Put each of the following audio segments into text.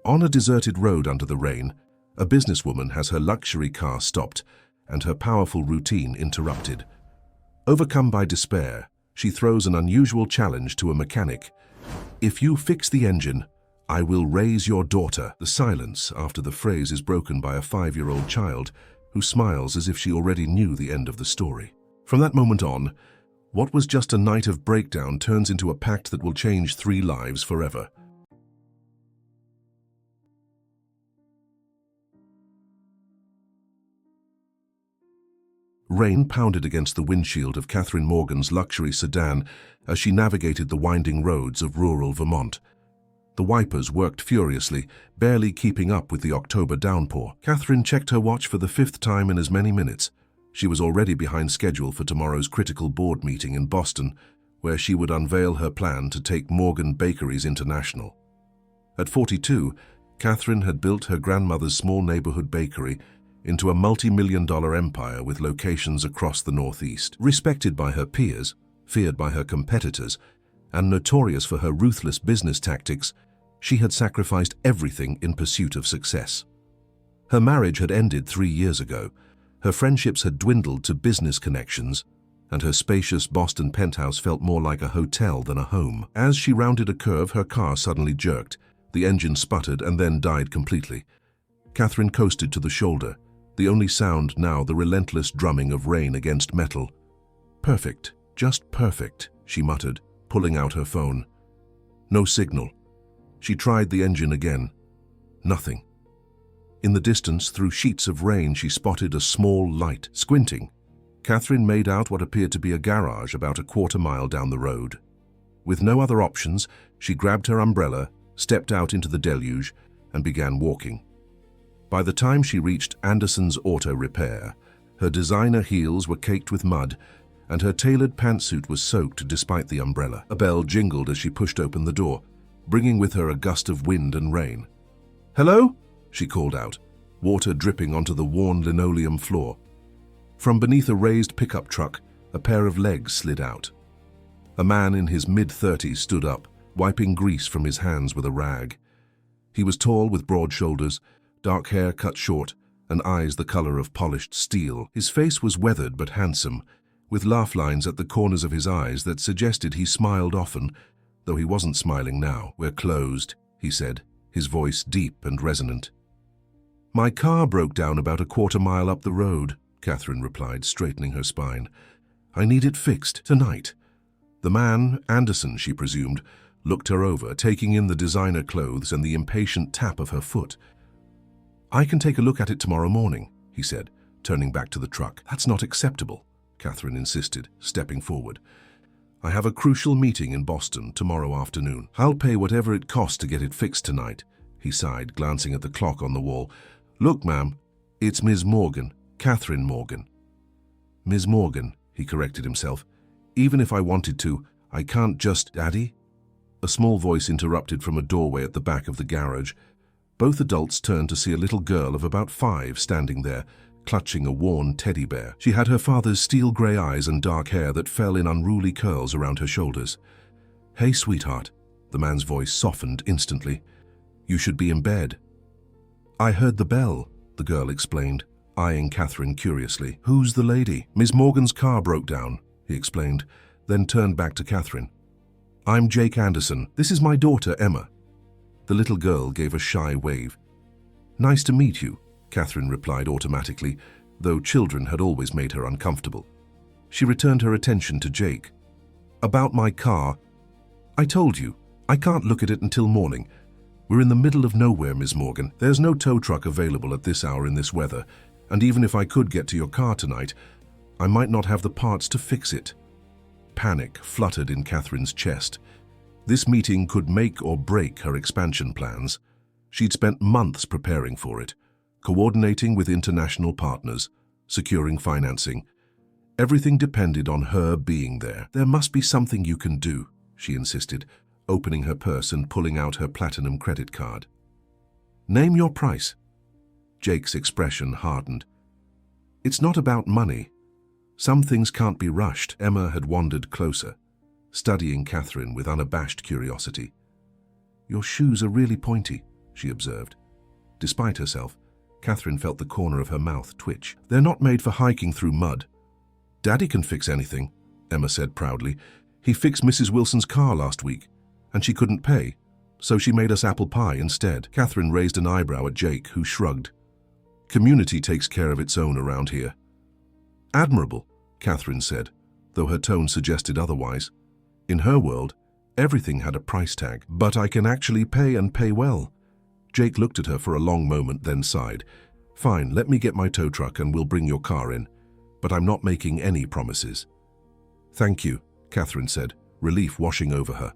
On a deserted road under the rain, a businesswoman has her luxury car stopped and her powerful routine interrupted. Overcome by despair, she throws an unusual challenge to a mechanic. "If you fix the engine, I will raise your daughter." The silence after the phrase is broken by a 5-year-old child who smiles as if she already knew the end of the story. From that moment on, what was just a night of breakdown turns into a pact that will change 3 lives forever. Rain pounded against the windshield of Catherine Morgan's luxury sedan as she navigated the winding roads of rural Vermont. The wipers worked furiously, barely keeping up with the October downpour. Catherine checked her watch for the 5th time in as many minutes. She was already behind schedule for tomorrow's critical board meeting in Boston, where she would unveil her plan to take Morgan Bakeries international. At 42, Catherine had built her grandmother's small neighborhood bakery into a multi-million-dollar empire with locations across the Northeast. Respected by her peers, feared by her competitors, and notorious for her ruthless business tactics, she had sacrificed everything in pursuit of success. Her marriage had ended 3 years ago, her friendships had dwindled to business connections, and her spacious Boston penthouse felt more like a hotel than a home. As she rounded a curve, her car suddenly jerked, the engine sputtered and then died completely. Catherine coasted to the shoulder, the only sound now the relentless drumming of rain against metal. "Perfect, just perfect," she muttered, pulling out her phone. No signal. She tried the engine again. Nothing. In the distance, through sheets of rain, she spotted a small light. Squinting, Catherine made out what appeared to be a garage about a quarter-mile down the road. With no other options, she grabbed her umbrella, stepped out into the deluge, and began walking. By the time she reached Anderson's Auto Repair, her designer heels were caked with mud, and her tailored pantsuit was soaked despite the umbrella. A bell jingled as she pushed open the door, bringing with her a gust of wind and rain. "Hello?" she called out, water dripping onto the worn linoleum floor. From beneath a raised pickup truck, a pair of legs slid out. A man in his mid-30s stood up, wiping grease from his hands with a rag. He was tall with broad shoulders, dark hair cut short, and eyes the color of polished steel. His face was weathered but handsome, with laugh lines at the corners of his eyes that suggested he smiled often, though he wasn't smiling now. "We're closed," he said, his voice deep and resonant. "My car broke down about a quarter-mile up the road," Catherine replied, straightening her spine. "I need it fixed tonight." The man, Anderson, she presumed, looked her over, taking in the designer clothes and the impatient tap of her foot. "I can take a look at it tomorrow morning," he said, turning back to the truck. "That's not acceptable," Catherine insisted, stepping forward. "I have a crucial meeting in Boston tomorrow afternoon. I'll pay whatever it costs to get it fixed tonight," he sighed, glancing at the clock on the wall. "Look, ma'am, it's Ms. Morgan, Catherine Morgan." "Ms. Morgan," he corrected himself. "Even if I wanted to, I can't just—" "Daddy?" A small voice interrupted from a doorway at the back of the garage. Both adults turned to see a little girl of about 5 standing there, clutching a worn teddy bear. She had her father's steel-gray eyes and dark hair that fell in unruly curls around her shoulders. "Hey, sweetheart," the man's voice softened instantly. "You should be in bed." "I heard the bell," the girl explained, eyeing Catherine curiously. "Who's the lady?" "Miss Morgan's car broke down," he explained, then turned back to Catherine. "I'm Jake Anderson. This is my daughter, Emma." The little girl gave a shy wave. "Nice to meet you," Catherine replied automatically, though children had always made her uncomfortable. She returned her attention to Jake. "About my car, I told you, I can't look at it until morning. We're in the middle of nowhere, Ms. Morgan. There's no tow truck available at this hour in this weather, and even if I could get to your car tonight, I might not have the parts to fix it." Panic fluttered in Catherine's chest. This meeting could make or break her expansion plans. She'd spent months preparing for it, coordinating with international partners, securing financing. Everything depended on her being there. "There must be something you can do," she insisted, opening her purse and pulling out her platinum credit card. "Name your price." Jake's expression hardened. "It's not about money. Some things can't be rushed." Emma had wandered closer, studying Catherine with unabashed curiosity. "Your shoes are really pointy. she observed. Despite herself, Catherine felt the corner of her mouth twitch. They're not made for hiking through mud. Daddy can fix anything, Emma said proudly. He fixed Mrs. Wilson's car last week, and she couldn't pay, so she made us apple pie instead. Catherine raised an eyebrow at Jake, who shrugged. Community takes care of its own around here. Admirable, Catherine said, though her tone suggested otherwise. In her world, everything had a price tag. But I can actually pay and pay well. Jake looked at her for a long moment, then sighed. Fine, let me get my tow truck and we'll bring your car in. But I'm not making any promises. Thank you, Catherine said, relief washing over her.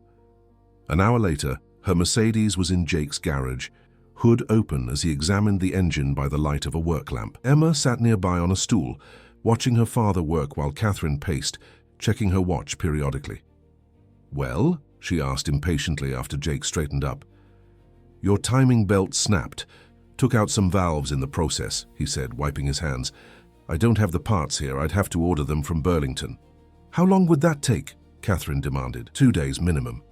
An hour later, her Mercedes was in Jake's garage, hood open as he examined the engine by the light of a work lamp. Emma sat nearby on a stool, watching her father work while Catherine paced, checking her watch periodically. Well? She asked impatiently after Jake straightened up. Your timing belt snapped. Took out some valves in the process, he said, wiping his hands. I don't have the parts here. I'd have to order them from Burlington. How long would that take? Catherine demanded. 2 days minimum.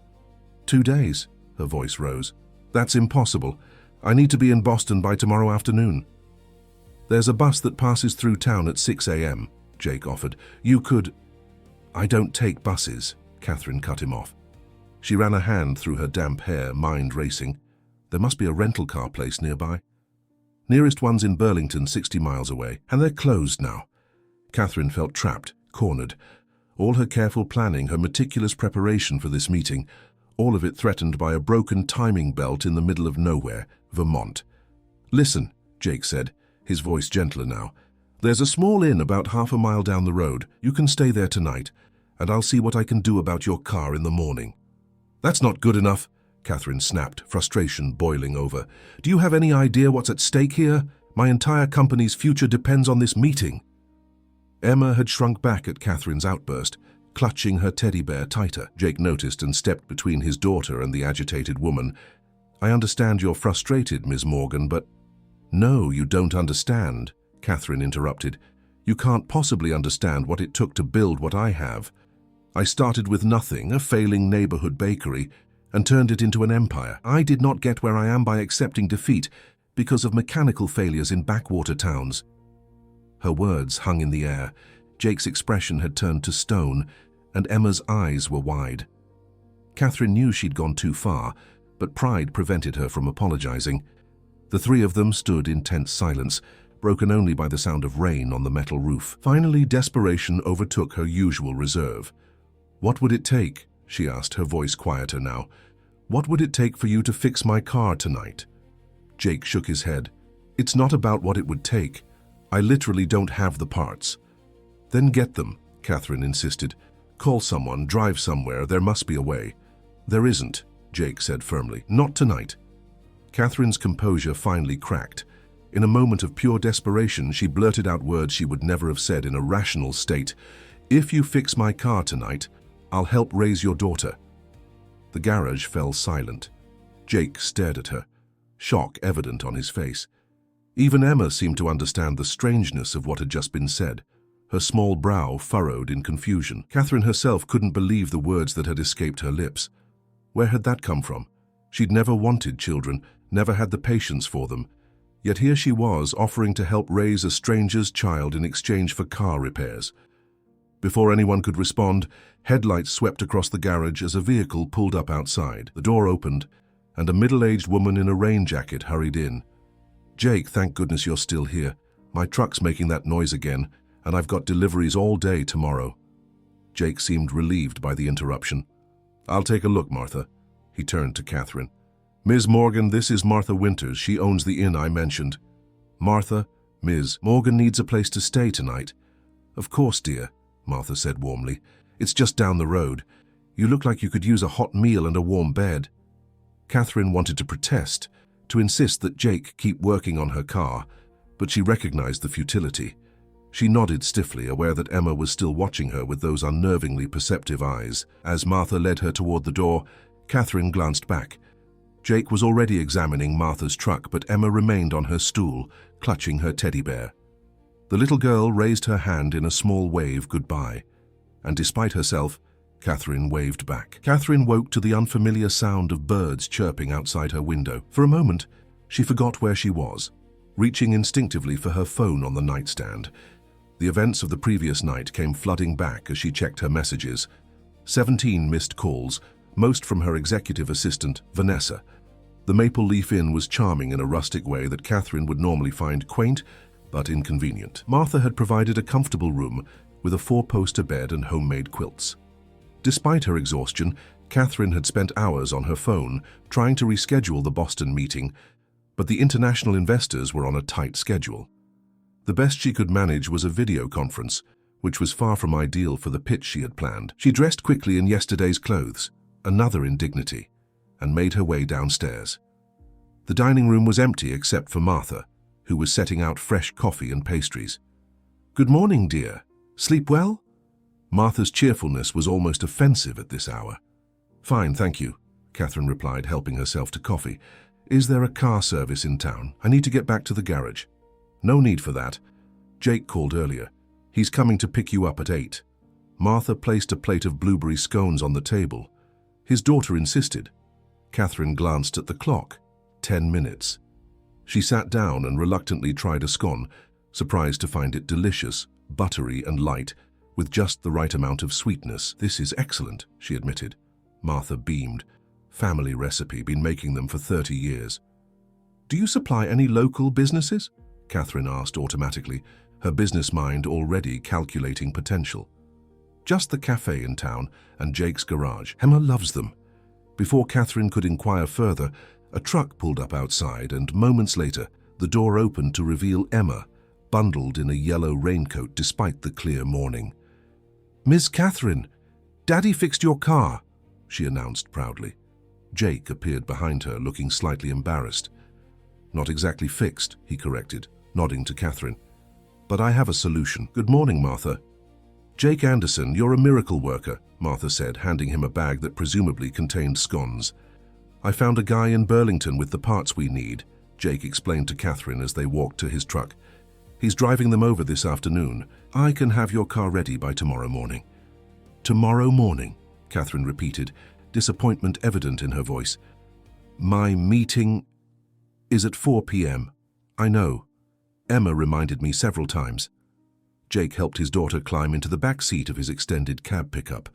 2 days? Her voice rose. That's impossible. I need to be in Boston by tomorrow afternoon. There's a bus that passes through town at 6 a.m., Jake offered. You could... I don't take buses, Catherine cut him off. She ran a hand through her damp hair, mind racing. There must be a rental car place nearby. Nearest one's in Burlington, 60 miles away, and they're closed now. Catherine felt trapped, cornered. All her careful planning, her meticulous preparation for this meeting, all of it threatened by a broken timing belt in the middle of nowhere, Vermont. Listen, Jake said, his voice gentler now. There's a small inn about half a mile down the road. You can stay there tonight, and I'll see what I can do about your car in the morning. That's not good enough, Catherine snapped, frustration boiling over. Do you have any idea what's at stake here? My entire company's future depends on this meeting. Emma had shrunk back at Catherine's outburst, clutching her teddy bear tighter. Jake noticed and stepped between his daughter and the agitated woman. I understand you're frustrated, Ms. Morgan, but... No, you don't understand, Catherine interrupted. You can't possibly understand what it took to build what I have. I started with nothing, a failing neighborhood bakery, and turned it into an empire. I did not get where I am by accepting defeat because of mechanical failures in backwater towns. Her words hung in the air. Jake's expression had turned to stone, and Emma's eyes were wide. Catherine knew she'd gone too far, but pride prevented her from apologizing. The three of them stood in tense silence, broken only by the sound of rain on the metal roof. Finally, desperation overtook her usual reserve. What would it take? She asked, her voice quieter now. What would it take for you to fix my car tonight? Jake shook his head. It's not about what it would take. I literally don't have the parts. Then get them, Catherine insisted. Call someone, drive somewhere, there must be a way. There isn't, Jake said firmly. Not tonight. Catherine's composure finally cracked. In a moment of pure desperation, she blurted out words she would never have said in a rational state. If you fix my car tonight, I'll help raise your daughter. The garage fell silent. Jake stared at her, shock evident on his face. Even Emma seemed to understand the strangeness of what had just been said. Her small brow furrowed in confusion. Catherine herself couldn't believe the words that had escaped her lips. Where had that come from? She'd never wanted children, never had the patience for them. Yet here she was, offering to help raise a stranger's child in exchange for car repairs. Before anyone could respond, headlights swept across the garage as a vehicle pulled up outside. The door opened, and a middle-aged woman in a rain jacket hurried in. Jake, thank goodness you're still here. My truck's making that noise again, and I've got deliveries all day tomorrow. Jake seemed relieved by the interruption. I'll take a look, Martha. He turned to Catherine. Ms. Morgan, this is Martha Winters. She owns the inn I mentioned. Martha, Ms. Morgan needs a place to stay tonight. Of course, dear, Martha said warmly. It's just down the road. You look like you could use a hot meal and a warm bed. Catherine wanted to protest, to insist that Jake keep working on her car, but she recognized the futility. She nodded stiffly, aware that Emma was still watching her with those unnervingly perceptive eyes. As Martha led her toward the door, Catherine glanced back. Jake was already examining Martha's truck, but Emma remained on her stool, clutching her teddy bear. The little girl raised her hand in a small wave goodbye, and despite herself, Catherine waved back. Catherine woke to the unfamiliar sound of birds chirping outside her window. For a moment, she forgot where she was, reaching instinctively for her phone on the nightstand. The events of the previous night came flooding back as she checked her messages. 17 missed calls, most from her executive assistant, Vanessa. The Maple Leaf Inn was charming in a rustic way that Catherine would normally find quaint but inconvenient. Martha had provided a comfortable room with a 4-poster bed and homemade quilts. Despite her exhaustion, Catherine had spent hours on her phone trying to reschedule the Boston meeting, but the international investors were on a tight schedule. The best she could manage was a video conference, which was far from ideal for the pitch she had planned. She dressed quickly in yesterday's clothes, another indignity, and made her way downstairs. The dining room was empty except for Martha, who was setting out fresh coffee and pastries. "Good morning, dear. Sleep well?" Martha's cheerfulness was almost offensive at this hour. "Fine, thank you," Catherine replied, helping herself to coffee. "Is there a car service in town? I need to get back to the garage." "No need for that. Jake called earlier. He's coming to pick you up at 8. Martha placed a plate of blueberry scones on the table. His daughter insisted. Catherine glanced at the clock. 10 minutes. She sat down and reluctantly tried a scone, surprised to find it delicious, buttery and light, with just the right amount of sweetness. "This is excellent," she admitted. Martha beamed. "Family recipe, been making them for 30 years. "Do you supply any local businesses?" Catherine asked automatically, her business mind already calculating potential. "Just the cafe in town and Jake's garage. Emma loves them." Before Catherine could inquire further, a truck pulled up outside, and moments later, the door opened to reveal Emma, bundled in a yellow raincoat despite the clear morning. "Miss Catherine, Daddy fixed your car," she announced proudly. Jake appeared behind her, looking slightly embarrassed. "Not exactly fixed," he corrected, nodding to Catherine. "But I have a solution." "Good morning, Martha." "Jake Anderson, you're a miracle worker," Martha said, handing him a bag that presumably contained scones. "I found a guy in Burlington with the parts we need," Jake explained to Catherine as they walked to his truck. "He's driving them over this afternoon. I can have your car ready by tomorrow morning." "Tomorrow morning," Catherine repeated, disappointment evident in her voice. "My meeting is at 4 p.m. I know. Emma reminded me several times." Jake helped his daughter climb into the back seat of his extended cab pickup.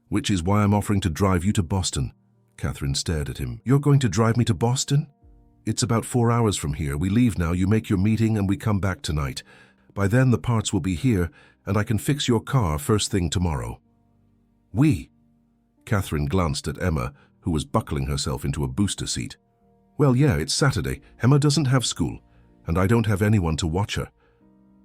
"Which is why I'm offering to drive you to Boston." Catherine stared at him. "You're going to drive me to Boston?" "It's about 4 hours from here. We leave now, you make your meeting, and we come back tonight. By then the parts will be here, and I can fix your car first thing tomorrow." "We?" Catherine glanced at Emma, who was buckling herself into a booster seat. "Well, yeah, it's Saturday. Emma doesn't have school, and I don't have anyone to watch her."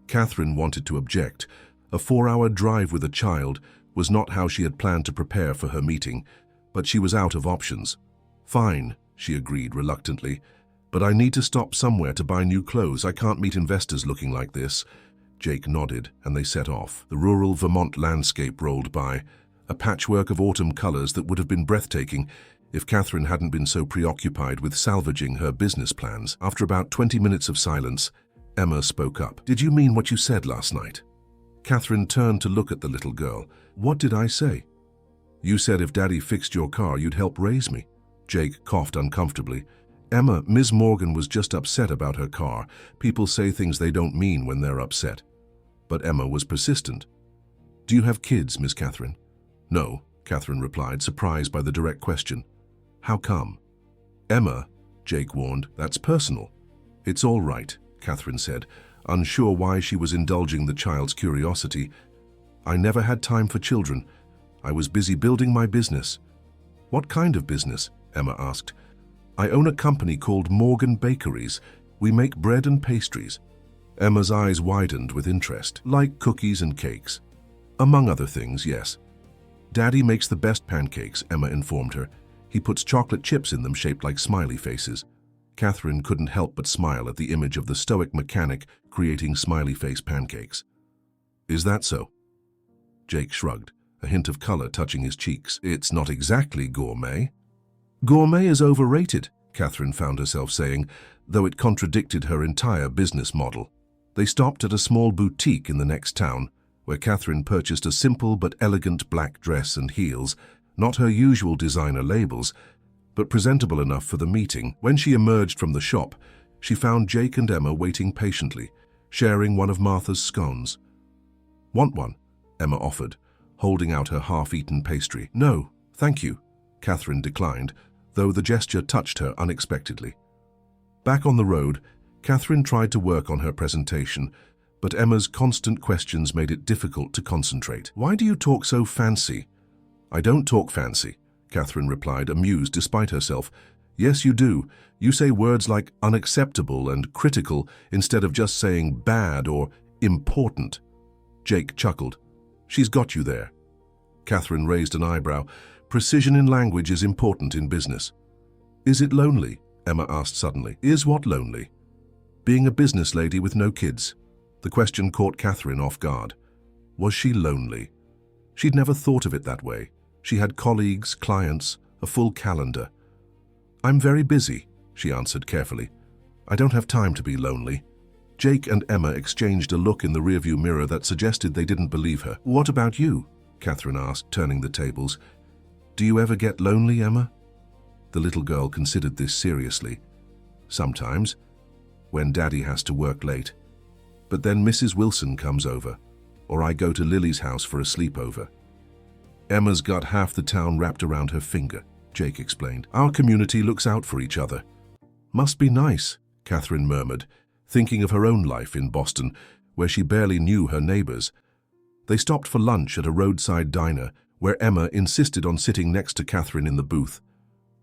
Catherine wanted to object. A 4-hour drive with a child was not how she had planned to prepare for her meeting, but she was out of options. "Fine," she agreed reluctantly, "but I need to stop somewhere to buy new clothes. I can't meet investors looking like this." Jake nodded, and they set off. The rural Vermont landscape rolled by, a patchwork of autumn colors that would have been breathtaking if Catherine hadn't been so preoccupied with salvaging her business plans. After about 20 minutes of silence, Emma spoke up. "Did you mean what you said last night?" Catherine turned to look at the little girl. "What did I say?" "You said if Daddy fixed your car, you'd help raise me." Jake coughed uncomfortably. "Emma, Ms. Morgan was just upset about her car. People say things they don't mean when they're upset." But Emma was persistent. "Do you have kids, Miss Catherine?" "No," Catherine replied, surprised by the direct question. "How come?" "Emma," Jake warned, "that's personal." "It's all right," Catherine said, unsure why she was indulging the child's curiosity. "I never had time for children. I was busy building my business." "What kind of business?" Emma asked. "I own a company called Morgan Bakeries. We make bread and pastries." Emma's eyes widened with interest. "Like cookies and cakes?" "Among other things, yes." "Daddy makes the best pancakes," Emma informed her. "He puts chocolate chips in them shaped like smiley faces." Catherine couldn't help but smile at the image of the stoic mechanic creating smiley face pancakes. "Is that so?" Jake shrugged, a hint of color touching his cheeks. "It's not exactly gourmet." "Gourmet is overrated," Catherine found herself saying, though it contradicted her entire business model. They stopped at a small boutique in the next town, where Catherine purchased a simple but elegant black dress and heels, not her usual designer labels, but presentable enough for the meeting. When she emerged from the shop, she found Jake and Emma waiting patiently, sharing one of Martha's scones. "Want one?" Emma offered, holding out her half-eaten pastry. "No, thank you," Catherine declined, though the gesture touched her unexpectedly. Back on the road, Catherine tried to work on her presentation, but Emma's constant questions made it difficult to concentrate. "Why do you talk so fancy?" "I don't talk fancy," Catherine replied, amused despite herself. "Yes, you do. You say words like unacceptable and critical instead of just saying bad or important." Jake chuckled. "She's got you there." Catherine raised an eyebrow. Precision in language is important in business. "Is it lonely?" Emma asked suddenly. "Is what lonely?" "Being a business lady with no kids." The question caught Catherine off guard. Was she lonely? She'd never thought of it that way. She had colleagues, clients, a full calendar. "I'm very busy," she answered carefully. "I don't have time to be lonely." Jake and Emma exchanged a look in the rearview mirror that suggested they didn't believe her. "What about you?" Catherine asked, turning the tables. "Do you ever get lonely, Emma?" The little girl considered this seriously. "Sometimes, when Daddy has to work late. But then Mrs. Wilson comes over, or I go to Lily's house for a sleepover." "Emma's got half the town wrapped around her finger," Jake explained. "Our community looks out for each other." "Must be nice," Catherine murmured, thinking of her own life in Boston, where she barely knew her neighbors. They stopped for lunch at a roadside diner, where Emma insisted on sitting next to Catherine in the booth.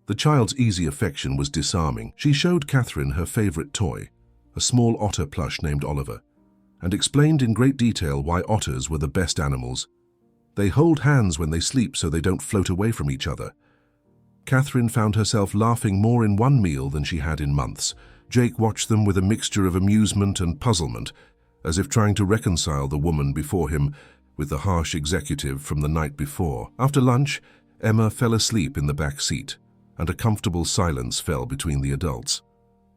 The child's easy affection was disarming. She showed Catherine her favorite toy, a small otter plush named Oliver, and explained in great detail why otters were the best animals. They hold hands when they sleep so they don't float away from each other. Catherine found herself laughing more in one meal than she had in months. Jake watched them with a mixture of amusement and puzzlement, as if trying to reconcile the woman before him with the harsh executive from the night before. After lunch, Emma fell asleep in the back seat, and a comfortable silence fell between the adults.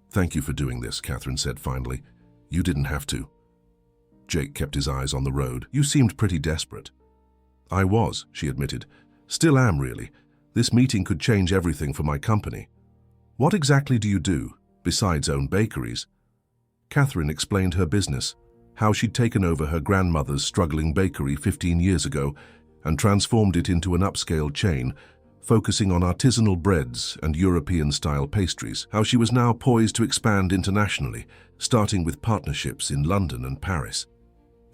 "Thank you for doing this," Catherine said finally. "You didn't have to." Jake kept his eyes on the road. "You seemed pretty desperate." "I was," she admitted. "Still am, really. This meeting could change everything for my company." "What exactly do you do, besides own bakeries?" Catherine explained her business, how she'd taken over her grandmother's struggling bakery 15 years ago and transformed it into an upscale chain, focusing on artisanal breads and European-style pastries, how she was now poised to expand internationally, starting with partnerships in London and Paris.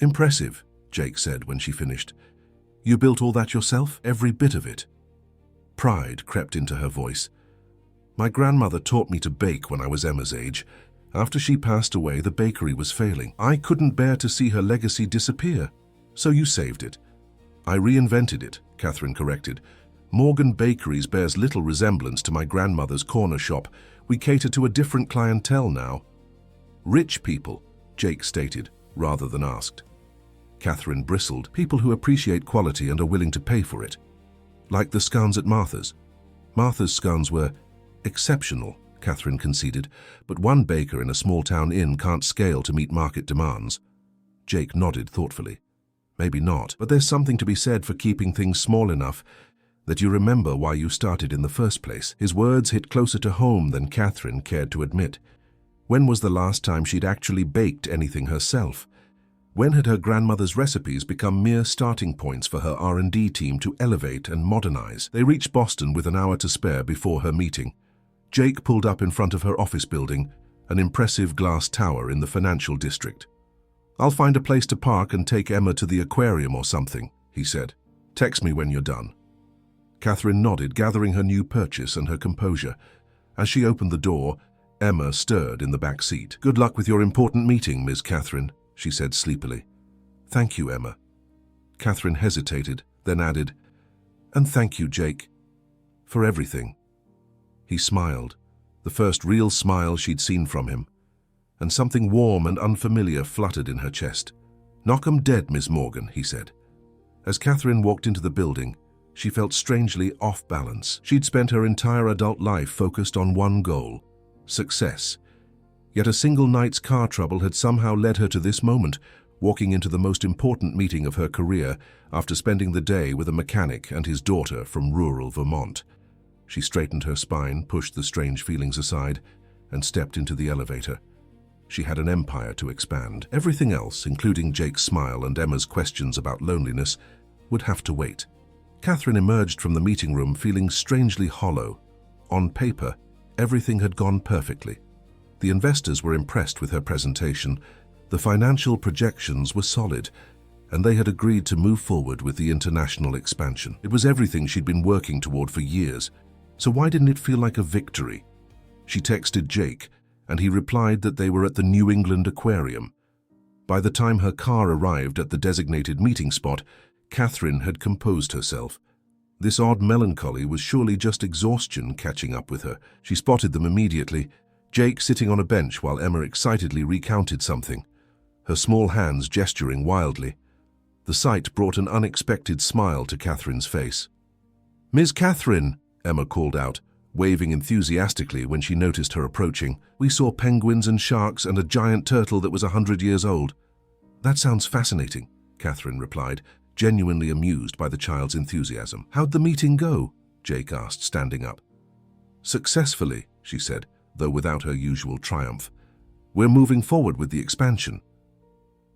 "Impressive," Jake said when she finished. "You built all that yourself? Every bit of it?" Pride crept into her voice. "My grandmother taught me to bake when I was Emma's age. After she passed away, the bakery was failing. I couldn't bear to see her legacy disappear. So you saved it." "I reinvented it," Catherine corrected. "Morgan Bakeries bears little resemblance to my grandmother's corner shop. We cater to a different clientele now." "Rich people," Jake stated, rather than asked. Catherine bristled. "People who appreciate quality and are willing to pay for it. Like the scones at Martha's." "Martha's scones were exceptional," Catherine conceded, "but one baker in a small-town inn can't scale to meet market demands." Jake nodded thoughtfully. "Maybe not, but there's something to be said for keeping things small enough that you remember why you started in the first place." His words hit closer to home than Catherine cared to admit. When was the last time she'd actually baked anything herself? When had her grandmother's recipes become mere starting points for her R&D team to elevate and modernize? They reached Boston with an hour to spare before her meeting. Jake pulled up in front of her office building, an impressive glass tower in the financial district. "I'll find a place to park and take Emma to the aquarium or something," he said. "Text me when you're done." Catherine nodded, gathering her new purchase and her composure. As she opened the door, Emma stirred in the back seat. "Good luck with your important meeting, Miss Catherine," she said sleepily. "Thank you, Emma." Catherine hesitated, then added, "And thank you, Jake, for everything." He smiled, the first real smile she'd seen from him, and something warm and unfamiliar fluttered in her chest. "Knock 'em dead, Miss Morgan," he said. As Catherine walked into the building, she felt strangely off balance. She'd spent her entire adult life focused on one goal: success. Yet a single night's car trouble had somehow led her to this moment, walking into the most important meeting of her career after spending the day with a mechanic and his daughter from rural Vermont. She straightened her spine, pushed the strange feelings aside, and stepped into the elevator. She had an empire to expand. Everything else, including Jake's smile and Emma's questions about loneliness, would have to wait. Catherine emerged from the meeting room feeling strangely hollow. On paper, everything had gone perfectly. The investors were impressed with her presentation, the financial projections were solid, and they had agreed to move forward with the international expansion. It was everything she'd been working toward for years, so why didn't it feel like a victory? She texted Jake, and he replied that they were at the New England Aquarium. By the time her car arrived at the designated meeting spot, Catherine had composed herself. This odd melancholy was surely just exhaustion catching up with her. She spotted them immediately, Jake sitting on a bench while Emma excitedly recounted something, her small hands gesturing wildly. The sight brought an unexpected smile to Catherine's face. "Miss Catherine," Emma called out, waving enthusiastically when she noticed her approaching. "We saw penguins and sharks and a giant turtle that was 100 years old." "That sounds fascinating," Catherine replied, genuinely amused by the child's enthusiasm. "How'd the meeting go?" Jake asked, standing up. "Successfully," she said, though without her usual triumph. "We're moving forward with the expansion."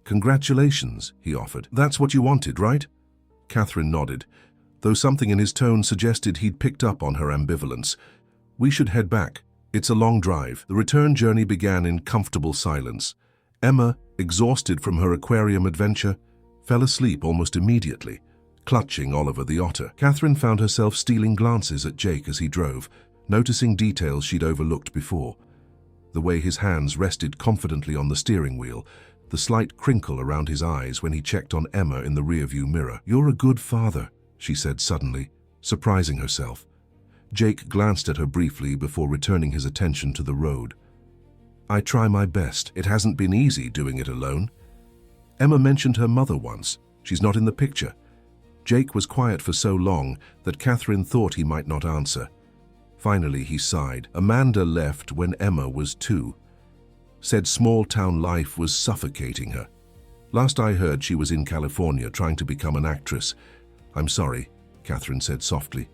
"Congratulations," he offered. "That's what you wanted, right?" Catherine nodded, though something in his tone suggested he'd picked up on her ambivalence. "We should head back. It's a long drive." The return journey began in comfortable silence. Emma, exhausted from her aquarium adventure, fell asleep almost immediately, clutching Oliver the otter. Catherine found herself stealing glances at Jake as he drove, noticing details she'd overlooked before. The way his hands rested confidently on the steering wheel, the slight crinkle around his eyes when he checked on Emma in the rearview mirror. "You're a good father," she said suddenly, surprising herself. Jake glanced at her briefly before returning his attention to the road. "I try my best. It hasn't been easy doing it alone." Emma mentioned her mother once. "She's not in the picture." Jake was quiet for so long that Catherine thought he might not answer. Finally, he sighed. "Amanda left when Emma was 2. Said small-town life was suffocating her. Last I heard, she was in California trying to become an actress." "I'm sorry," Catherine said softly.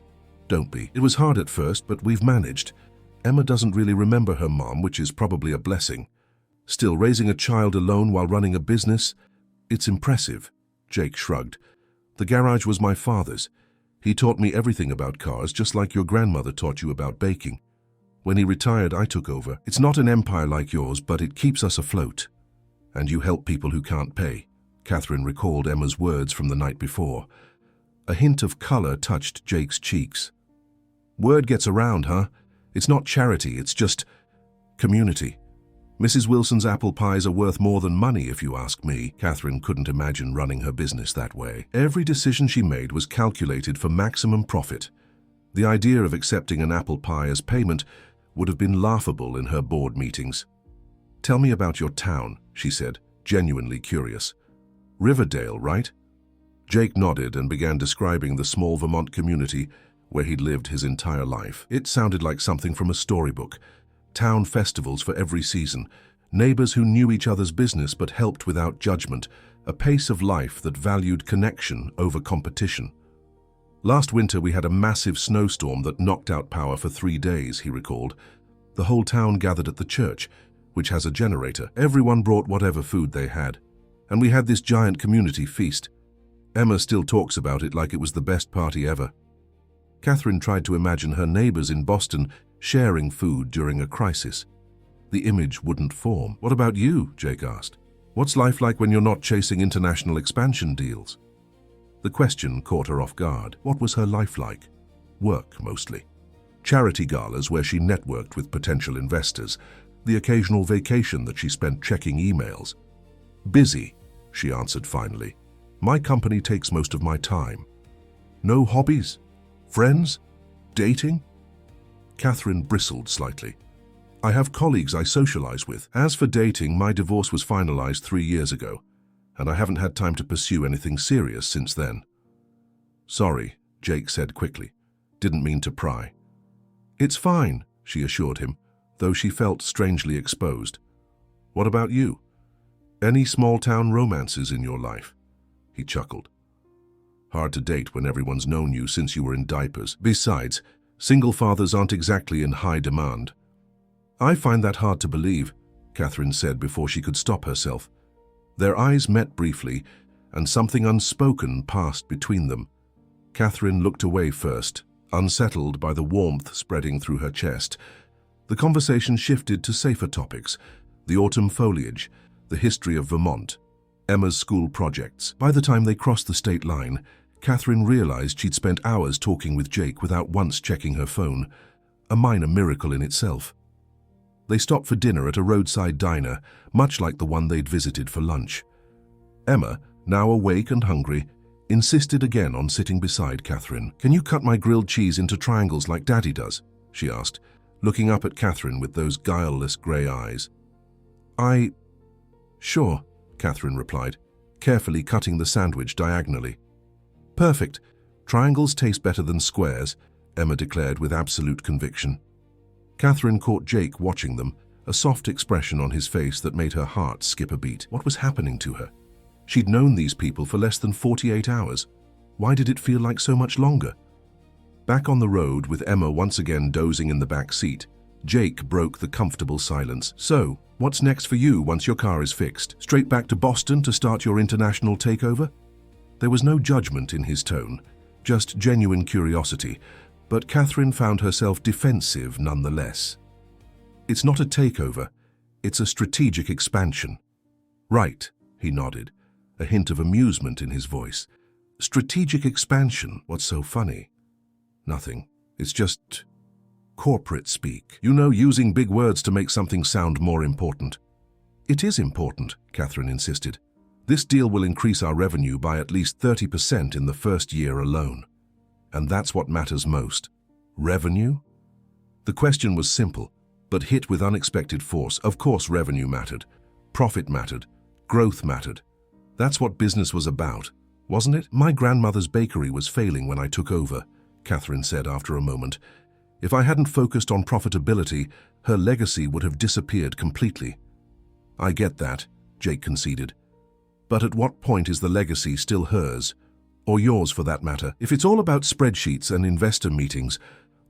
"Don't be. It was hard at first, but we've managed. Emma doesn't really remember her mom, which is probably a blessing. Still, raising a child alone while running a business, it's impressive." Jake shrugged. "The garage was my father's. He taught me everything about cars, just like your grandmother taught you about baking. When he retired, I took over. It's not an empire like yours, but it keeps us afloat. And you help people who can't pay." Catherine recalled Emma's words from the night before. A hint of color touched Jake's cheeks. "Word gets around, huh? It's not charity, it's just community. Mrs. Wilson's apple pies are worth more than money, if you ask me." Catherine couldn't imagine running her business that way. Every decision she made was calculated for maximum profit. The idea of accepting an apple pie as payment would have been laughable in her board meetings. "Tell me about your town," she said, genuinely curious. "Riverdale, right?" Jake nodded and began describing the small Vermont community where he'd lived his entire life. It sounded like something from a storybook. Town festivals for every season, neighbors who knew each other's business but helped without judgment, a pace of life that valued connection over competition. "Last winter we had a massive snowstorm that knocked out power for 3 days," he recalled. "The whole town gathered at the church, which has a generator. Everyone brought whatever food they had, and we had this giant community feast. Emma still talks about it like it was the best party ever." Catherine tried to imagine her neighbors in Boston sharing food during a crisis. The image wouldn't form. "What about you?" Jake asked. "What's life like when you're not chasing international expansion deals?" The question caught her off guard. What was her life like? Work, mostly. Charity galas where she networked with potential investors, the occasional vacation that she spent checking emails. "Busy," she answered finally. "My company takes most of my time." "No hobbies? Friends? Dating?" Catherine bristled slightly. "I have colleagues I socialize with. As for dating, my divorce was finalized 3 years ago, and I haven't had time to pursue anything serious since then." "Sorry," Jake said quickly. "Didn't mean to pry." "It's fine," she assured him, though she felt strangely exposed. "What about you?" Any small-town romances in your life? He chuckled. Hard to date when everyone's known you since you were in diapers. Besides, single fathers aren't exactly in high demand. I find that hard to believe, Catherine said before she could stop herself. Their eyes met briefly, and something unspoken passed between them. Catherine looked away first, unsettled by the warmth spreading through her chest. The conversation shifted to safer topics: the autumn foliage, the history of Vermont, Emma's school projects. By the time they crossed the state line, Catherine realized she'd spent hours talking with Jake without once checking her phone, a minor miracle in itself. They stopped for dinner at a roadside diner, much like the one they'd visited for lunch. Emma, now awake and hungry, insisted again on sitting beside Catherine. "Can you cut my grilled cheese into triangles like Daddy does?" she asked, looking up at Catherine with those guileless grey eyes. Sure, Catherine replied, carefully cutting the sandwich diagonally. "Perfect. Triangles taste better than squares," Emma declared with absolute conviction. Catherine caught Jake watching them, a soft expression on his face that made her heart skip a beat. What was happening to her? She'd known these people for less than 48 hours. Why did it feel like so much longer? Back on the road, with Emma once again dozing in the back seat, Jake broke the comfortable silence. "So, what's next for you once your car is fixed? Straight back to Boston to start your international takeover?" There was no judgment in his tone, just genuine curiosity, but Catherine found herself defensive nonetheless. "It's not a takeover, it's a strategic expansion." "Right," he nodded, a hint of amusement in his voice. "Strategic expansion, what's so funny?" "Nothing, it's just corporate speak. You know, using big words to make something sound more important." "It is important," Catherine insisted. "This deal will increase our revenue by at least 30% in the first year alone. And that's what matters most. Revenue?" The question was simple, but hit with unexpected force. Of course revenue mattered. Profit mattered. Growth mattered. That's what business was about, wasn't it? "My grandmother's bakery was failing when I took over," Catherine said after a moment. "If I hadn't focused on profitability, her legacy would have disappeared completely." "I get that," Jake conceded. "But at what point is the legacy still hers? Or yours, for that matter? If it's all about spreadsheets and investor meetings,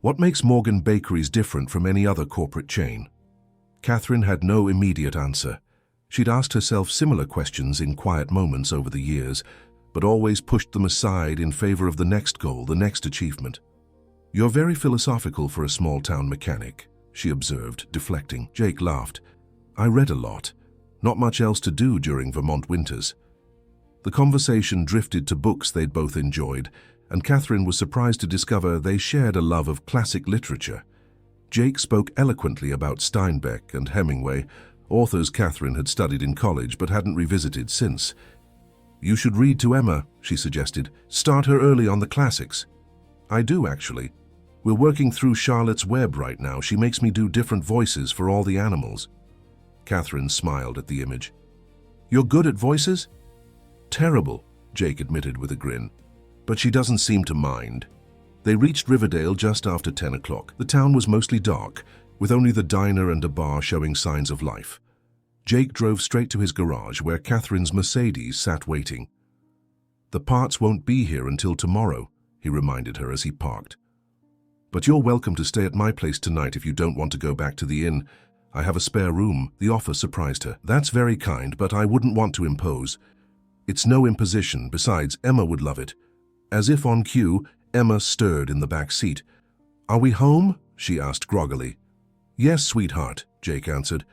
what makes Morgan Bakeries different from any other corporate chain?" Catherine had no immediate answer. She'd asked herself similar questions in quiet moments over the years, but always pushed them aside in favor of the next goal, the next achievement. "You're very philosophical for a small-town mechanic," she observed, deflecting. Jake laughed. "I read a lot. Not much else to do during Vermont winters." The conversation drifted to books they'd both enjoyed, and Catherine was surprised to discover they shared a love of classic literature. Jake spoke eloquently about Steinbeck and Hemingway, authors Catherine had studied in college but hadn't revisited since. "You should read to Emma," she suggested. "Start her early on the classics." "I do, actually. We're working through Charlotte's Web right now. She makes me do different voices for all the animals." Catherine smiled at the image. "You're good at voices?" "Terrible," Jake admitted with a grin. "But she doesn't seem to mind." They reached Riverdale just after 10 o'clock. The town was mostly dark, with only the diner and a bar showing signs of life. Jake drove straight to his garage, where Catherine's Mercedes sat waiting. "The parts won't be here until tomorrow," he reminded her as he parked. "But you're welcome to stay at my place tonight if you don't want to go back to the inn. I have a spare room." The offer surprised her. "That's very kind, but I wouldn't want to impose." "It's no imposition. Besides, Emma would love it." As if on cue, Emma stirred in the back seat. "Are we home?" she asked groggily. "Yes, sweetheart," Jake answered.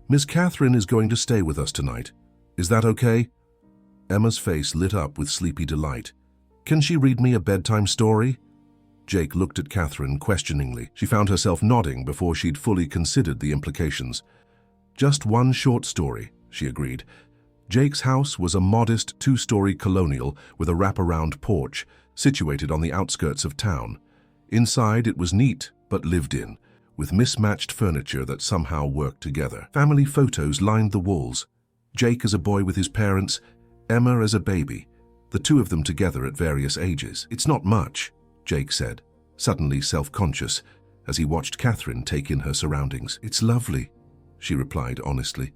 "Miss Catherine is going to stay with us tonight. Is that okay?" Emma's face lit up with sleepy delight. "Can she read me a bedtime story?" Jake looked at Catherine questioningly. She found herself nodding before she'd fully considered the implications. "Just one short story," she agreed. Jake's house was a modest two-story colonial with a wraparound porch, situated on the outskirts of town. Inside it was neat, but lived in, with mismatched furniture that somehow worked together. Family photos lined the walls. Jake as a boy with his parents, Emma as a baby, the two of them together at various ages. "It's not much," Jake said, suddenly self-conscious, as he watched Catherine take in her surroundings. "It's lovely," she replied honestly.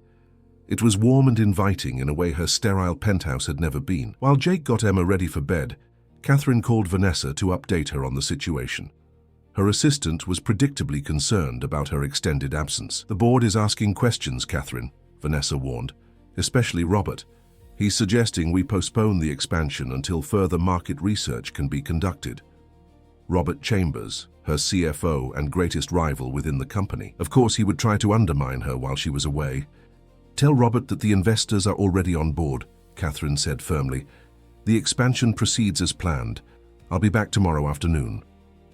It was warm and inviting in a way her sterile penthouse had never been. While Jake got Emma ready for bed, Catherine called Vanessa to update her on the situation. Her assistant was predictably concerned about her extended absence. "The board is asking questions, Catherine," Vanessa warned, "especially Robert. He's suggesting we postpone the expansion until further market research can be conducted." Robert Chambers, her CFO and greatest rival within the company. Of course, he would try to undermine her while she was away. "Tell Robert that the investors are already on board," Catherine said firmly. "The expansion proceeds as planned. I'll be back tomorrow afternoon."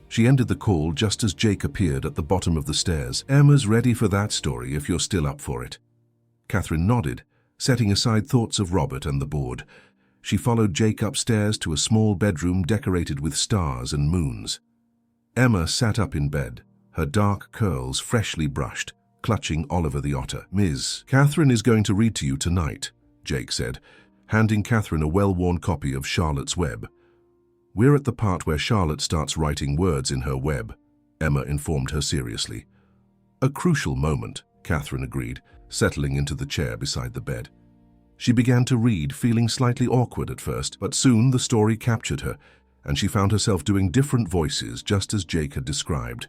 She ended the call just as Jake appeared at the bottom of the stairs. "Emma's ready for that story if you're still up for it." Catherine nodded, setting aside thoughts of Robert and the board. She followed Jake upstairs to a small bedroom decorated with stars and moons. Emma sat up in bed, her dark curls freshly brushed, clutching Oliver the otter. "Ms. Catherine is going to read to you tonight," Jake said, handing Catherine a well-worn copy of Charlotte's Web. "We're at the part where Charlotte starts writing words in her web," Emma informed her seriously. "A crucial moment," Catherine agreed, settling into the chair beside the bed. She began to read, feeling slightly awkward at first, but soon the story captured her, and she found herself doing different voices just as Jake had described.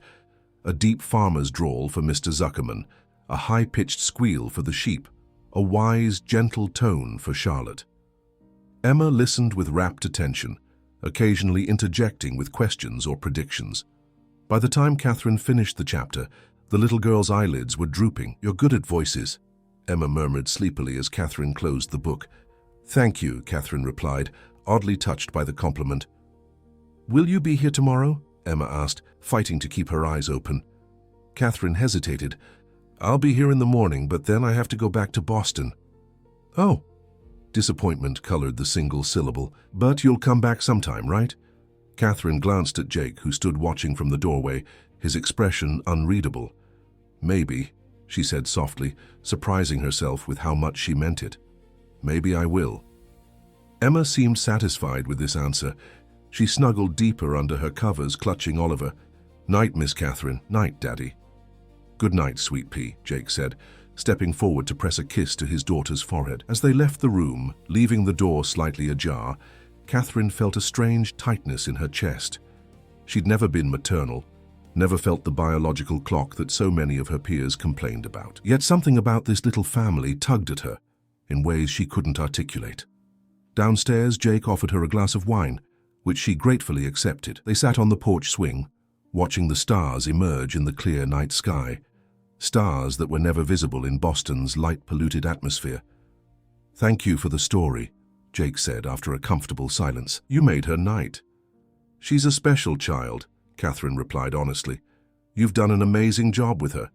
A deep farmer's drawl for Mr. Zuckerman, a high-pitched squeal for the sheep, a wise, gentle tone for Charlotte. Emma listened with rapt attention, occasionally interjecting with questions or predictions. By the time Catherine finished the chapter, the little girl's eyelids were drooping. "You're good at voices," Emma murmured sleepily as Catherine closed the book. "Thank you," Catherine replied, oddly touched by the compliment. "Will you be here tomorrow?" Emma asked, fighting to keep her eyes open. Catherine hesitated. "I'll be here in the morning, but then I have to go back to Boston." "Oh." Disappointment colored the single syllable. "But you'll come back sometime, right?" Catherine glanced at Jake, who stood watching from the doorway, his expression unreadable. "Maybe," she said softly, surprising herself with how much she meant it. "Maybe I will." Emma seemed satisfied with this answer. She snuggled deeper under her covers, clutching Oliver. "Night, Miss Catherine. Night, Daddy." "Good night, sweet pea," Jake said, stepping forward to press a kiss to his daughter's forehead. As they left the room, leaving the door slightly ajar, Catherine felt a strange tightness in her chest. She'd never been maternal, never felt the biological clock that so many of her peers complained about. Yet something about this little family tugged at her in ways she couldn't articulate. Downstairs, Jake offered her a glass of wine, which she gratefully accepted. They sat on the porch swing, watching the stars emerge in the clear night sky, stars that were never visible in Boston's light-polluted atmosphere. "Thank you for the story," Jake said after a comfortable silence. "You made her night." "She's a special child," Catherine replied honestly. "You've done an amazing job with her.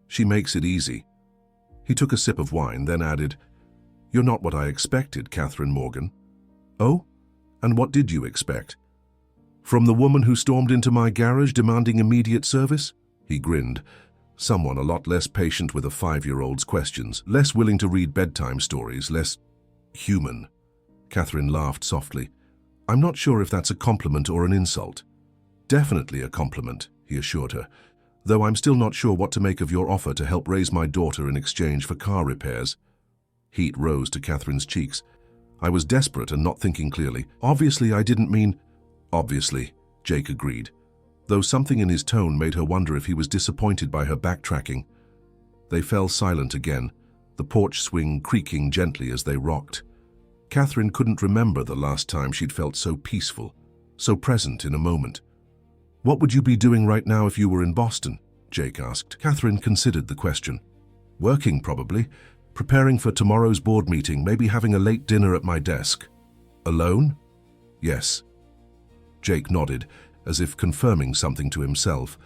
She makes it easy." He took a sip of wine, then added, "You're not what I expected, Catherine Morgan." "Oh? And what did you expect?" "From the woman who stormed into my garage demanding immediate service?" He grinned. "Someone a lot less patient with a 5-year-old's questions, less willing to read bedtime stories, less human." Catherine laughed softly. "I'm not sure if that's a compliment or an insult." "Definitely a compliment," he assured her, "though I'm still not sure what to make of your offer to help raise my daughter in exchange for car repairs." Heat rose to Catherine's cheeks. "I was desperate and not thinking clearly. Obviously, I didn't mean—" "Obviously," Jake agreed, though something in his tone made her wonder if he was disappointed by her backtracking. They fell silent again, the porch swing creaking gently as they rocked. Catherine couldn't remember the last time she'd felt so peaceful, so present in a moment. "What would you be doing right now if you were in Boston?" Jake asked. Catherine considered the question. "Working, probably. Preparing for tomorrow's board meeting, maybe having a late dinner at my desk." "Alone?" "Yes." Jake nodded, as if confirming something to himself.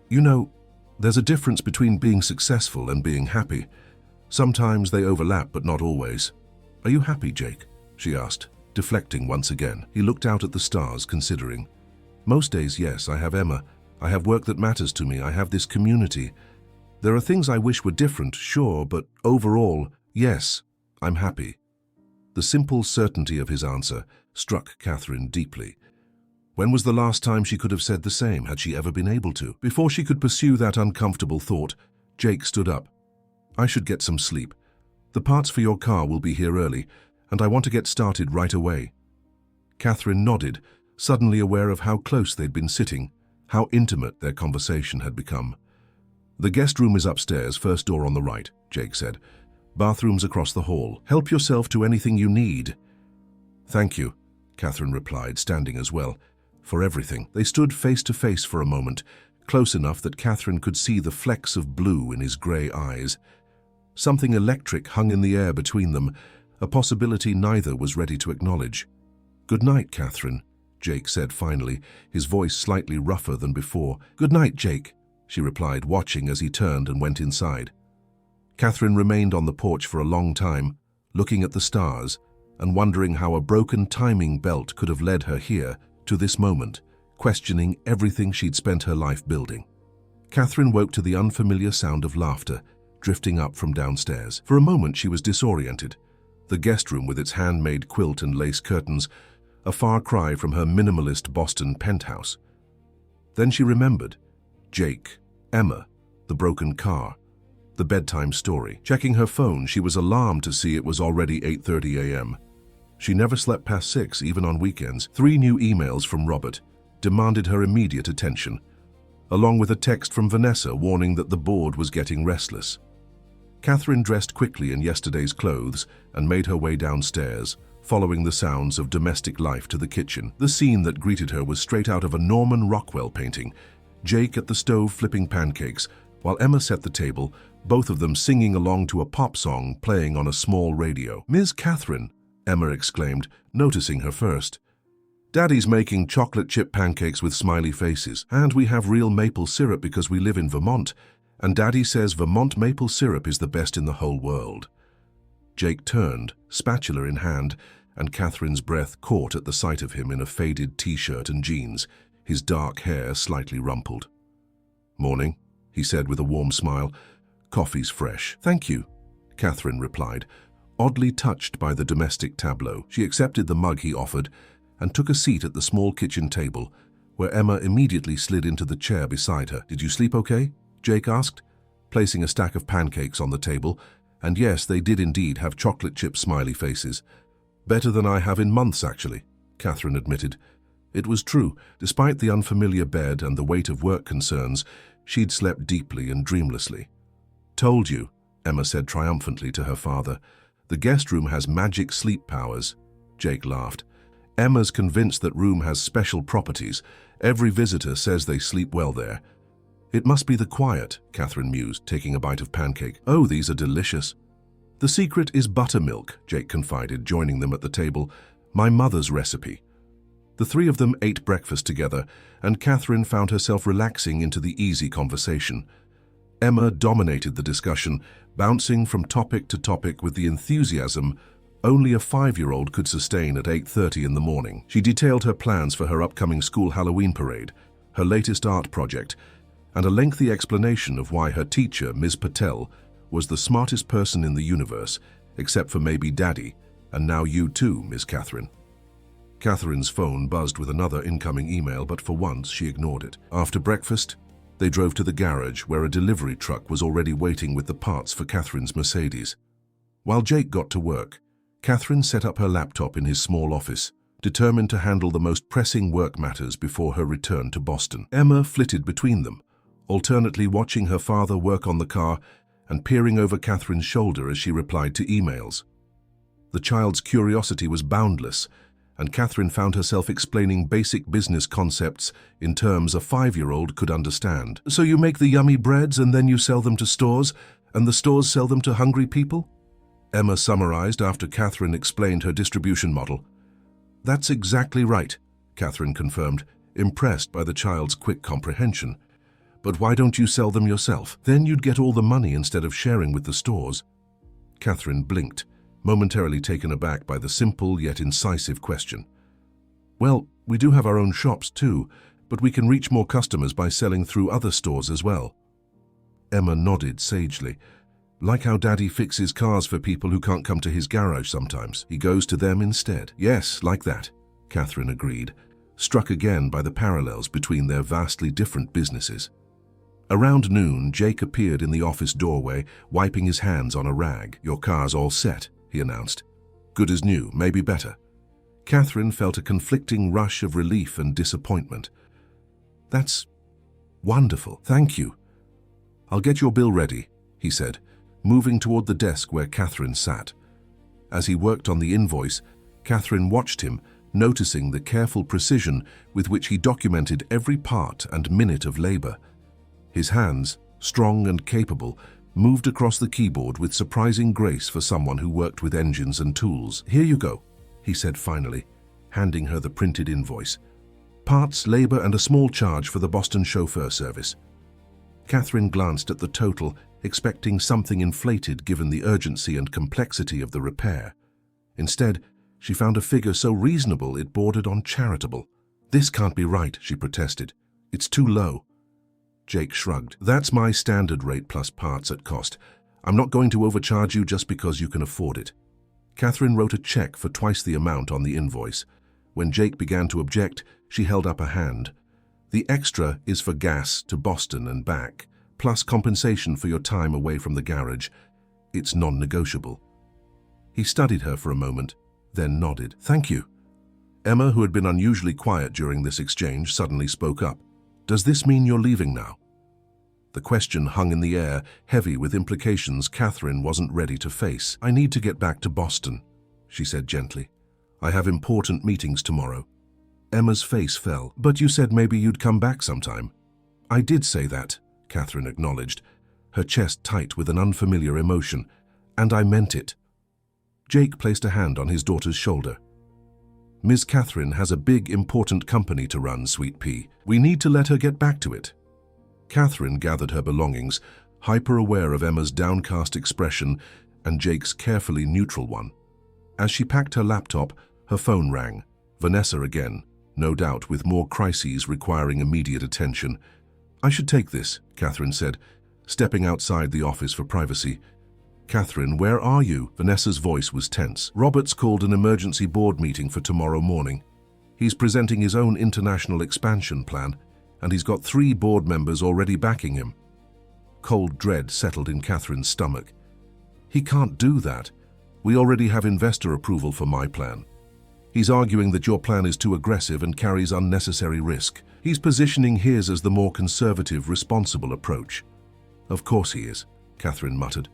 "You know, there's a difference between being successful and being happy. Sometimes they overlap, but not always." "Are you happy, Jake?" she asked, deflecting once again. He looked out at the stars, considering. "Most days, yes, I have Emma. I have work that matters to me. I have this community. There are things I wish were different, sure, but overall, yes, I'm happy." The simple certainty of his answer struck Catherine deeply. When was the last time she could have said the same? Had she ever been able to? Before she could pursue that uncomfortable thought, Jake stood up. "I should get some sleep. The parts for your car will be here early, and I want to get started right away." Catherine nodded, suddenly aware of how close they'd been sitting, how intimate their conversation had become. "The guest room is upstairs, first door on the right," Jake said. "Bathrooms across the hall. Help yourself to anything you need." "Thank you," Catherine replied, standing as well. "For everything." They stood face to face for a moment, close enough that Catherine could see the flecks of blue in his grey eyes. Something electric hung in the air between them, a possibility neither was ready to acknowledge. "Good night, Catherine," Jake said finally, his voice slightly rougher than before. "Good night, Jake," she replied, watching as he turned and went inside. Catherine remained on the porch for a long time, looking at the stars and wondering how a broken timing belt could have led her here, to this moment, questioning everything she'd spent her life building. Catherine woke to the unfamiliar sound of laughter, drifting up from downstairs. For a moment she was disoriented. The guest room with its handmade quilt and lace curtains, a far cry from her minimalist Boston penthouse. Then she remembered. Jake, Emma, the broken car, the bedtime story. Checking her phone, she was alarmed to see it was already 8:30 a.m. She never slept past 6, even on weekends. 3 new emails from Robert demanded her immediate attention, along with a text from Vanessa warning that the board was getting restless. Catherine dressed quickly in yesterday's clothes and made her way downstairs, following the sounds of domestic life to the kitchen. The scene that greeted her was straight out of a Norman Rockwell painting. Jake at the stove flipping pancakes, while Emma set the table, both of them singing along to a pop song playing on a small radio. "Ms. Catherine," Emma exclaimed, noticing her first. "Daddy's making chocolate chip pancakes with smiley faces, and we have real maple syrup because we live in Vermont, and Daddy says Vermont maple syrup is the best in the whole world." Jake turned, spatula in hand, and Catherine's breath caught at the sight of him in a faded t-shirt and jeans, his dark hair slightly rumpled. "Morning," he said with a warm smile. "Coffee's fresh." "Thank you," Catherine replied, oddly touched by the domestic tableau. She accepted the mug he offered and took a seat at the small kitchen table, where Emma immediately slid into the chair beside her. "Did you sleep okay?" Jake asked, placing a stack of pancakes on the table, and yes, they did indeed have chocolate chip smiley faces. "Better than I have in months, actually," Catherine admitted. It was true. Despite the unfamiliar bed and the weight of work concerns, she'd slept deeply and dreamlessly. "Told you," Emma said triumphantly to her father. "The guest room has magic sleep powers." Jake laughed. "Emma's convinced that room has special properties. Every visitor says they sleep well there." "It must be the quiet," Catherine mused, taking a bite of pancake. "Oh, these are delicious." "The secret is buttermilk," Jake confided, joining them at the table. "My mother's recipe." The 3 of them ate breakfast together, and Catherine found herself relaxing into the easy conversation. Emma dominated the discussion, bouncing from topic to topic with the enthusiasm only a 5-year-old could sustain at 8:30 in the morning. She detailed her plans for her upcoming school Halloween parade, her latest art project, and a lengthy explanation of why her teacher, Ms. Patel, was the smartest person in the universe, except for maybe Daddy, and now you too, Miss Catherine. Catherine's phone buzzed with another incoming email, but for once she ignored it. After breakfast, they drove to the garage where a delivery truck was already waiting with the parts for Catherine's Mercedes. While Jake got to work, Catherine set up her laptop in his small office, determined to handle the most pressing work matters before her return to Boston. Emma flitted between them, alternately watching her father work on the car and peering over Catherine's shoulder as she replied to emails. The child's curiosity was boundless, and Catherine found herself explaining basic business concepts in terms a 5-year-old could understand. "So you make the yummy breads and then you sell them to stores, and the stores sell them to hungry people?" Emma summarized after Catherine explained her distribution model. "That's exactly right," Catherine confirmed, impressed by the child's quick comprehension. "But why don't you sell them yourself? Then you'd get all the money instead of sharing with the stores." Catherine blinked, momentarily taken aback by the simple yet incisive question. "Well, we do have our own shops too, but we can reach more customers by selling through other stores as well." Emma nodded sagely. "Like how Daddy fixes cars for people who can't come to his garage sometimes. He goes to them instead." "Yes, like that," Catherine agreed, struck again by the parallels between their vastly different businesses. Around noon, Jake appeared in the office doorway, wiping his hands on a rag. "Your car's all set," he announced. "Good as new, maybe better." Catherine felt a conflicting rush of relief and disappointment. "That's wonderful, thank you. I'll get your bill ready," he said, moving toward the desk where Catherine sat. As he worked on the invoice, Catherine watched him, noticing the careful precision with which he documented every part and minute of labor. His hands, strong and capable, moved across the keyboard with surprising grace for someone who worked with engines and tools. "Here you go," he said finally, handing her the printed invoice. "Parts, labor, and a small charge for the Boston chauffeur service." Catherine glanced at the total, expecting something inflated given the urgency and complexity of the repair. Instead, she found a figure so reasonable it bordered on charitable. "This can't be right," she protested. "It's too low." Jake shrugged. "That's my standard rate plus parts at cost. I'm not going to overcharge you just because you can afford it." Catherine wrote a check for twice the amount on the invoice. When Jake began to object, she held up a hand. "The extra is for gas to Boston and back, plus compensation for your time away from the garage. It's non-negotiable." He studied her for a moment, then nodded. "Thank you." Emma, who had been unusually quiet during this exchange, suddenly spoke up. "Does this mean you're leaving now?" The question hung in the air, heavy with implications Catherine wasn't ready to face. "I need to get back to Boston," she said gently. "I have important meetings tomorrow." Emma's face fell. "But you said maybe you'd come back sometime." "I did say that," Catherine acknowledged, her chest tight with an unfamiliar emotion. "And I meant it." Jake placed a hand on his daughter's shoulder. "Ms. Catherine has a big, important company to run, Sweet Pea. We need to let her get back to it." Catherine gathered her belongings, hyper-aware of Emma's downcast expression and Jake's carefully neutral one. As she packed her laptop, her phone rang. Vanessa again, no doubt with more crises requiring immediate attention. "I should take this," Catherine said, stepping outside the office for privacy. "Catherine, where are you?" Vanessa's voice was tense. "Robert's called an emergency board meeting for tomorrow morning. He's presenting his own international expansion plan, and he's got 3 board members already backing him." Cold dread settled in Catherine's stomach. "He can't do that. We already have investor approval for my plan. He's arguing that your plan is too aggressive and carries unnecessary risk. He's positioning his as the more conservative, responsible approach." "Of course he is," Catherine muttered.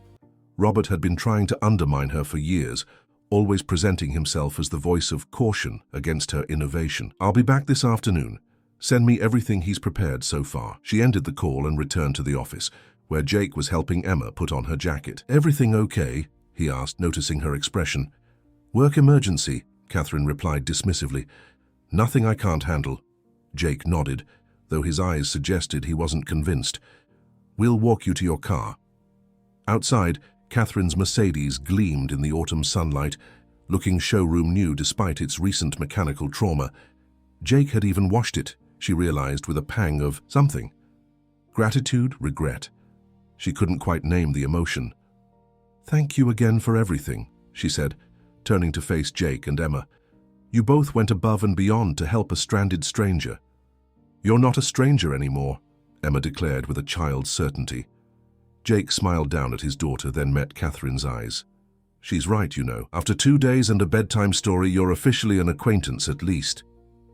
Robert had been trying to undermine her for years, always presenting himself as the voice of caution against her innovation. "I'll be back this afternoon. Send me everything he's prepared so far." She ended the call and returned to the office, where Jake was helping Emma put on her jacket. "Everything okay?" he asked, noticing her expression. "Work emergency," Catherine replied dismissively. "Nothing I can't handle." Jake nodded, though his eyes suggested he wasn't convinced. "We'll walk you to your car." Outside, Catherine's Mercedes gleamed in the autumn sunlight, looking showroom new despite its recent mechanical trauma. Jake had even washed it, she realized with a pang of something. Gratitude, regret. She couldn't quite name the emotion. "Thank you again for everything," she said, turning to face Jake and Emma. "You both went above and beyond to help a stranded stranger." "You're not a stranger anymore," Emma declared with a child's certainty. Jake smiled down at his daughter, then met Catherine's eyes. "She's right, you know. After 2 days and a bedtime story, you're officially an acquaintance at least."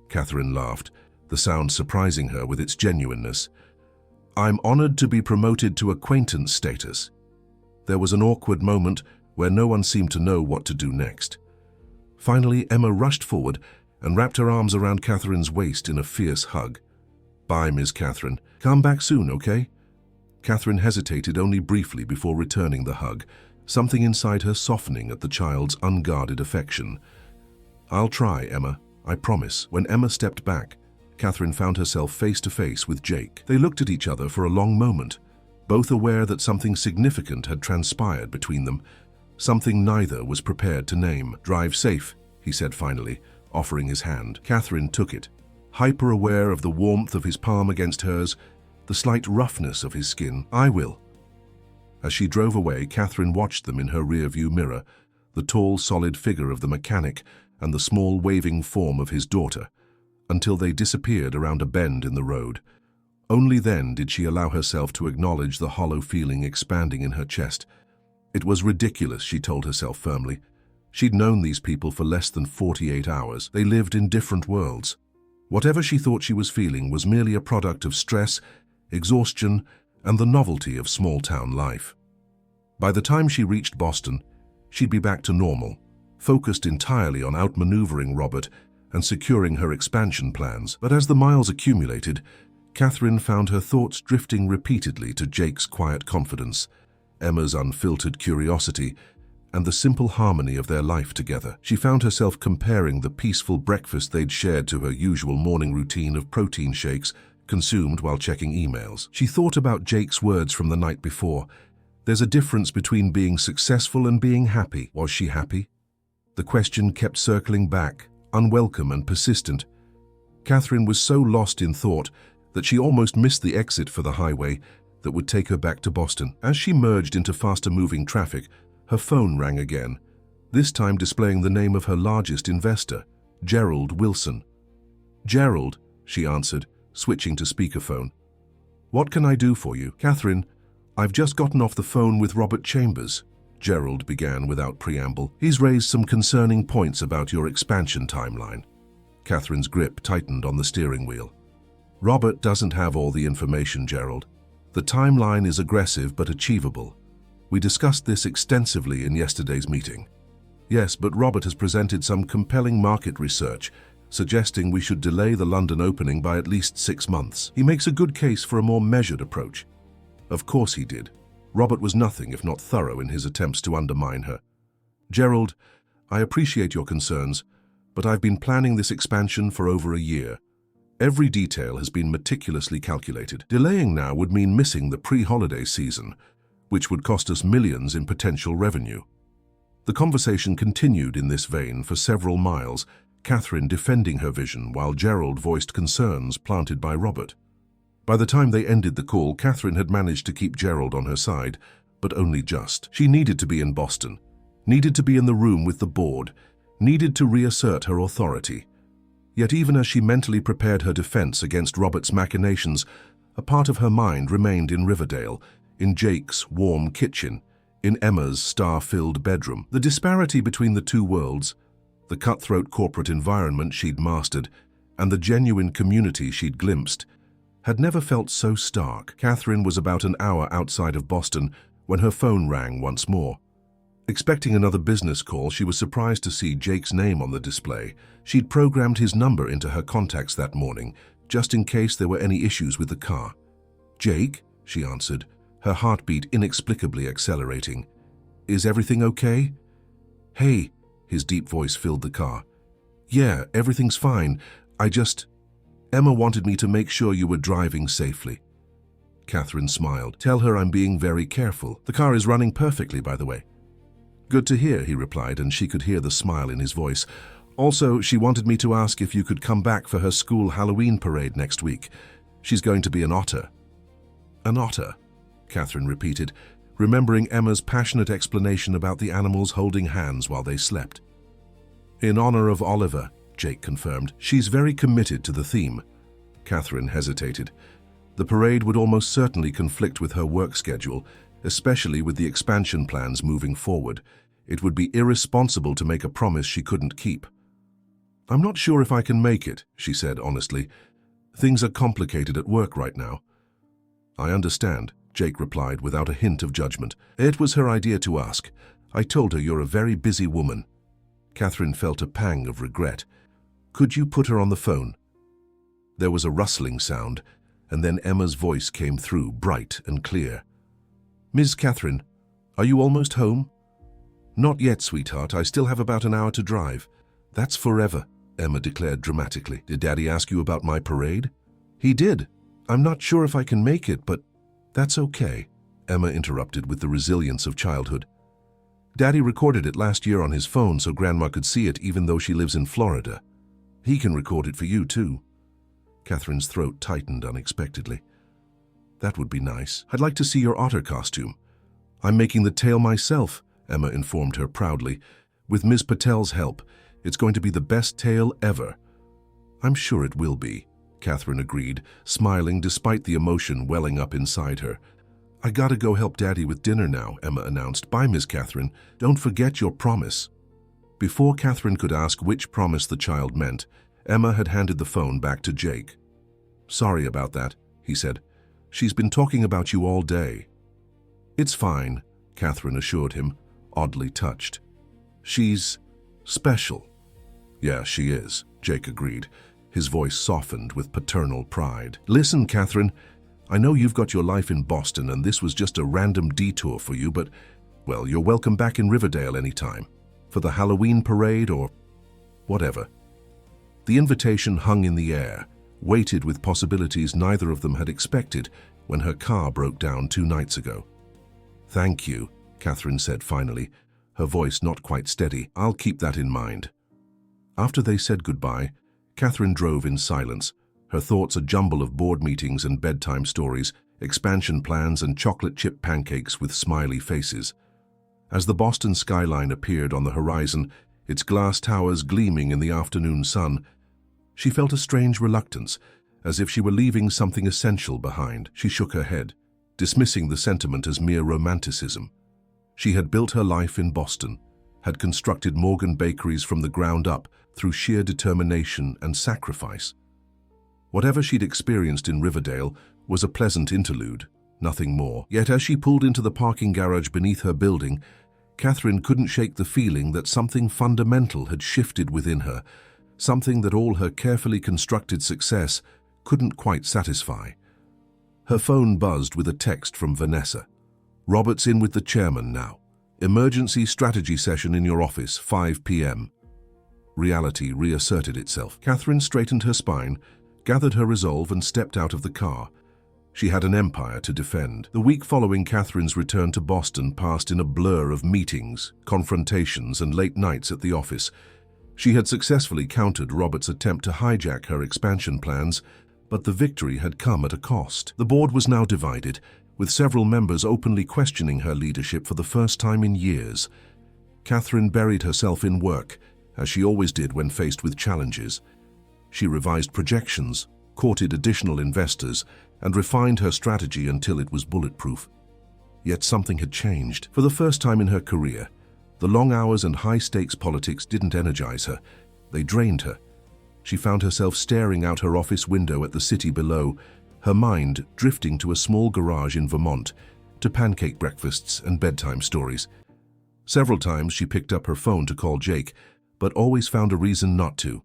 Catherine laughed, the sound surprising her with its genuineness. "I'm honored to be promoted to acquaintance status." There was an awkward moment where no one seemed to know what to do next. Finally, Emma rushed forward and wrapped her arms around Catherine's waist in a fierce hug. "Bye, Miss Catherine. Come back soon, okay?" Catherine hesitated only briefly before returning the hug, something inside her softening at the child's unguarded affection. "I'll try, Emma. I promise." When Emma stepped back, Catherine found herself face to face with Jake. They looked at each other for a long moment, both aware that something significant had transpired between them, something neither was prepared to name. "Drive safe," he said finally, offering his hand. Catherine took it, hyper-aware of the warmth of his palm against hers, the slight roughness of his skin. "I will." As she drove away, Catherine watched them in her rear-view mirror, the tall, solid figure of the mechanic and the small, waving form of his daughter, until they disappeared around a bend in the road. Only then did she allow herself to acknowledge the hollow feeling expanding in her chest. It was ridiculous, she told herself firmly. She'd known these people for less than 48 hours. They lived in different worlds. Whatever she thought she was feeling was merely a product of stress, exhaustion, and the novelty of small-town life. By the time she reached Boston, she'd be back to normal, focused entirely on outmaneuvering Robert and securing her expansion plans. But as the miles accumulated, Catherine found her thoughts drifting repeatedly to Jake's quiet confidence, Emma's unfiltered curiosity, and the simple harmony of their life together. She found herself comparing the peaceful breakfast they'd shared to her usual morning routine of protein shakes consumed while checking emails. She thought about Jake's words from the night before. There's a difference between being successful and being happy. Was she happy? The question kept circling back, unwelcome and persistent. Catherine was so lost in thought that she almost missed the exit for the highway that would take her back to Boston. As she merged into faster-moving traffic, her phone rang again, this time displaying the name of her largest investor, Gerald Wilson. "Gerald," she answered, switching to speakerphone. "What can I do for you?" "Catherine, I've just gotten off the phone with Robert Chambers," Gerald began without preamble. "He's raised some concerning points about your expansion timeline." Catherine's grip tightened on the steering wheel. "Robert doesn't have all the information, Gerald. The timeline is aggressive but achievable. We discussed this extensively in yesterday's meeting." "Yes, but Robert has presented some compelling market research, suggesting we should delay the London opening by at least 6 months. He makes a good case for a more measured approach." Of course he did. Robert was nothing if not thorough in his attempts to undermine her. "Gerald, I appreciate your concerns, but I've been planning this expansion for over a year. Every detail has been meticulously calculated. Delaying now would mean missing the pre-holiday season, which would cost us millions in potential revenue." The conversation continued in this vein for several miles, Catherine defending her vision while Gerald voiced concerns planted by Robert. By the time they ended the call, Catherine had managed to keep Gerald on her side, but only just. She needed to be in Boston, needed to be in the room with the board, needed to reassert her authority. Yet even as she mentally prepared her defense against Robert's machinations, a part of her mind remained in Riverdale, in Jake's warm kitchen, in Emma's star-filled bedroom. The disparity between the two worlds, the cutthroat corporate environment she'd mastered and the genuine community she'd glimpsed, had never felt so stark. Catherine was about an hour outside of Boston when her phone rang once more. Expecting another business call, she was surprised to see Jake's name on the display. She'd programmed his number into her contacts that morning, just in case there were any issues with the car. "Jake?" she answered, her heartbeat inexplicably accelerating. "Is everything okay?" "Hey," his deep voice filled the car. "Yeah, everything's fine. Emma wanted me to make sure you were driving safely." Catherine smiled. "Tell her I'm being very careful. The car is running perfectly, by the way." "Good to hear," he replied, and she could hear the smile in his voice. "Also, she wanted me to ask if you could come back for her school Halloween parade next week. She's going to be an otter." "An otter?" Catherine repeated, remembering Emma's passionate explanation about the animals holding hands while they slept. "In honor of Oliver," Jake confirmed. "She's very committed to the theme." Catherine hesitated. The parade would almost certainly conflict with her work schedule, especially with the expansion plans moving forward. It would be irresponsible to make a promise she couldn't keep. "I'm not sure if I can make it," she said honestly. "Things are complicated at work right now." "I understand," Jake replied without a hint of judgment. "It was her idea to ask. I told her you're a very busy woman." Catherine felt a pang of regret. "Could you put her on the phone?" There was a rustling sound, and then Emma's voice came through, bright and clear. "Ms. Catherine, are you almost home?" "Not yet, sweetheart. I still have about an hour to drive." "That's forever," Emma declared dramatically. "Did Daddy ask you about my parade?" "He did. I'm not sure if I can make it, but..." "That's okay," Emma interrupted with the resilience of childhood. "Daddy recorded it last year on his phone so Grandma could see it even though she lives in Florida. He can record it for you, too." Catherine's throat tightened unexpectedly. "That would be nice. I'd like to see your otter costume." "I'm making the tail myself," Emma informed her proudly. "With Ms. Patel's help, it's going to be the best tail ever." "I'm sure it will be," Catherine agreed, smiling despite the emotion welling up inside her. "I gotta go help Daddy with dinner now," Emma announced. "Bye, Miss Catherine. Don't forget your promise." Before Catherine could ask which promise the child meant, Emma had handed the phone back to Jake. "Sorry about that," he said. "She's been talking about you all day." "It's fine," Catherine assured him, oddly touched. "She's special." "Yeah, she is," Jake agreed, his voice softened with paternal pride. "Listen, Catherine, I know you've got your life in Boston and this was just a random detour for you, but, well, you're welcome back in Riverdale anytime. For the Halloween parade or whatever." The invitation hung in the air, weighted with possibilities neither of them had expected when her car broke down 2 nights ago. "Thank you," Catherine said finally, her voice not quite steady. "I'll keep that in mind." After they said goodbye, Catherine drove in silence, her thoughts a jumble of board meetings and bedtime stories, expansion plans and chocolate chip pancakes with smiley faces. As the Boston skyline appeared on the horizon, its glass towers gleaming in the afternoon sun, she felt a strange reluctance, as if she were leaving something essential behind. She shook her head, dismissing the sentiment as mere romanticism. She had built her life in Boston, had constructed Morgan bakeries from the ground up through sheer determination and sacrifice. Whatever she'd experienced in Riverdale was a pleasant interlude, nothing more. Yet as she pulled into the parking garage beneath her building, Catherine couldn't shake the feeling that something fundamental had shifted within her, something that all her carefully constructed success couldn't quite satisfy. Her phone buzzed with a text from Vanessa. "Robert's in with the chairman now. Emergency strategy session in your office, 5 p.m. Reality reasserted itself. Catherine straightened her spine, gathered her resolve and stepped out of the car. She had an empire to defend. The week following Catherine's return to Boston passed in a blur of meetings, confrontations and late nights at the office. She had successfully countered Robert's attempt to hijack her expansion plans, but the victory had come at a cost. The board was now divided, with several members openly questioning her leadership for the first time in years. Catherine buried herself in work, as she always did when faced with challenges. She revised projections, courted additional investors, and refined her strategy until it was bulletproof. Yet something had changed. For the first time in her career, the long hours and high-stakes politics didn't energize her. They drained her. She found herself staring out her office window at the city below, her mind drifting to a small garage in Vermont, to pancake breakfasts and bedtime stories. Several times she picked up her phone to call Jake, but always found a reason not to.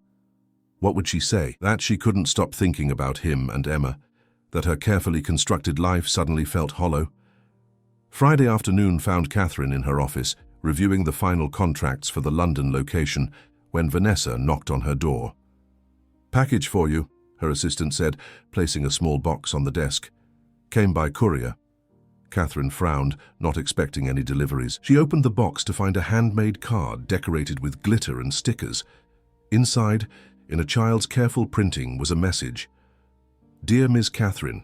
What would she say? That she couldn't stop thinking about him and Emma, that her carefully constructed life suddenly felt hollow. Friday afternoon found Catherine in her office, reviewing the final contracts for the London location, when Vanessa knocked on her door. "Package for you," her assistant said, placing a small box on the desk. "Came by courier." Catherine frowned, not expecting any deliveries. She opened the box to find a handmade card decorated with glitter and stickers. Inside, in a child's careful printing, was a message. "Dear Ms. Catherine,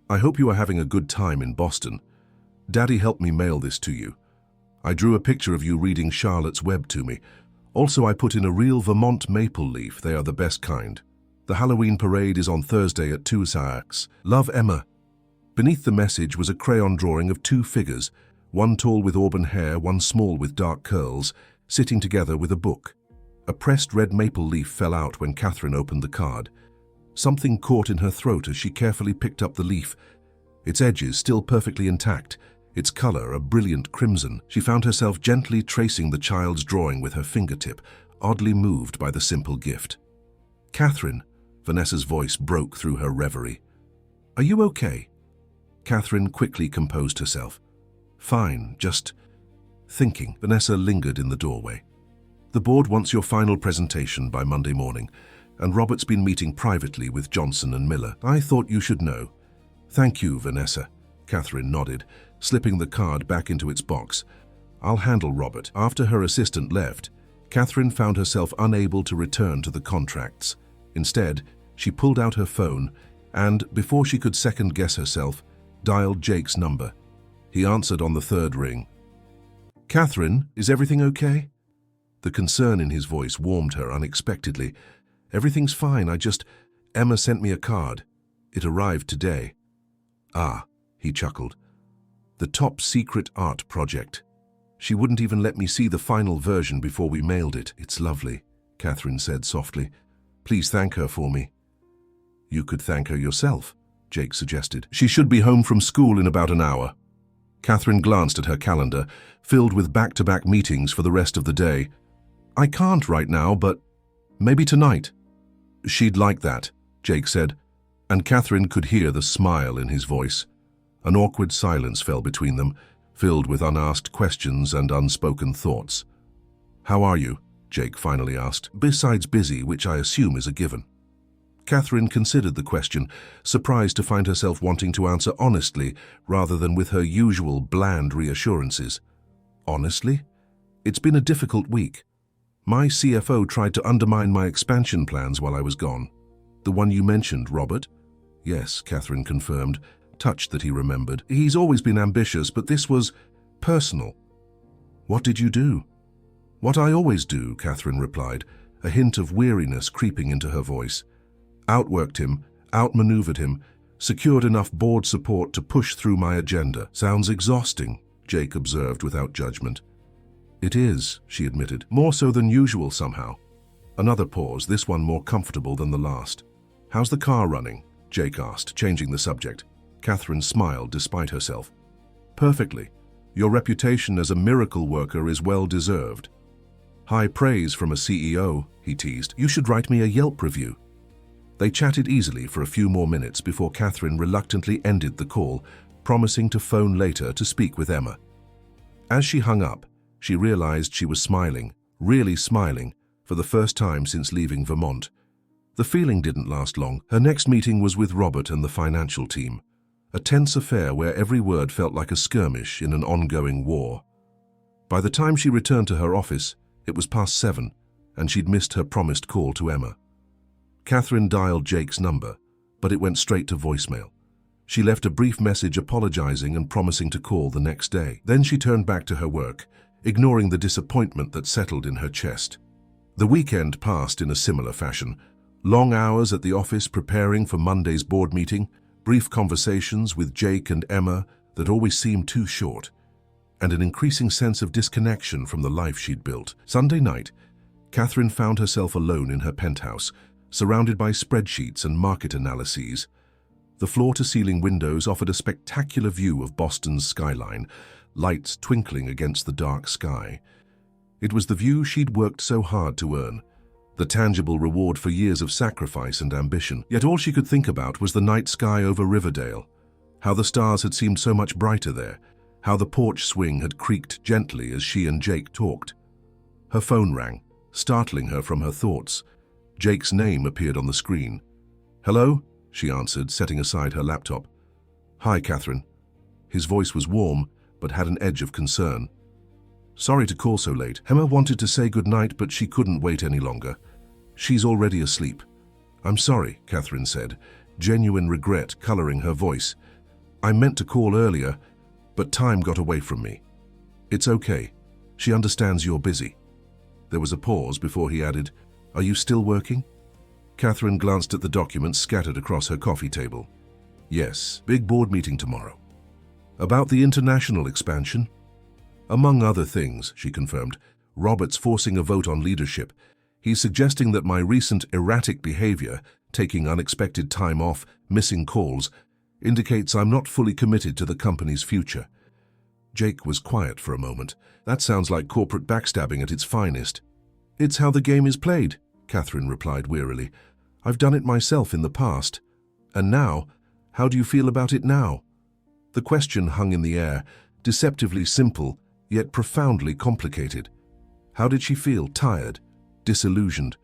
I hope you are having a good time in Boston. Daddy helped me mail this to you. I drew a picture of you reading Charlotte's Web to me. Also, I put in a real Vermont maple leaf. They are the best kind. The Halloween parade is on Thursday at 2 p.m. Love, Emma." Beneath the message was a crayon drawing of 2 figures, one tall with auburn hair, one small with dark curls, sitting together with a book. A pressed red maple leaf fell out when Catherine opened the card. Something caught in her throat as she carefully picked up the leaf. Its edges still perfectly intact, its color a brilliant crimson. She found herself gently tracing the child's drawing with her fingertip, oddly moved by the simple gift. "Catherine," Vanessa's voice broke through her reverie. "Are you okay?" Catherine quickly composed herself. "Fine, just thinking." Vanessa lingered in the doorway. "The board wants your final presentation by Monday morning, and Robert's been meeting privately with Johnson and Miller. I thought you should know." "Thank you, Vanessa," Catherine nodded, slipping the card back into its box. "I'll handle Robert." After her assistant left, Catherine found herself unable to return to the contracts. Instead, she pulled out her phone and, before she could second-guess herself, dialed Jake's number. He answered on the 3rd ring. "Catherine, is everything okay?" The concern in his voice warmed her unexpectedly. "Everything's fine, I just..." Emma sent me a card. It arrived today. Ah, he chuckled. The top secret art project. She wouldn't even let me see the final version before we mailed it. It's lovely, Catherine said softly. Please thank her for me. You could thank her yourself, Jake suggested. She should be home from school in about an hour. Catherine glanced at her calendar, filled with back-to-back meetings for the rest of the day. I can't right now, but maybe tonight. She'd like that, Jake said, and Catherine could hear the smile in his voice. An awkward silence fell between them, filled with unasked questions and unspoken thoughts. How are you? Jake finally asked, besides busy, which I assume is a given. Catherine considered the question, surprised to find herself wanting to answer honestly rather than with her usual bland reassurances. Honestly? It's been a difficult week. My CFO tried to undermine my expansion plans while I was gone. The one you mentioned, Robert? Yes, Catherine confirmed, touched that he remembered. He's always been ambitious, but this was personal. What did you do? What I always do, Catherine replied, a hint of weariness creeping into her voice. Outworked him, outmaneuvered him, secured enough board support to push through my agenda. Sounds exhausting, Jake observed without judgment. It is, she admitted, more so than usual somehow. Another pause, this one more comfortable than the last. How's the car running? Jake asked, changing the subject. Catherine smiled despite herself. Perfectly. Your reputation as a miracle worker is well deserved. High praise from a CEO, he teased. You should write me a Yelp review. They chatted easily for a few more minutes before Catherine reluctantly ended the call, promising to phone later to speak with Emma. As she hung up, she realized she was smiling, really smiling, for the first time since leaving Vermont. The feeling didn't last long. Her next meeting was with Robert and the financial team, a tense affair where every word felt like a skirmish in an ongoing war. By the time she returned to her office, it was past 7, and she'd missed her promised call to Emma. Catherine dialed Jake's number, but it went straight to voicemail. She left a brief message apologizing and promising to call the next day. Then she turned back to her work, ignoring the disappointment that settled in her chest. The weekend passed in a similar fashion. Long hours at the office preparing for Monday's board meeting, brief conversations with Jake and Emma that always seemed too short, and an increasing sense of disconnection from the life she'd built. Sunday night, Catherine found herself alone in her penthouse, surrounded by spreadsheets and market analyses. The floor-to-ceiling windows offered a spectacular view of Boston's skyline, lights twinkling against the dark sky. It was the view she'd worked so hard to earn, the tangible reward for years of sacrifice and ambition. Yet all she could think about was the night sky over Riverdale, how the stars had seemed so much brighter there, how the porch swing had creaked gently as she and Jake talked. Her phone rang, startling her from her thoughts. Jake's name appeared on the screen. Hello? She answered, setting aside her laptop. Hi, Catherine. His voice was warm, but had an edge of concern. Sorry to call so late. Emma wanted to say goodnight, but she couldn't wait any longer. She's already asleep. I'm sorry, Catherine said, genuine regret coloring her voice. I meant to call earlier, but time got away from me. It's okay. She understands you're busy. There was a pause before he added, Are you still working? Catherine glanced at the documents scattered across her coffee table. Yes, big board meeting tomorrow. About the international expansion? Among other things, she confirmed, Robert's forcing a vote on leadership. He's suggesting that my recent erratic behavior, taking unexpected time off, missing calls, indicates I'm not fully committed to the company's future. Jake was quiet for a moment. That sounds like corporate backstabbing at its finest. It's how the game is played, Catherine replied wearily. I've done it myself in the past. And now, how do you feel about it now? The question hung in the air, deceptively simple, yet profoundly complicated. How did she feel? Tired, disillusioned,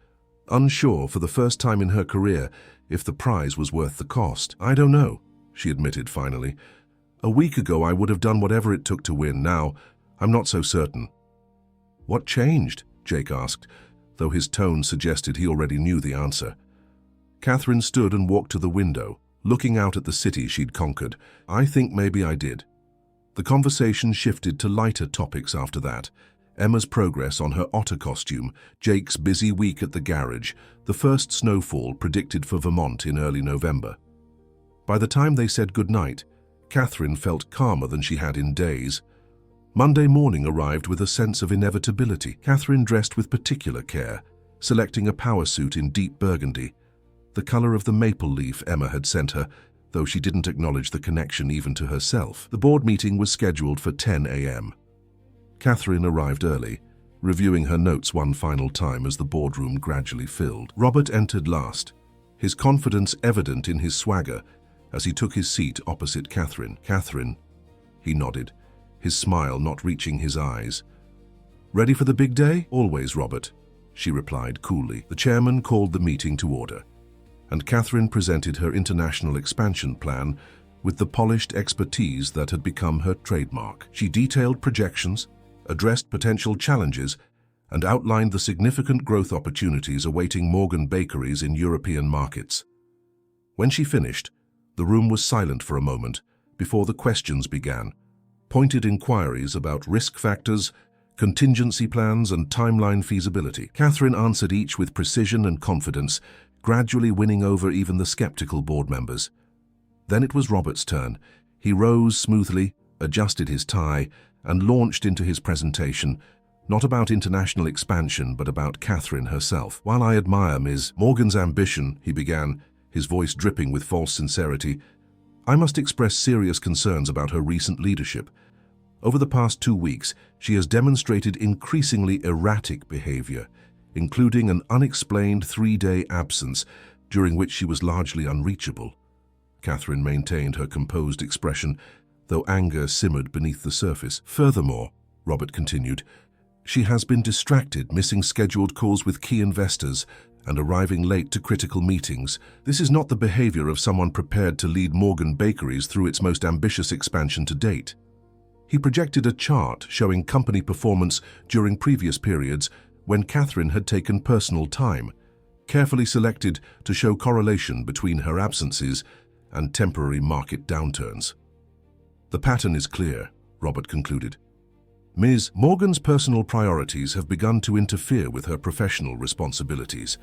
unsure for the first time in her career if the prize was worth the cost. I don't know, she admitted finally. A week ago I would have done whatever it took to win. Now, I'm not so certain. What changed? Jake asked, though his tone suggested he already knew the answer. Catherine stood and walked to the window, looking out at the city she'd conquered. I think maybe I did. The conversation shifted to lighter topics after that. Emma's progress on her otter costume, Jake's busy week at the garage, the first snowfall predicted for Vermont in early November. By the time they said goodnight, Catherine felt calmer than she had in days. Monday morning arrived with a sense of inevitability. Catherine dressed with particular care, selecting a power suit in deep burgundy, the color of the maple leaf Emma had sent her, though she didn't acknowledge the connection even to herself. The board meeting was scheduled for 10 a.m. Catherine arrived early, reviewing her notes one final time as the boardroom gradually filled. Robert entered last, his confidence evident in his swagger as he took his seat opposite Catherine. "Catherine," he nodded, his smile not reaching his eyes. "Ready for the big day?" "Always, Robert," she replied coolly. The chairman called the meeting to order, and Catherine presented her international expansion plan with the polished expertise that had become her trademark. She detailed projections, addressed potential challenges, and outlined the significant growth opportunities awaiting Morgan bakeries in European markets. When she finished, the room was silent for a moment before the questions began. Pointed inquiries about risk factors, contingency plans, and timeline feasibility. Catherine answered each with precision and confidence, gradually winning over even the skeptical board members. Then it was Robert's turn. He rose smoothly, adjusted his tie, and launched into his presentation, not about international expansion, but about Catherine herself. "While I admire Ms. Morgan's ambition," he began, his voice dripping with false sincerity, "I must express serious concerns about her recent leadership. Over the past 2 weeks, she has demonstrated increasingly erratic behavior, including an unexplained 3-day absence during which she was largely unreachable." Catherine maintained her composed expression, though anger simmered beneath the surface. "Furthermore," Robert continued, "she has been distracted, missing scheduled calls with key investors and arriving late to critical meetings. This is not the behavior of someone prepared to lead Morgan Bakeries through its most ambitious expansion to date." He projected a chart showing company performance during previous periods when Catherine had taken personal time, carefully selected to show correlation between her absences and temporary market downturns. "The pattern is clear," Robert concluded. "Ms. Morgan's personal priorities have begun to interfere with her professional responsibilities.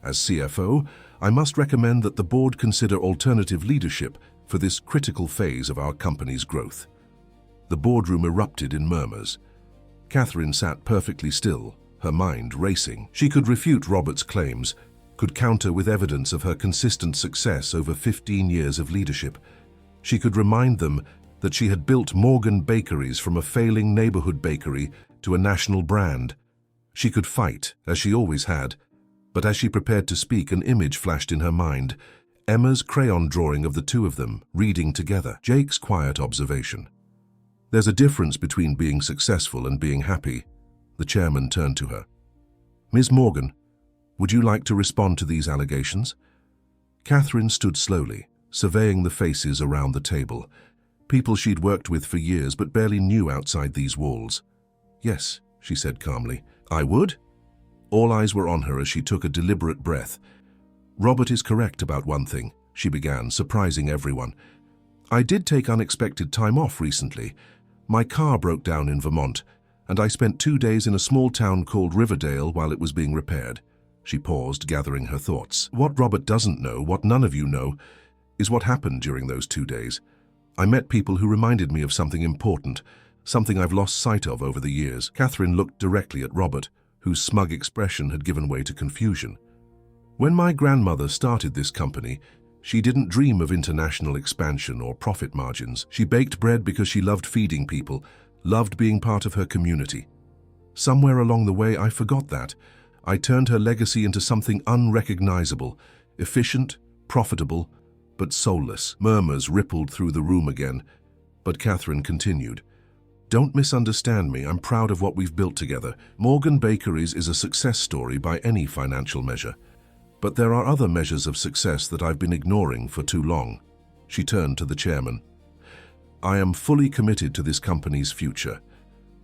As CFO, I must recommend that the board consider alternative leadership for this critical phase of our company's growth." The boardroom erupted in murmurs. Catherine sat perfectly still, her mind racing. She could refute Robert's claims, could counter with evidence of her consistent success over 15 years of leadership. She could remind them that she had built Morgan Bakeries from a failing neighborhood bakery to a national brand. She could fight, as she always had, but as she prepared to speak, an image flashed in her mind, Emma's crayon drawing of the two of them, reading together. Jake's quiet observation. "There's a difference between being successful and being happy." The chairman turned to her. "Ms. Morgan, would you like to respond to these allegations?" Catherine stood slowly, surveying the faces around the table, people she'd worked with for years but barely knew outside these walls. "Yes," she said calmly, "I would." All eyes were on her as she took a deliberate breath. "Robert is correct about one thing," she began, surprising everyone. "I did take unexpected time off recently. My car broke down in Vermont, and I spent 2 days in a small town called Riverdale while it was being repaired." She paused, gathering her thoughts. "What Robert doesn't know, what none of you know, is what happened during those 2 days. I met people who reminded me of something important, something I've lost sight of over the years." Catherine looked directly at Robert, whose smug expression had given way to confusion. "When my grandmother started this company, she didn't dream of international expansion or profit margins. She baked bread because she loved feeding people, loved being part of her community. Somewhere along the way, I forgot that. I turned her legacy into something unrecognizable, efficient, profitable, but soulless." Murmurs rippled through the room again, but Catherine continued. "Don't misunderstand me. I'm proud of what we've built together. Morgan Bakeries is a success story by any financial measure. But there are other measures of success that I've been ignoring for too long." She turned to the chairman. "I am fully committed to this company's future.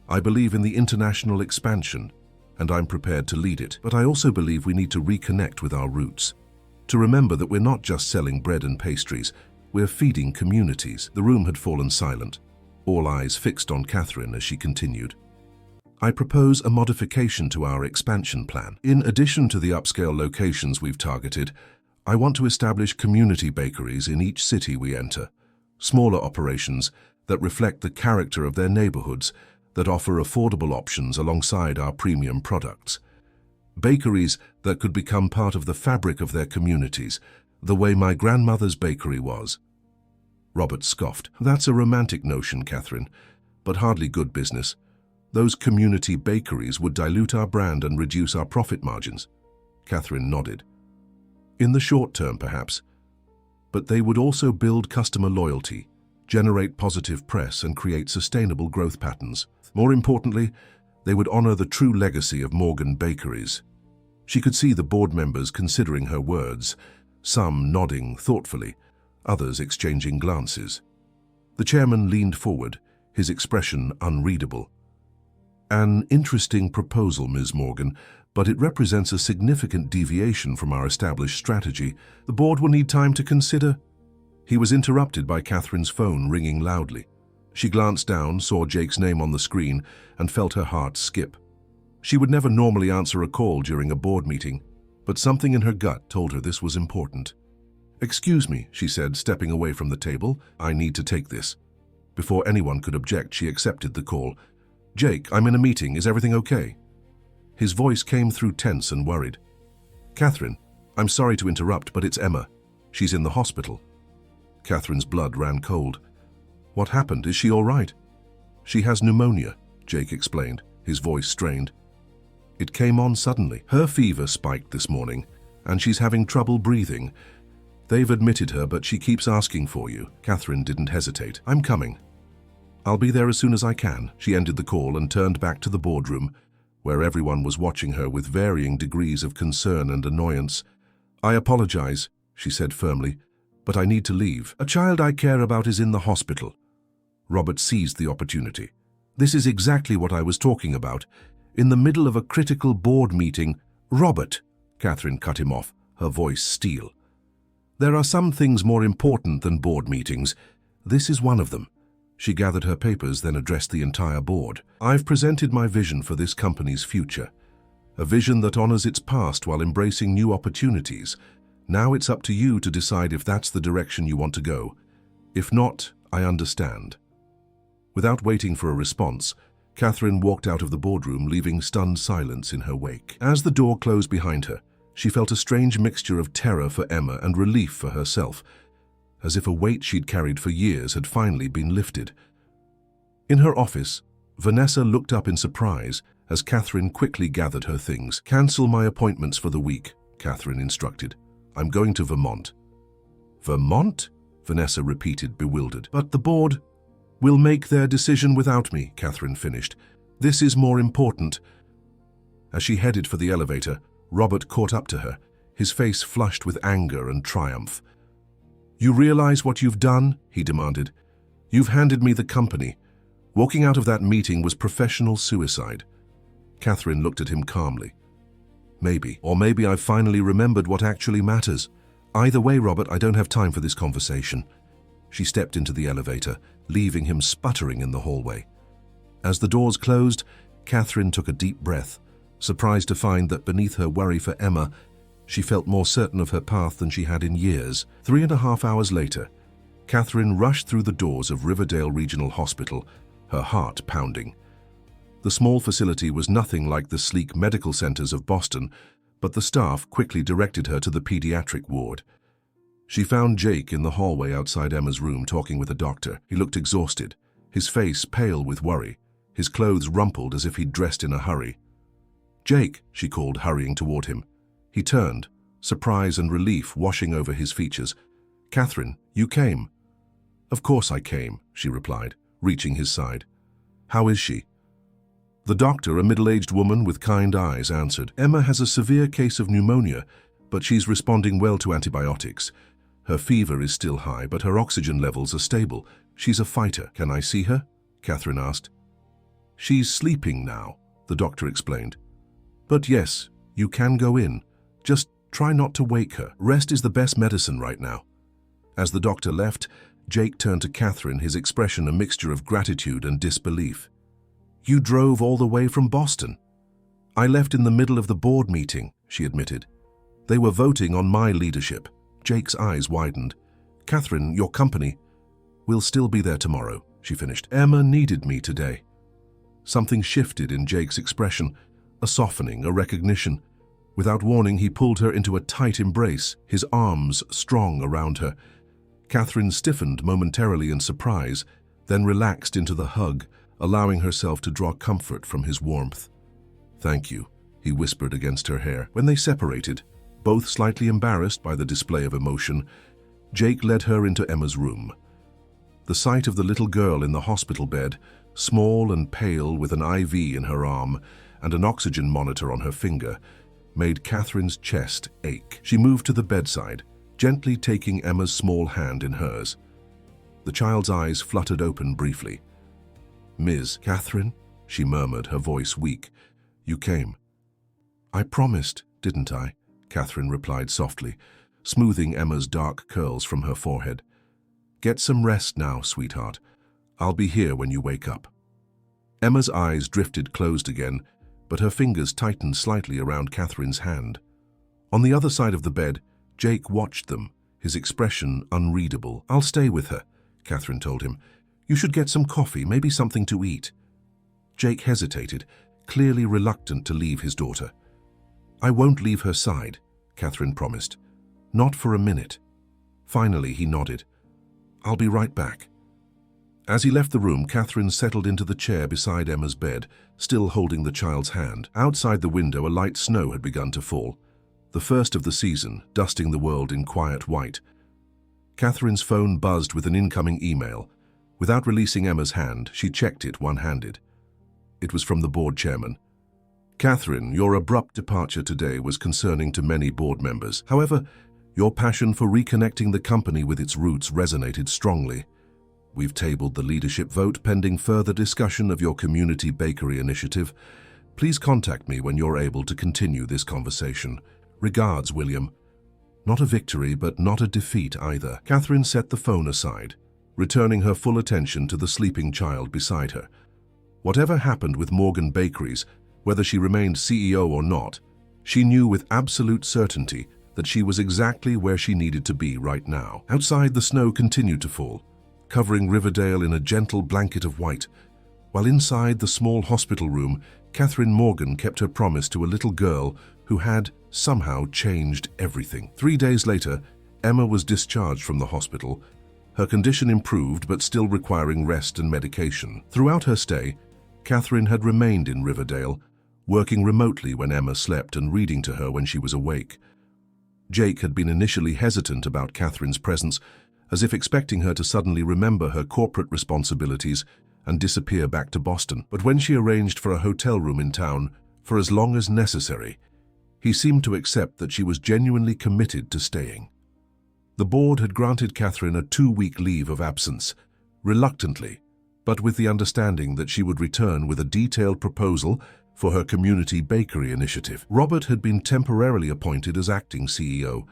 I believe in the international expansion, and I'm prepared to lead it. But I also believe we need to reconnect with our roots, to remember that we're not just selling bread and pastries, we're feeding communities." The room had fallen silent, all eyes fixed on Catherine as she continued. I propose a modification to our expansion plan. In addition to the upscale locations we've targeted, I want to establish community bakeries in each city we enter. Smaller operations that reflect the character of their neighborhoods, that offer affordable options alongside our premium products. Bakeries that could become part of the fabric of their communities, the way my grandmother's bakery was. Robert scoffed. That's a romantic notion, Catherine, but hardly good business. Those community bakeries would dilute our brand and reduce our profit margins. Catherine nodded. In the short term, perhaps, but they would also build customer loyalty, generate positive press, and create sustainable growth patterns. More importantly, they would honor the true legacy of Morgan Bakeries. She could see the board members considering her words, some nodding thoughtfully, others exchanging glances. The chairman leaned forward, his expression unreadable. An interesting proposal, Ms. Morgan, but it represents a significant deviation from our established strategy. The board will need time to consider. He was interrupted by Catherine's phone ringing loudly. She glanced down, saw Jake's name on the screen, and felt her heart skip. She would never normally answer a call during a board meeting, but something in her gut told her this was important. "Excuse me," she said, stepping away from the table. "I need to take this." Before anyone could object, she accepted the call. "Jake, I'm in a meeting. Is everything okay?" His voice came through tense and worried. "Catherine, I'm sorry to interrupt, but it's Emma. She's in the hospital." Catherine's blood ran cold. "What happened? Is she all right?" "She has pneumonia," Jake explained, his voice strained. "It came on suddenly. Her fever spiked this morning, and she's having trouble breathing. They've admitted her, but she keeps asking for you." Catherine didn't hesitate. "I'm coming. I'll be there as soon as I can." She ended the call and turned back to the boardroom, where everyone was watching her with varying degrees of concern and annoyance. "I apologize," she said firmly, "but I need to leave. A child I care about is in the hospital." Robert seized the opportunity. "This is exactly what I was talking about. In the middle of a critical board meeting—" "Robert," Catherine cut him off, her voice steel. "There are some things more important than board meetings. This is one of them." She gathered her papers, then addressed the entire board. "I've presented my vision for this company's future. A vision that honors its past while embracing new opportunities. Now it's up to you to decide if that's the direction you want to go. If not, I understand." Without waiting for a response, Catherine walked out of the boardroom, leaving stunned silence in her wake. As the door closed behind her, she felt a strange mixture of terror for Emma and relief for herself, as if a weight she'd carried for years had finally been lifted. In her office, Vanessa looked up in surprise as Catherine quickly gathered her things. "Cancel my appointments for the week," Catherine instructed. "I'm going to Vermont." "Vermont?" Vanessa repeated, bewildered. "But the board will make their decision without me," Catherine finished. "This is more important." As she headed for the elevator, Robert caught up to her, his face flushed with anger and triumph. "You realize what you've done?" he demanded. "You've handed me the company. Walking out of that meeting was professional suicide." Catherine looked at him calmly. "Maybe. Or maybe I've finally remembered what actually matters. Either way, Robert, I don't have time for this conversation." She stepped into the elevator, leaving him sputtering in the hallway. As the doors closed, Catherine took a deep breath, surprised to find that beneath her worry for Emma, she felt more certain of her path than she had in years. 3.5 hours later, Catherine rushed through the doors of Riverdale Regional Hospital, her heart pounding. The small facility was nothing like the sleek medical centers of Boston, but the staff quickly directed her to the pediatric ward. She found Jake in the hallway outside Emma's room talking with a doctor. He looked exhausted, his face pale with worry, his clothes rumpled as if he'd dressed in a hurry. "Jake," she called, hurrying toward him. He turned, surprise and relief washing over his features. "Catherine, you came." "Of course I came," she replied, reaching his side. "How is she?" The doctor, a middle-aged woman with kind eyes, answered. "Emma has a severe case of pneumonia, but she's responding well to antibiotics. Her fever is still high, but her oxygen levels are stable. She's a fighter." "Can I see her?" Catherine asked. "She's sleeping now," the doctor explained. "But yes, you can go in. Just try not to wake her. Rest is the best medicine right now." As the doctor left, Jake turned to Catherine, his expression a mixture of gratitude and disbelief. You drove all the way from Boston. I left in the middle of the board meeting, she admitted. They were voting on my leadership. Jake's eyes widened. Catherine, your company. We'll still be there tomorrow, she finished. Emma needed me today. Something shifted in Jake's expression, a softening, a recognition. Without warning, he pulled her into a tight embrace, his arms strong around her. Catherine stiffened momentarily in surprise, then relaxed into the hug, allowing herself to draw comfort from his warmth. Thank you, he whispered against her hair. When they separated, both slightly embarrassed by the display of emotion, Jake led her into Emma's room. The sight of the little girl in the hospital bed, small and pale with an IV in her arm and an oxygen monitor on her finger, made Catherine's chest ache. She moved to the bedside, gently taking Emma's small hand in hers. The child's eyes fluttered open briefly. Ms. Catherine, she murmured, her voice weak. You came. I promised, didn't I? Catherine replied softly, smoothing Emma's dark curls from her forehead. Get some rest now, sweetheart. I'll be here when you wake up. Emma's eyes drifted closed again, but her fingers tightened slightly around Catherine's hand. On the other side of the bed, Jake watched them, his expression unreadable. I'll stay with her, Catherine told him. You should get some coffee, maybe something to eat. Jake hesitated, clearly reluctant to leave his daughter. I won't leave her side, Catherine promised. Not for a minute. Finally, he nodded. I'll be right back. As he left the room, Catherine settled into the chair beside Emma's bed, still holding the child's hand. Outside the window, a light snow had begun to fall, the first of the season, dusting the world in quiet white. Catherine's phone buzzed with an incoming email. Without releasing Emma's hand, she checked it one-handed. It was from the board chairman. Catherine, your abrupt departure today was concerning to many board members. However, your passion for reconnecting the company with its roots resonated strongly. We've tabled the leadership vote pending further discussion of your community bakery initiative. Please contact me when you're able to continue this conversation. Regards, William. Not a victory, but not a defeat either. Catherine set the phone aside, returning her full attention to the sleeping child beside her. Whatever happened with Morgan Bakeries, whether she remained CEO or not, she knew with absolute certainty that she was exactly where she needed to be right now. Outside, the snow continued to fall, covering Riverdale in a gentle blanket of white, while inside the small hospital room, Catherine Morgan kept her promise to a little girl who had somehow changed everything. 3 days later, Emma was discharged from the hospital, her condition improved but still requiring rest and medication. Throughout her stay, Catherine had remained in Riverdale, working remotely when Emma slept and reading to her when she was awake. Jake had been initially hesitant about Catherine's presence, as if expecting her to suddenly remember her corporate responsibilities and disappear back to Boston. But when she arranged for a hotel room in town for as long as necessary, he seemed to accept that she was genuinely committed to staying. The board had granted Catherine a 2-week leave of absence, reluctantly, but with the understanding that she would return with a detailed proposal for her community bakery initiative. Robert had been temporarily appointed as acting CEO,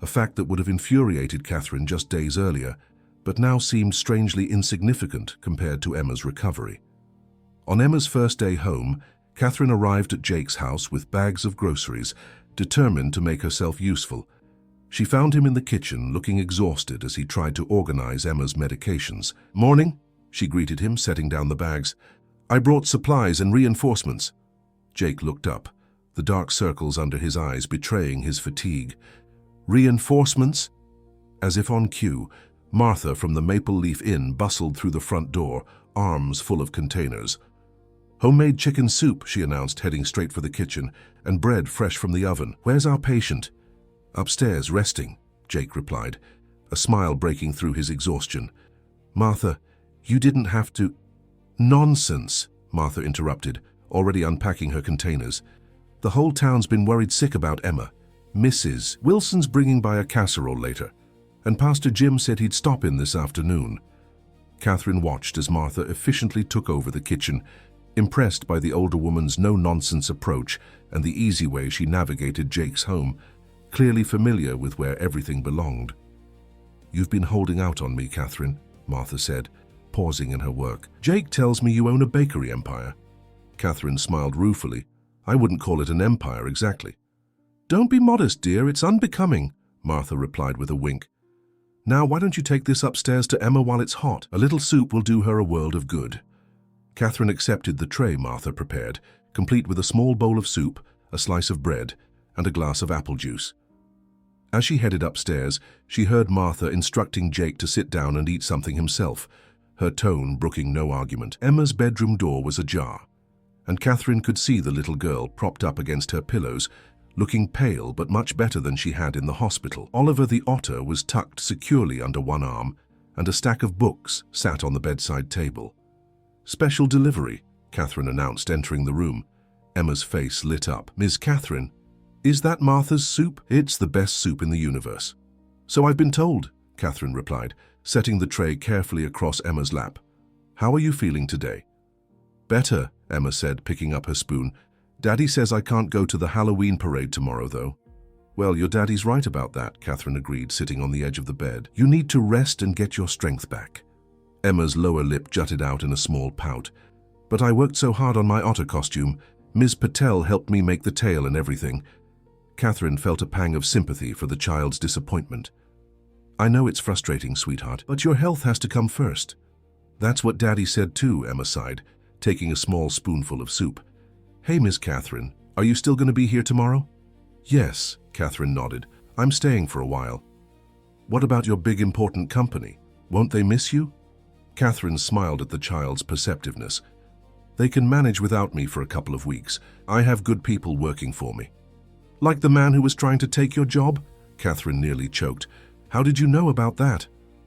a fact that would have infuriated Catherine just days earlier, but now seemed strangely insignificant compared to Emma's recovery. On Emma's first day home, Catherine arrived at Jake's house with bags of groceries, determined to make herself useful. She found him in the kitchen, looking exhausted as he tried to organize Emma's medications. "Morning," she greeted him, setting down the bags. "I brought supplies and reinforcements." Jake looked up, the dark circles under his eyes betraying his fatigue. "Reinforcements?" As if on cue, Martha from the Maple Leaf Inn bustled through the front door, arms full of containers. "Homemade chicken soup," she announced, heading straight for the kitchen, "and bread fresh from the oven. Where's our patient?" "Upstairs, resting," Jake replied, a smile breaking through his exhaustion. "Martha, you didn't have to—" "Nonsense," Martha interrupted, already unpacking her containers. "The whole town's been worried sick about Emma. Mrs. Wilson's bringing by a casserole later, and Pastor Jim said he'd stop in this afternoon." Catherine watched as Martha efficiently took over the kitchen, impressed by the older woman's no-nonsense approach and the easy way she navigated Jake's home, clearly familiar with where everything belonged. "You've been holding out on me, Catherine," Martha said, pausing in her work. "Jake tells me you own a bakery empire. Catherine smiled ruefully. I wouldn't call it an empire exactly. Don't be modest, dear, it's unbecoming, Martha replied with a wink. Now why don't you take this upstairs to Emma while it's hot? A little soup will do her a world of good. Catherine accepted the tray Martha prepared, complete with a small bowl of soup, a slice of bread, and a glass of apple juice. As she headed upstairs, she heard Martha instructing Jake to sit down and eat something himself, her tone brooking no argument. Emma's bedroom door was ajar, and Catherine could see the little girl propped up against her pillows, looking pale but much better than she had in the hospital. Oliver the otter was tucked securely under one arm, and a stack of books sat on the bedside table. Special delivery, Catherine announced, entering the room. Emma's face lit up. Miss Catherine, is that Martha's soup? It's the best soup in the universe. So I've been told, Catherine replied, setting the tray carefully across Emma's lap. How are you feeling today? Better, Emma said, picking up her spoon. Daddy says I can't go to the Halloween parade tomorrow, though. Well, your daddy's right about that, Catherine agreed, sitting on the edge of the bed. You need to rest and get your strength back. Emma's lower lip jutted out in a small pout. But I worked so hard on my otter costume. Ms. Patel helped me make the tail and everything. Catherine felt a pang of sympathy for the child's disappointment. I know it's frustrating, sweetheart, but your health has to come first. That's what Daddy said too, Emma sighed, taking a small spoonful of soup. Hey, Miss Catherine, are you still going to be here tomorrow? Yes, Catherine nodded. I'm staying for a while. What about your big important company? Won't they miss you? Catherine smiled at the child's perceptiveness. They can manage without me for a couple of weeks. I have good people working for me. Like the man who was trying to take your job? Catherine nearly choked. How did you know about that?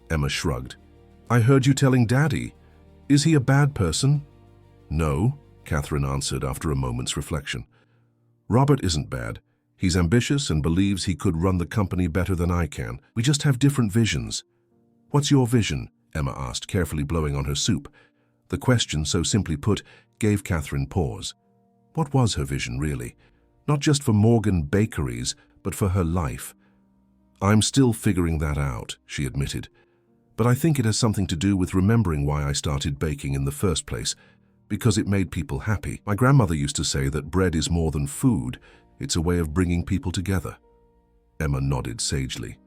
Emma shrugged. I heard you telling Daddy. Is he a bad person? No, Catherine answered after a moment's reflection. Robert isn't bad. He's ambitious and believes he could run the company better than I can. We just have different visions. What's your vision? Emma asked, carefully blowing on her soup. The question, so simply put, gave Catherine pause. What was her vision, really? Not just for Morgan Bakeries, but for her life. I'm still figuring that out, she admitted. But I think it has something to do with remembering why I started baking in the first place, because it made people happy. My grandmother used to say that bread is more than food, it's a way of bringing people together. Emma nodded sagely.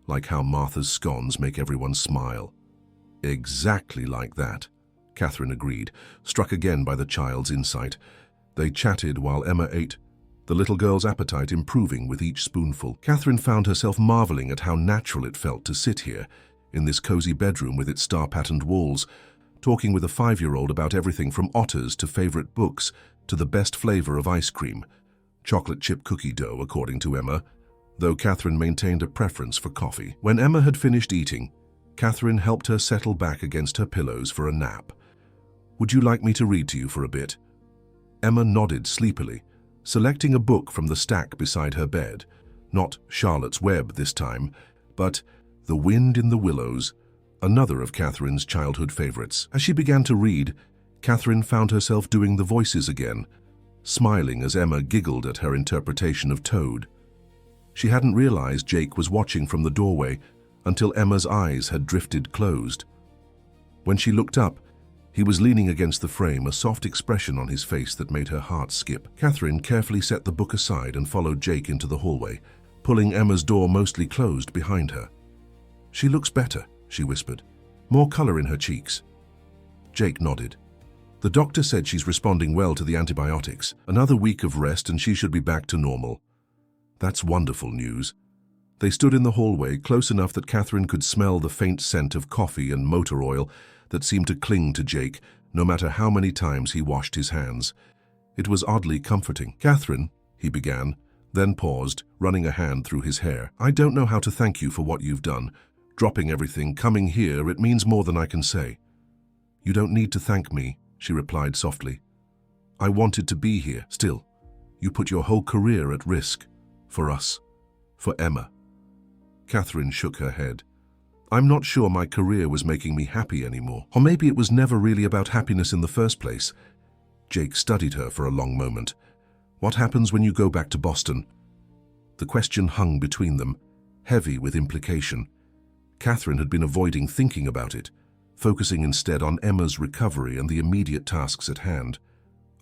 Like how Martha's scones make everyone smile. Exactly like that, Catherine agreed, struck again by the child's insight. They chatted while Emma ate, the little girl's appetite improving with each spoonful. Catherine found herself marveling at how natural it felt to sit here, in this cozy bedroom with its star-patterned walls, talking with a 5-year-old about everything from otters to favorite books to the best flavor of ice cream. Chocolate chip cookie dough, according to Emma, though Catherine maintained a preference for coffee. When Emma had finished eating, Catherine helped her settle back against her pillows for a nap. Would you like me to read to you for a bit? Emma nodded sleepily, selecting a book from the stack beside her bed. Not Charlotte's Web this time, but The Wind in the Willows, another of Catherine's childhood favorites. As she began to read, Catherine found herself doing the voices again, smiling as Emma giggled at her interpretation of Toad. She hadn't realized Jake was watching from the doorway until Emma's eyes had drifted closed. When she looked up, he was leaning against the frame, a soft expression on his face that made her heart skip. Catherine carefully set the book aside and followed Jake into the hallway, pulling Emma's door mostly closed behind her. She looks better, she whispered. More color in her cheeks. Jake nodded. The doctor said she's responding well to the antibiotics. Another week of rest and she should be back to normal. That's wonderful news. They stood in the hallway, close enough that Catherine could smell the faint scent of coffee and motor oil that seemed to cling to Jake, no matter how many times he washed his hands. It was oddly comforting. Catherine, he began, then paused, running a hand through his hair. I don't know how to thank you for what you've done. Dropping everything, coming here, it means more than I can say. You don't need to thank me, she replied softly. I wanted to be here. Still, you put your whole career at risk. For us. For Emma. Catherine shook her head. I'm not sure my career was making me happy anymore. Or maybe it was never really about happiness in the first place. Jake studied her for a long moment. What happens when you go back to Boston? The question hung between them, heavy with implication. Catherine had been avoiding thinking about it, focusing instead on Emma's recovery and the immediate tasks at hand.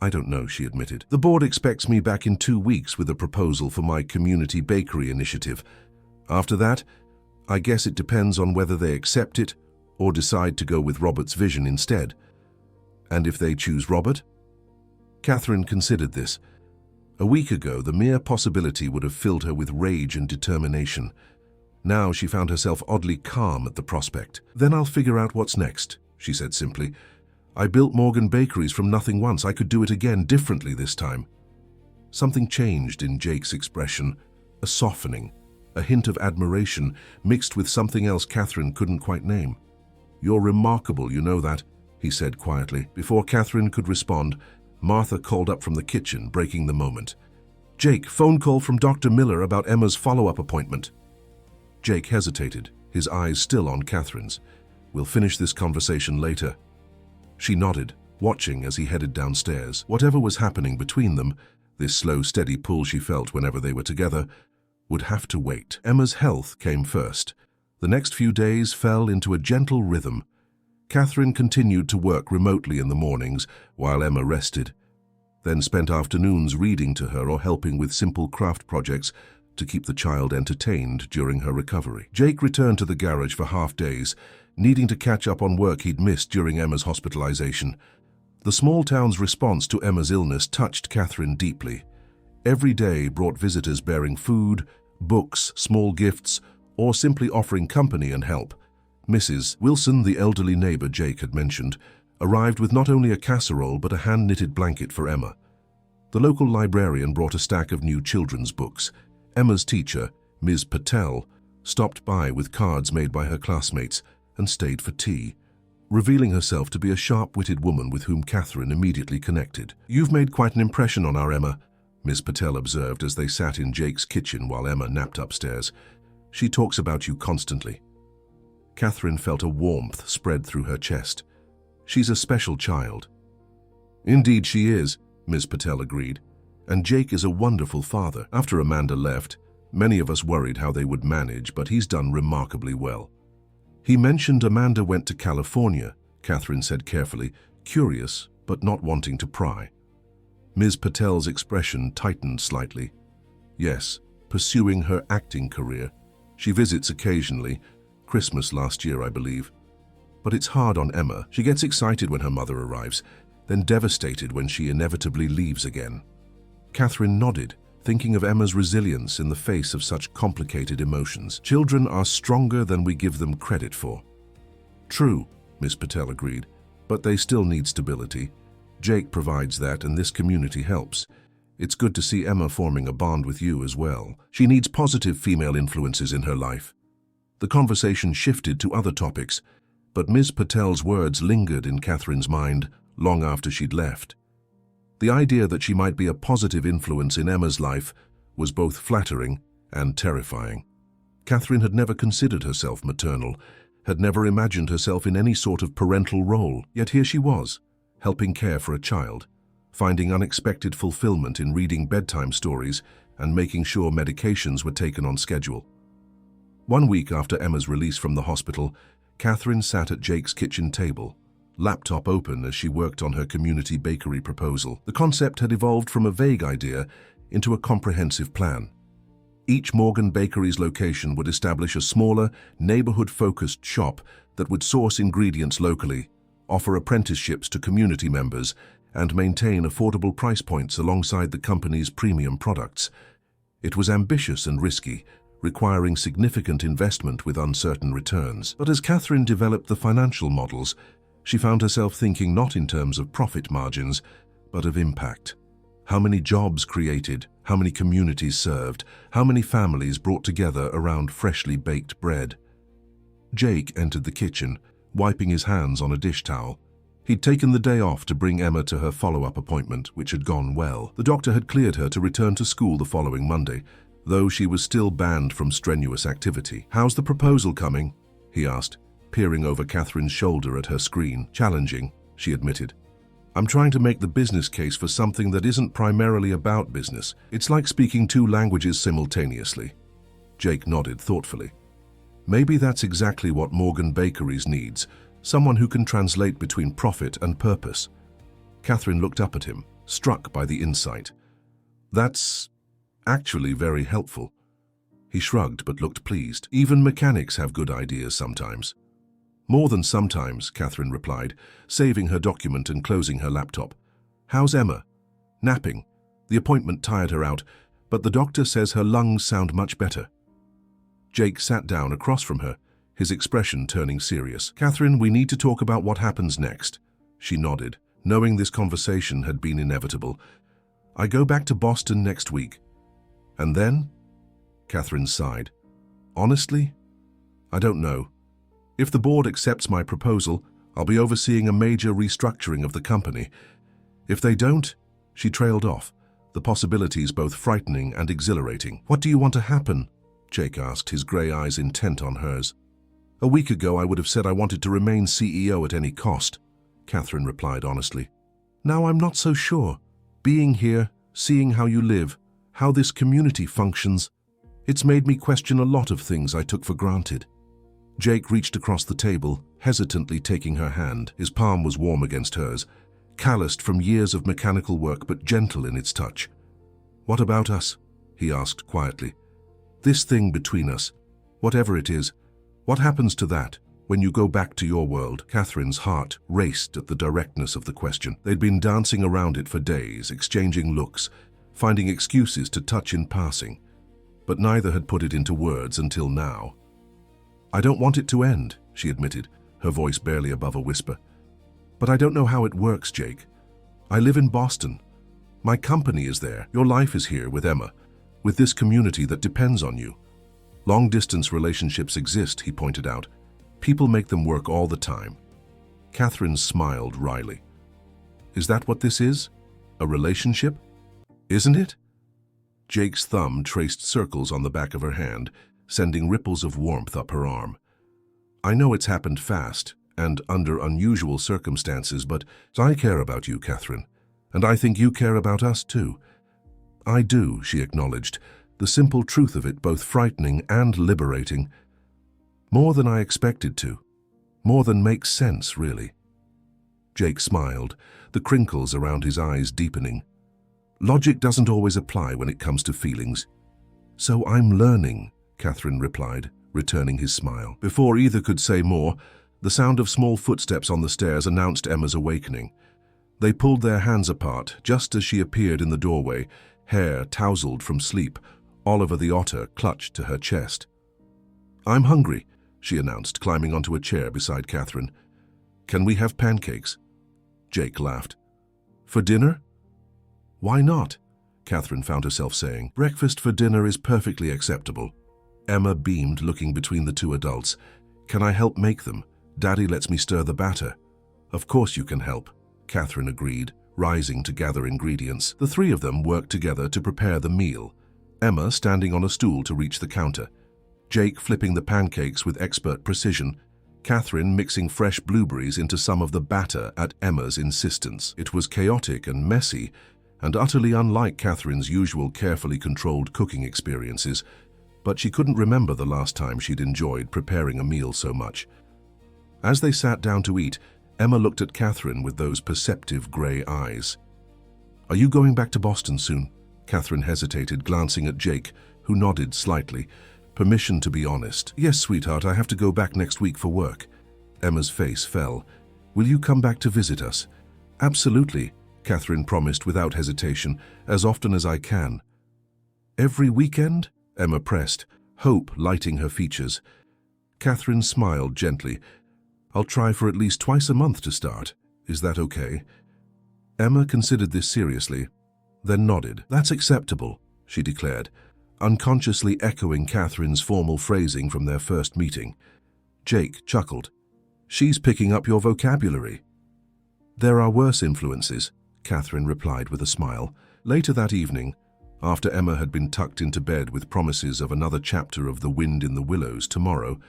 I don't know, she admitted. The board expects me back in 2 weeks with a proposal for my community bakery initiative. After that, I guess it depends on whether they accept it or decide to go with Robert's vision instead. And if they choose Robert? Catherine considered this. A week ago, the mere possibility would have filled her with rage and determination. Now she found herself oddly calm at the prospect. Then I'll figure out what's next, she said simply. I built Morgan Bakeries from nothing once. I could do it again, differently this time. Something changed in Jake's expression, a softening, a hint of admiration mixed with something else Catherine couldn't quite name. You're remarkable, you know that, he said quietly. Before Catherine could respond, Martha called up from the kitchen, breaking the moment. Jake, phone call from Dr. Miller about Emma's follow-up appointment. Jake hesitated, his eyes still on Catherine's. We'll finish this conversation later. She nodded, watching as he headed downstairs. Whatever was happening between them, this slow, steady pull she felt whenever they were together, would have to wait. Emma's health came first. The next few days fell into a gentle rhythm. Catherine continued to work remotely in the mornings while Emma rested, then spent afternoons reading to her or helping with simple craft projects to keep the child entertained during her recovery. Jake returned to the garage for half-days, needing to catch up on work he'd missed during Emma's hospitalization. The small town's response to Emma's illness touched Catherine deeply. Every day brought visitors bearing food, books, small gifts, or simply offering company and help. Mrs. Wilson, the elderly neighbor Jake had mentioned, arrived with not only a casserole but a hand-knitted blanket for Emma. The local librarian brought a stack of new children's books. Emma's teacher, Ms. Patel, stopped by with cards made by her classmates and stayed for tea, revealing herself to be a sharp-witted woman with whom Catherine immediately connected. You've made quite an impression on our Emma, Ms. Patel observed as they sat in Jake's kitchen while Emma napped upstairs. She talks about you constantly. Catherine felt a warmth spread through her chest. She's a special child. Indeed she is, Ms. Patel agreed. And Jake is a wonderful father. After Amanda left, many of us worried how they would manage, but he's done remarkably well. He mentioned Amanda went to California, Catherine said carefully, curious but not wanting to pry. Ms. Patel's expression tightened slightly. Yes, pursuing her acting career. She visits occasionally, Christmas last year, I believe. But it's hard on Emma. She gets excited when her mother arrives, then devastated when she inevitably leaves again. Catherine nodded, thinking of Emma's resilience in the face of such complicated emotions. Children are stronger than we give them credit for. True, Ms. Patel agreed, but they still need stability. Jake provides that, and this community helps. It's good to see Emma forming a bond with you as well. She needs positive female influences in her life. The conversation shifted to other topics, but Ms. Patel's words lingered in Catherine's mind long after she'd left. The idea that she might be a positive influence in Emma's life was both flattering and terrifying. Catherine had never considered herself maternal, had never imagined herself in any sort of parental role, yet here she was, helping care for a child, finding unexpected fulfillment in reading bedtime stories and making sure medications were taken on schedule. 1 week after Emma's release from the hospital, Catherine sat at Jake's kitchen table, laptop open as she worked on her community bakery proposal. The concept had evolved from a vague idea into a comprehensive plan. Each Morgan Bakery's location would establish a smaller, neighborhood-focused shop that would source ingredients locally, offer apprenticeships to community members, and maintain affordable price points alongside the company's premium products. It was ambitious and risky, requiring significant investment with uncertain returns. But as Catherine developed the financial models, she found herself thinking not in terms of profit margins, but of impact. How many jobs created, how many communities served, how many families brought together around freshly baked bread. Jake entered the kitchen, wiping his hands on a dish towel. He'd taken the day off to bring Emma to her follow-up appointment, which had gone well. The doctor had cleared her to return to school the following Monday, though she was still banned from strenuous activity. "How's the proposal coming?" he asked, peering over Catherine's shoulder at her screen. "Challenging," she admitted. "I'm trying to make the business case for something that isn't primarily about business. It's like speaking 2 languages simultaneously." Jake nodded thoughtfully. "Maybe that's exactly what Morgan Bakeries needs, someone who can translate between profit and purpose." Catherine looked up at him, struck by the insight. That's actually very helpful. He shrugged but looked pleased. Even mechanics have good ideas sometimes. More than sometimes, Catherine replied, saving her document and closing her laptop. How's Emma? Napping. The appointment tired her out, but the doctor says her lungs sound much better. Jake sat down across from her, his expression turning serious. Catherine, we need to talk about what happens next. She nodded, knowing this conversation had been inevitable. I go back to Boston next week. And then? Catherine sighed. Honestly, I don't know. If the board accepts my proposal, I'll be overseeing a major restructuring of the company. If they don't, she trailed off, the possibilities both frightening and exhilarating. What do you want to happen? Jake asked, his grey eyes intent on hers. A week ago I would have said I wanted to remain CEO at any cost, Catherine replied honestly. Now I'm not so sure. Being here, seeing how you live, how this community functions, it's made me question a lot of things I took for granted. Jake reached across the table, hesitantly taking her hand. His palm was warm against hers, calloused from years of mechanical work but gentle in its touch. What about us? He asked quietly. This thing between us, whatever it is, what happens to that when you go back to your world? Catherine's heart raced at the directness of the question. They'd been dancing around it for days, exchanging looks, finding excuses to touch in passing, but neither had put it into words until now. I don't want it to end, she admitted, her voice barely above a whisper. But I don't know how it works, Jake. I live in Boston. My company is there. Your life is here with Emma, with this community that depends on you. Long-distance relationships exist, he pointed out. People make them work all the time. Catherine smiled wryly. Is that what this is? A relationship? Isn't it? Jake's thumb traced circles on the back of her hand, sending ripples of warmth up her arm. I know it's happened fast and under unusual circumstances, but I care about you, Catherine, and I think you care about us too. I do, she acknowledged, the simple truth of it both frightening and liberating. More than I expected to. More than makes sense, really. Jake smiled, the crinkles around his eyes deepening. Logic doesn't always apply when it comes to feelings. So I'm learning, Catherine replied, returning his smile. Before either could say more, the sound of small footsteps on the stairs announced Emma's awakening. They pulled their hands apart just as she appeared in the doorway, hair tousled from sleep. Oliver the otter clutched to her chest. I'm hungry, she announced, climbing onto a chair beside Catherine. Can we have pancakes? Jake laughed. For dinner? Why not? Catherine found herself saying. Breakfast for dinner is perfectly acceptable. Emma beamed, looking between the two adults. Can I help make them? Daddy lets me stir the batter. Of course you can help, Catherine agreed, rising to gather ingredients. The three of them worked together to prepare the meal, Emma standing on a stool to reach the counter, Jake flipping the pancakes with expert precision, Catherine mixing fresh blueberries into some of the batter at Emma's insistence. It was chaotic and messy, and utterly unlike Catherine's usual carefully controlled cooking experiences, but she couldn't remember the last time she'd enjoyed preparing a meal so much. As they sat down to eat, Emma looked at Catherine with those perceptive grey eyes. Are you going back to Boston soon? Catherine hesitated, glancing at Jake, who nodded slightly. Permission to be honest. Yes, sweetheart, I have to go back next week for work. Emma's face fell. Will you come back to visit us? Absolutely, Catherine promised without hesitation, as often as I can. Every weekend? Emma pressed, hope lighting her features. Catherine smiled gently. I'll try for at least twice a month to start. Is that okay? Emma considered this seriously, then nodded. That's acceptable, she declared, unconsciously echoing Catherine's formal phrasing from their first meeting. Jake chuckled. She's picking up your vocabulary. There are worse influences, Catherine replied with a smile. Later that evening, after Emma had been tucked into bed with promises of another chapter of The Wind in the Willows tomorrow,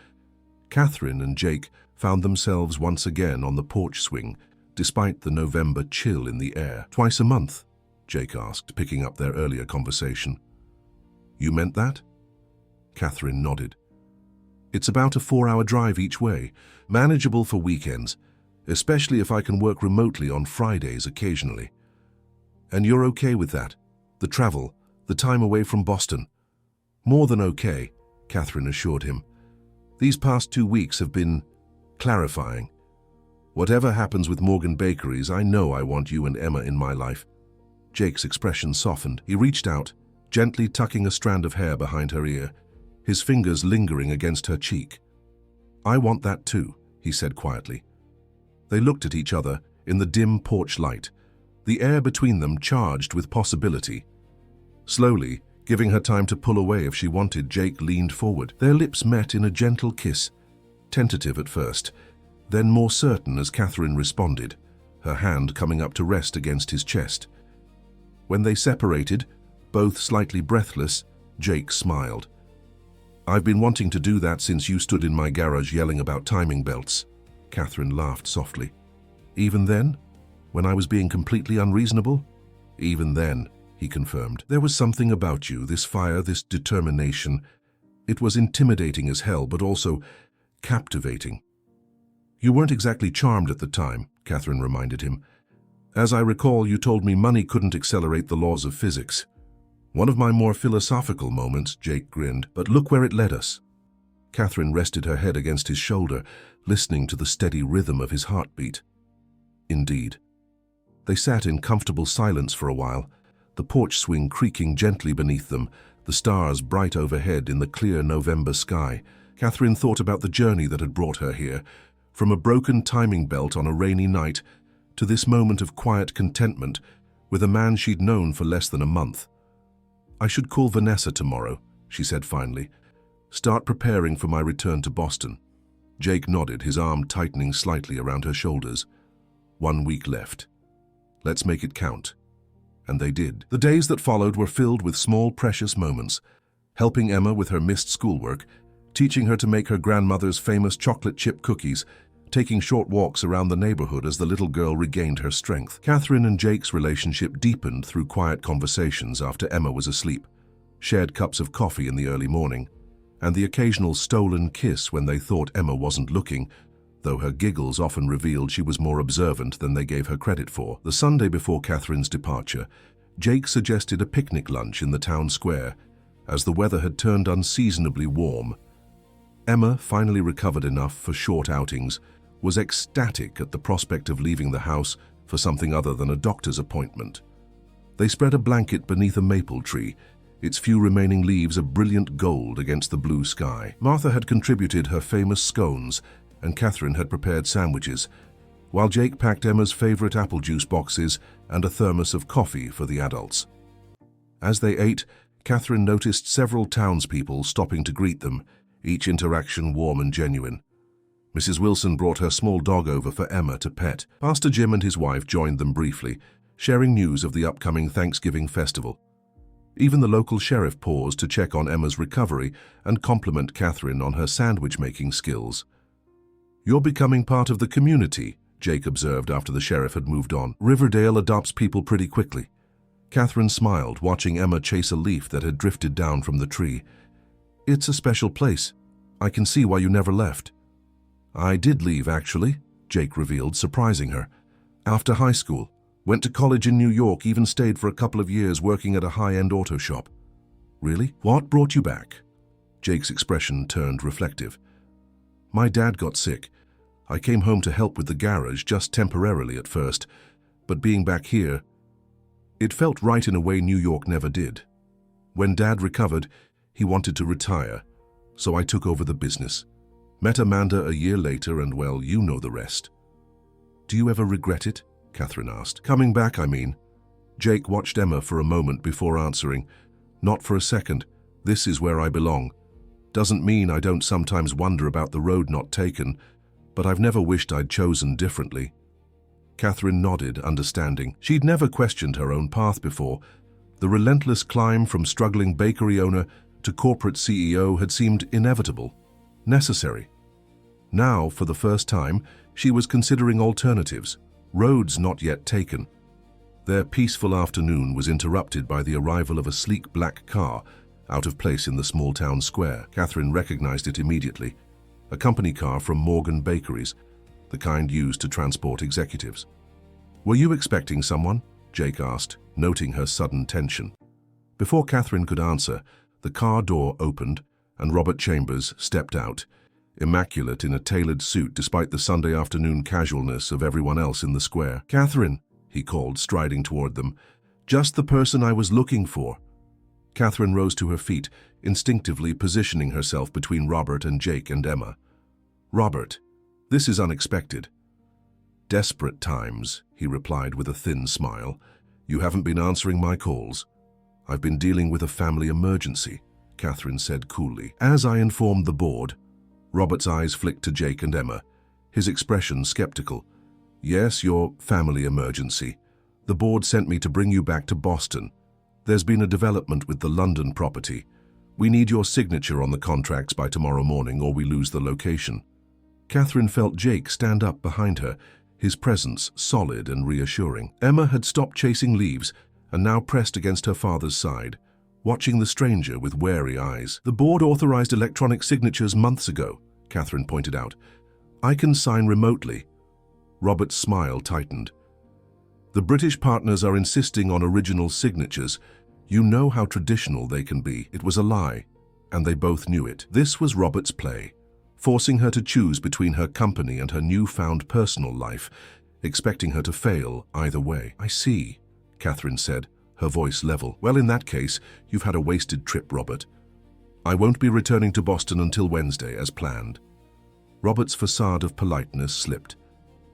Catherine and Jake found themselves once again on the porch swing, despite the November chill in the air. Twice a month? Jake asked, picking up their earlier conversation. You meant that? Catherine nodded. It's about a 4-hour drive each way, manageable for weekends, especially if I can work remotely on Fridays occasionally. And you're okay with that? The travel, the time away from Boston? More than okay, Catherine assured him. These past 2 weeks have been clarifying. Whatever happens with Morgan Bakeries, I know I want you and Emma in my life. Jake's expression softened. He reached out, gently tucking a strand of hair behind her ear, his fingers lingering against her cheek. I want that too, he said quietly. They looked at each other in the dim porch light, the air between them charged with possibility. Slowly, giving her time to pull away if she wanted, Jake leaned forward. Their lips met in a gentle kiss, tentative at first, then more certain as Catherine responded, her hand coming up to rest against his chest. When they separated, both slightly breathless, Jake smiled. I've been wanting to do that since you stood in my garage yelling about timing belts. Catherine laughed softly. Even then? When I was being completely unreasonable? Even then, he confirmed. There was something about you, this fire, this determination. It was intimidating as hell, but also captivating. You weren't exactly charmed at the time, Catherine reminded him. As I recall, you told me money couldn't accelerate the laws of physics. One of my more philosophical moments, Jake grinned, but look where it led us. Catherine rested her head against his shoulder, listening to the steady rhythm of his heartbeat. Indeed. They sat in comfortable silence for a while, the porch swing creaking gently beneath them, the stars bright overhead in the clear November sky. Catherine thought about the journey that had brought her here, from a broken timing belt on a rainy night to this moment of quiet contentment with a man she'd known for less than a month. I should call Vanessa tomorrow, she said finally. Start preparing for my return to Boston. Jake nodded, his arm tightening slightly around her shoulders. 1 week left. Let's make it count. And they did. The days that followed were filled with small, precious moments, helping Emma with her missed schoolwork, teaching her to make her grandmother's famous chocolate chip cookies, taking short walks around the neighborhood as the little girl regained her strength. Catherine and Jake's relationship deepened through quiet conversations after Emma was asleep, shared cups of coffee in the early morning, and the occasional stolen kiss when they thought Emma wasn't looking, though her giggles often revealed she was more observant than they gave her credit for. The Sunday before Catherine's departure, Jake suggested a picnic lunch in the town square, as the weather had turned unseasonably warm. Emma, finally recovered enough for short outings, was ecstatic at the prospect of leaving the house for something other than a doctor's appointment. They spread a blanket beneath a maple tree, its few remaining leaves a brilliant gold against the blue sky. Martha had contributed her famous scones, and Catherine had prepared sandwiches, while Jake packed Emma's favorite apple juice boxes and a thermos of coffee for the adults. As they ate, Catherine noticed several townspeople stopping to greet them, each interaction warm and genuine. Mrs. Wilson brought her small dog over for Emma to pet. Pastor Jim and his wife joined them briefly, sharing news of the upcoming Thanksgiving festival. Even the local sheriff paused to check on Emma's recovery and compliment Catherine on her sandwich-making skills. You're becoming part of the community, Jake observed after the sheriff had moved on. Riverdale adopts people pretty quickly. Catherine smiled, watching Emma chase a leaf that had drifted down from the tree. It's a special place. I can see why you never left. I did leave, actually, Jake revealed, surprising her. After high school, went to college in New York, even stayed for a couple of years working at a high-end auto shop. Really? What brought you back? Jake's expression turned reflective. My dad got sick. I came home to help with the garage, just temporarily at first, but being back here, it felt right in a way New York never did. When Dad recovered, he wanted to retire, so I took over the business. Met Amanda a year later and, well, you know the rest. Do you ever regret it? Catherine asked. Coming back, I mean. Jake watched Emma for a moment before answering. Not for a second. This is where I belong. Doesn't mean I don't sometimes wonder about the road not taken, but I've never wished I'd chosen differently. Catherine nodded, understanding. She'd never questioned her own path before. The relentless climb from struggling bakery owner to corporate CEO had seemed inevitable, necessary. Now, for the first time, she was considering alternatives, roads not yet taken. Their peaceful afternoon was interrupted by the arrival of a sleek black car, out of place in the small town square. Catherine recognized it immediately. A company car from Morgan Bakeries, the kind used to transport executives. Were you expecting someone? Jake asked, noting her sudden tension. Before Catherine could answer, the car door opened and Robert Chambers stepped out, immaculate in a tailored suit despite the Sunday afternoon casualness of everyone else in the square. "Catherine," he called, striding toward them. "Just the person I was looking for." Catherine rose to her feet, instinctively positioning herself between Robert and Jake and Emma. "Robert, this is unexpected." "Desperate times," he replied with a thin smile. "You haven't been answering my calls." "I've been dealing with a family emergency," Catherine said coolly. "As I informed the board," Robert's eyes flicked to Jake and Emma, his expression skeptical. "Yes, your family emergency. The board sent me to bring you back to Boston. There's been a development with the London property. We need your signature on the contracts by tomorrow morning or we lose the location." Catherine felt Jake stand up behind her, his presence solid and reassuring. Emma had stopped chasing leaves and now pressed against her father's side, watching the stranger with wary eyes. "The board authorized electronic signatures months ago," Catherine pointed out. "I can sign remotely." Robert's smile tightened. "The British partners are insisting on original signatures. You know how traditional they can be." It was a lie, and they both knew it. This was Robert's play, forcing her to choose between her company and her newfound personal life, expecting her to fail either way. "I see," Catherine said, her voice level. "Well, in that case, you've had a wasted trip, Robert. I won't be returning to Boston until Wednesday, as planned." Robert's facade of politeness slipped.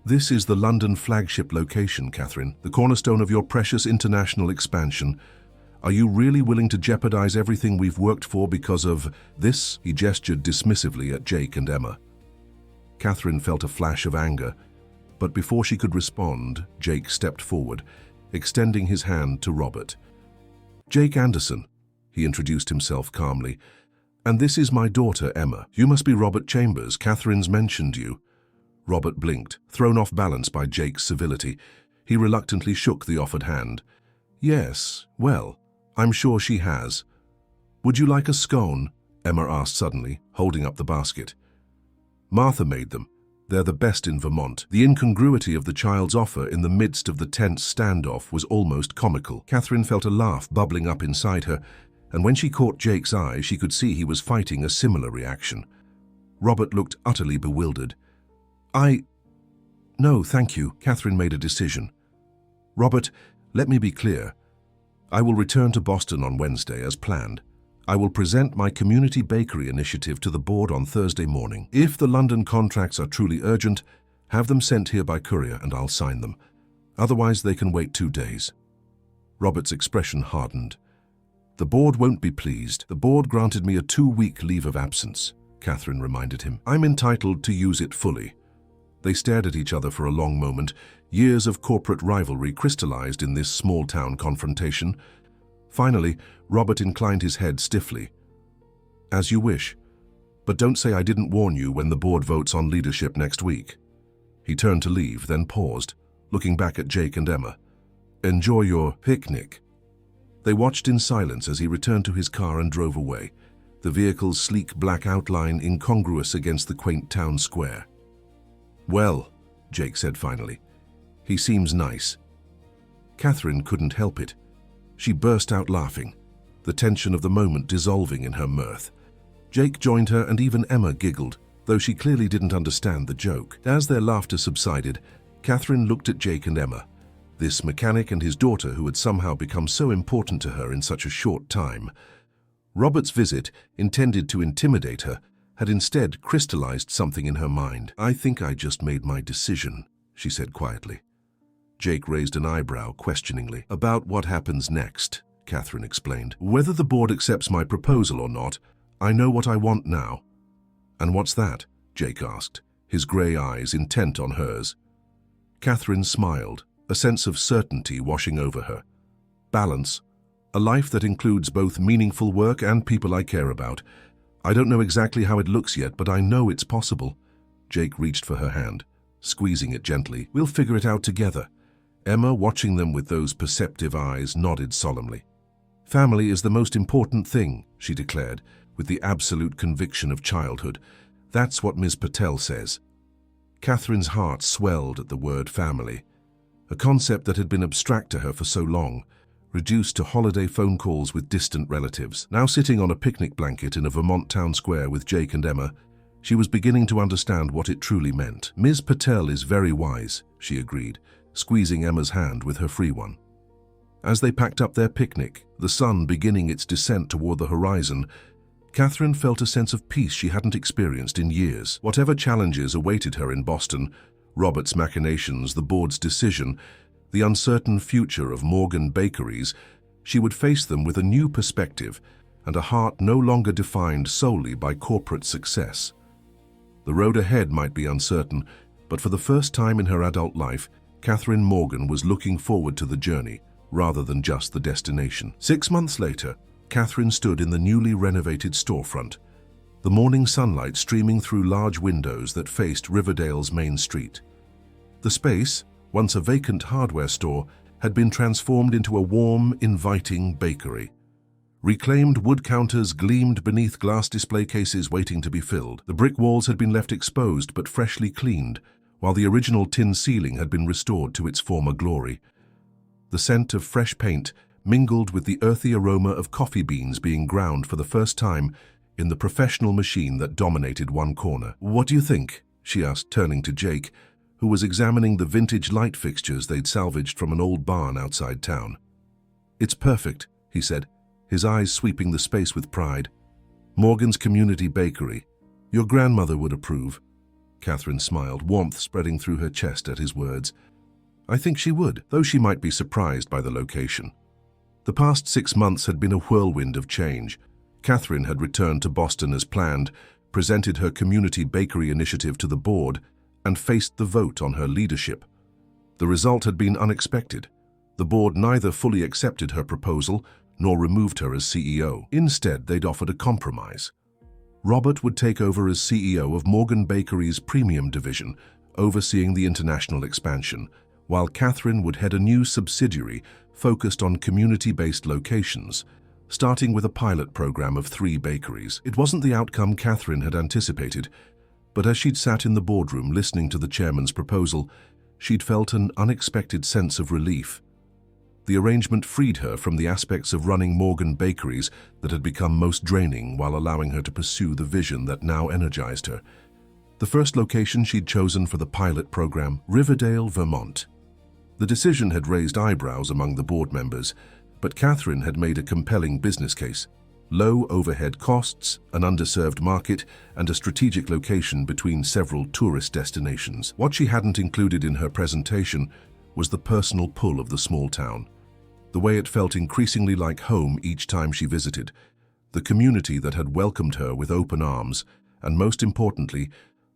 "This is the London flagship location, Catherine, the cornerstone of your precious international expansion. Are you really willing to jeopardize everything we've worked for because of this?" He gestured dismissively at Jake and Emma. Catherine felt a flash of anger, but before she could respond, Jake stepped forward, extending his hand to Robert. "Jake Anderson," he introduced himself calmly, "and this is my daughter, Emma. You must be Robert Chambers. Catherine's mentioned you." Robert blinked, thrown off balance by Jake's civility. He reluctantly shook the offered hand. "Yes, well, I'm sure she has." "Would you like a scone?" Emma asked suddenly, holding up the basket. "Martha made them. They're the best in Vermont." The incongruity of the child's offer in the midst of the tense standoff was almost comical. Catherine felt a laugh bubbling up inside her, and when she caught Jake's eye, she could see he was fighting a similar reaction. Robert looked utterly bewildered. "No, thank you." Catherine made a decision. "Robert, let me be clear. I will return to Boston on Wednesday as planned. I will present my community bakery initiative to the board on Thursday morning. If the London contracts are truly urgent, have them sent here by courier and I'll sign them. Otherwise, they can wait 2 days." Robert's expression hardened. "The board won't be pleased. The board granted me a 2-week leave of absence," Catherine reminded him. "I'm entitled to use it fully." They stared at each other for a long moment. Years of corporate rivalry crystallized in this small-town confrontation. Finally, Robert inclined his head stiffly. "As you wish. But don't say I didn't warn you when the board votes on leadership next week." He turned to leave, then paused, looking back at Jake and Emma. "Enjoy your picnic." They watched in silence as he returned to his car and drove away, the vehicle's sleek black outline incongruous against the quaint town square. "Well," Jake said finally, "he seems nice." Catherine couldn't help it. She burst out laughing, the tension of the moment dissolving in her mirth. Jake joined her and even Emma giggled, though she clearly didn't understand the joke. As their laughter subsided, Catherine looked at Jake and Emma, this mechanic and his daughter who had somehow become so important to her in such a short time. Robert's visit, intended to intimidate her, had instead crystallized something in her mind. "I think I just made my decision," she said quietly. Jake raised an eyebrow questioningly. "About what happens next," Catherine explained. "Whether the board accepts my proposal or not, I know what I want now." "And what's that?" Jake asked, his grey eyes intent on hers. Catherine smiled, a sense of certainty washing over her. "Balance. A life that includes both meaningful work and people I care about. I don't know exactly how it looks yet, but I know it's possible." Jake reached for her hand, squeezing it gently. "We'll figure it out together." Emma, watching them with those perceptive eyes, nodded solemnly. "Family is the most important thing," she declared, with the absolute conviction of childhood. "That's what Ms. Patel says." Catherine's heart swelled at the word family, a concept that had been abstract to her for so long. reduced to holiday phone calls with distant relatives. Now sitting on a picnic blanket in a Vermont town square with Jake and Emma, she was beginning to understand what it truly meant. "Ms. Patel is very wise," she agreed, squeezing Emma's hand with her free one. As they packed up their picnic, the sun beginning its descent toward the horizon, Catherine felt a sense of peace she hadn't experienced in years. Whatever challenges awaited her in Boston, Robert's machinations, the board's decision, the uncertain future of Morgan Bakeries, she would face them with a new perspective and a heart no longer defined solely by corporate success. The road ahead might be uncertain, but for the first time in her adult life, Catherine Morgan was looking forward to the journey rather than just the destination. 6 months later, Catherine stood in the newly renovated storefront, the morning sunlight streaming through large windows that faced Riverdale's main street. The space, once a vacant hardware store, had been transformed into a warm, inviting bakery. Reclaimed wood counters gleamed beneath glass display cases waiting to be filled. The brick walls had been left exposed but freshly cleaned, while the original tin ceiling had been restored to its former glory. The scent of fresh paint mingled with the earthy aroma of coffee beans being ground for the first time in the professional machine that dominated one corner. "What do you think?" she asked, turning to Jake, who was examining the vintage light fixtures they'd salvaged from an old barn outside town. "It's perfect," he said, his eyes sweeping the space with pride. "Morgan's Community Bakery. Your grandmother would approve." Catherine smiled, warmth spreading through her chest at his words. "I think she would, though she might be surprised by the location." The past 6 months had been a whirlwind of change. Catherine had returned to Boston as planned, presented her community bakery initiative to the board, and faced the vote on her leadership. The result had been unexpected. The board neither fully accepted her proposal nor removed her as CEO. Instead, they'd offered a compromise. Robert would take over as CEO of Morgan Bakery's premium division, overseeing the international expansion, while Catherine would head a new subsidiary focused on community-based locations, starting with a pilot program of 3 bakeries. It wasn't the outcome Catherine had anticipated, but as she'd sat in the boardroom listening to the chairman's proposal, she'd felt an unexpected sense of relief. The arrangement freed her from the aspects of running Morgan Bakeries that had become most draining while allowing her to pursue the vision that now energized her. The first location she'd chosen for the pilot program, Riverdale, Vermont. The decision had raised eyebrows among the board members, but Catherine had made a compelling business case. Low overhead costs, an underserved market, and a strategic location between several tourist destinations. What she hadn't included in her presentation was the personal pull of the small town. The way it felt increasingly like home each time she visited, the community that had welcomed her with open arms, and most importantly,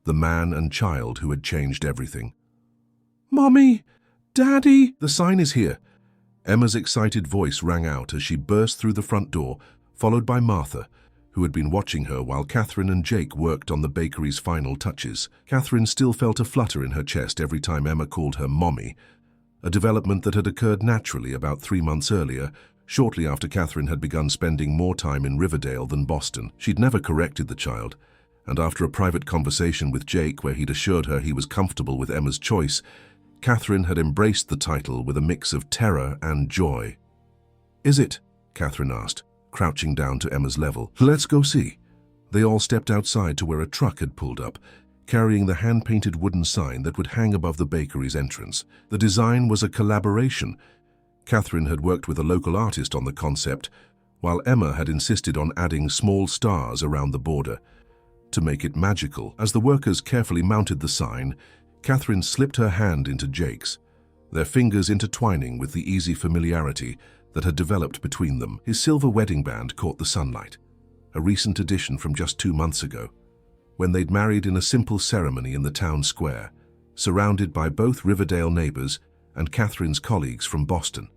the man and child who had changed everything. "Mommy! Daddy!" "The sign is here." Emma's excited voice rang out as she burst through the front door, followed by Martha, who had been watching her while Catherine and Jake worked on the bakery's final touches. Catherine still felt a flutter in her chest every time Emma called her Mommy, a development that had occurred naturally about 3 months earlier, shortly after Catherine had begun spending more time in Riverdale than Boston. She'd never corrected the child, and after a private conversation with Jake where he'd assured her he was comfortable with Emma's choice, Catherine had embraced the title with a mix of terror and joy. "Is it?" Catherine asked, crouching down to Emma's level. "Let's go see." They all stepped outside to where a truck had pulled up, carrying the hand-painted wooden sign that would hang above the bakery's entrance. The design was a collaboration. Catherine had worked with a local artist on the concept, while Emma had insisted on adding small stars around the border to make it magical. As the workers carefully mounted the sign, Catherine slipped her hand into Jake's, their fingers intertwining with the easy familiarity that had developed between them. His silver wedding band caught the sunlight, a recent addition from just 2 months ago, when they'd married in a simple ceremony in the town square, surrounded by both Riverdale neighbors and Catherine's colleagues from Boston.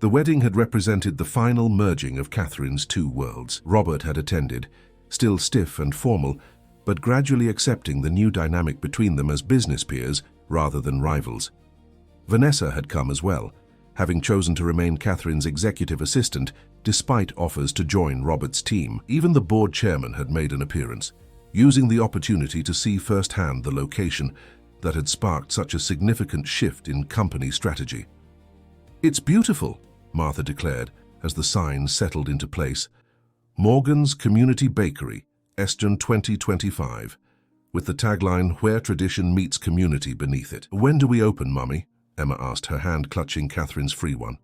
The wedding had represented the final merging of Catherine's 2 worlds. Robert had attended, still stiff and formal, but gradually accepting the new dynamic between them as business peers rather than rivals. Vanessa had come as well, having chosen to remain Catherine's executive assistant despite offers to join Robert's team. Even the board chairman had made an appearance, using the opportunity to see firsthand the location that had sparked such a significant shift in company strategy. "It's beautiful," Martha declared as the sign settled into place. Morgan's Community Bakery, Eastern 2025, with the tagline, "Where tradition meets community" beneath it. "When do we open, Mummy?" Emma asked, her hand clutching Catherine's free one.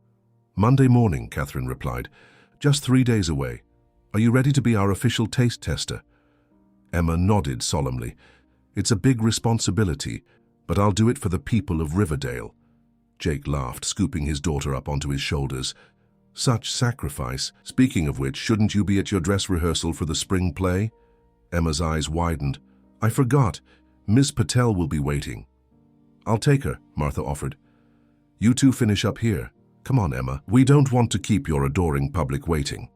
"Monday morning," Catherine replied. "Just 3 days away. Are you ready to be our official taste tester?" Emma nodded solemnly. "It's a big responsibility, but I'll do it for the people of Riverdale." Jake laughed, scooping his daughter up onto his shoulders. "Such sacrifice. Speaking of which, shouldn't you be at your dress rehearsal for the spring play?" Emma's eyes widened. "I forgot. Miss Patel will be waiting." "I'll take her," Martha offered. "You two finish up here. Come on, Emma. We don't want to keep your adoring public waiting."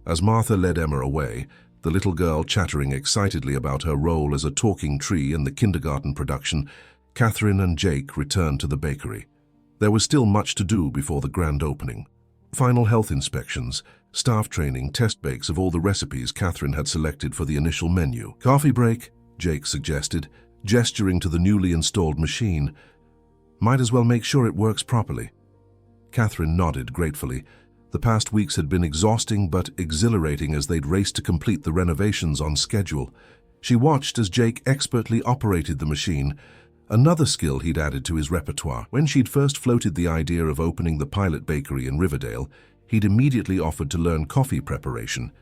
As Martha led Emma away, the little girl chattering excitedly about her role as a talking tree in the kindergarten production, Catherine and Jake returned to the bakery. There was still much to do before the grand opening. Final health inspections, staff training, test bakes of all the recipes Catherine had selected for the initial menu. "Coffee break," Jake suggested, gesturing to the newly installed machine. "Might as well make sure it works properly." Catherine nodded gratefully. The past weeks had been exhausting but exhilarating as they'd raced to complete the renovations on schedule. She watched as Jake expertly operated the machine, another skill he'd added to his repertoire. When she'd first floated the idea of opening the pilot bakery in Riverdale, he'd immediately offered to learn coffee preparation,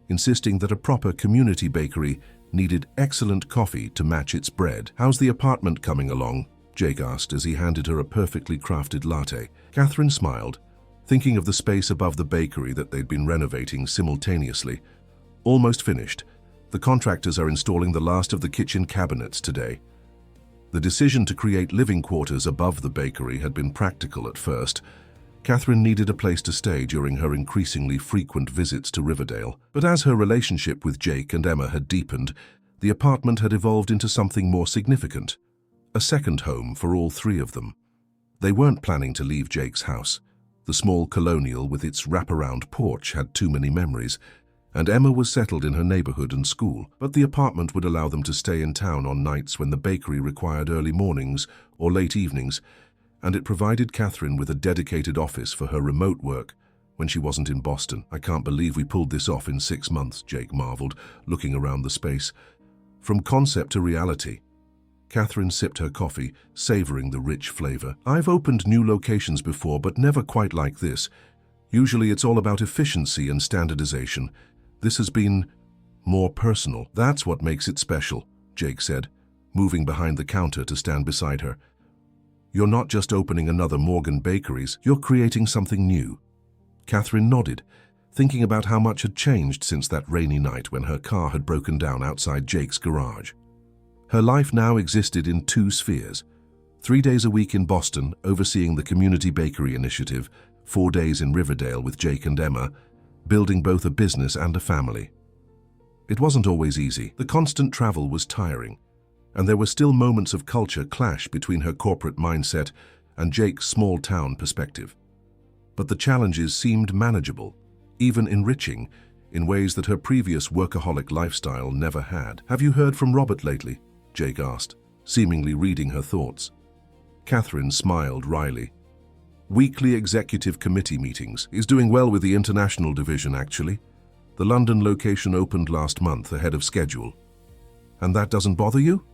insisting that a proper community bakery needed excellent coffee to match its bread. "How's the apartment coming along?" Jake asked as he handed her a perfectly crafted latte. Catherine smiled, thinking of the space above the bakery that they'd been renovating simultaneously. "Almost finished. The contractors are installing the last of the kitchen cabinets today." The decision to create living quarters above the bakery had been practical at first. Catherine needed a place to stay during her increasingly frequent visits to Riverdale. But as her relationship with Jake and Emma had deepened, the apartment had evolved into something more significant. A second home for all three of them. They weren't planning to leave Jake's house. The small colonial with its wraparound porch had too many memories, and Emma was settled in her neighborhood and school. But the apartment would allow them to stay in town on nights when the bakery required early mornings or late evenings, and it provided Catherine with a dedicated office for her remote work when she wasn't in Boston. "I can't believe we pulled this off in 6 months, Jake marveled, looking around the space. From concept to reality. Catherine sipped her coffee, savoring the rich flavor. "I've opened new locations before, but never quite like this. Usually it's all about efficiency and standardization. This has been more personal." "That's what makes it special," Jake said, moving behind the counter to stand beside her. "You're not just opening another Morgan Bakeries, you're creating something new." Catherine nodded, thinking about how much had changed since that rainy night when her car had broken down outside Jake's garage. Her life now existed in 2 spheres. 3 days a week in Boston, overseeing the Community Bakery Initiative, 4 days in Riverdale with Jake and Emma, building both a business and a family. It wasn't always easy. The constant travel was tiring, and there were still moments of culture clash between her corporate mindset and Jake's small-town perspective. But the challenges seemed manageable, even enriching, in ways that her previous workaholic lifestyle never had. "Have you heard from Robert lately?" Jake asked, seemingly reading her thoughts. Catherine smiled wryly. "Weekly executive committee meetings. He's doing well with the international division, actually. The London location opened last month ahead of schedule." "And that doesn't bother you?"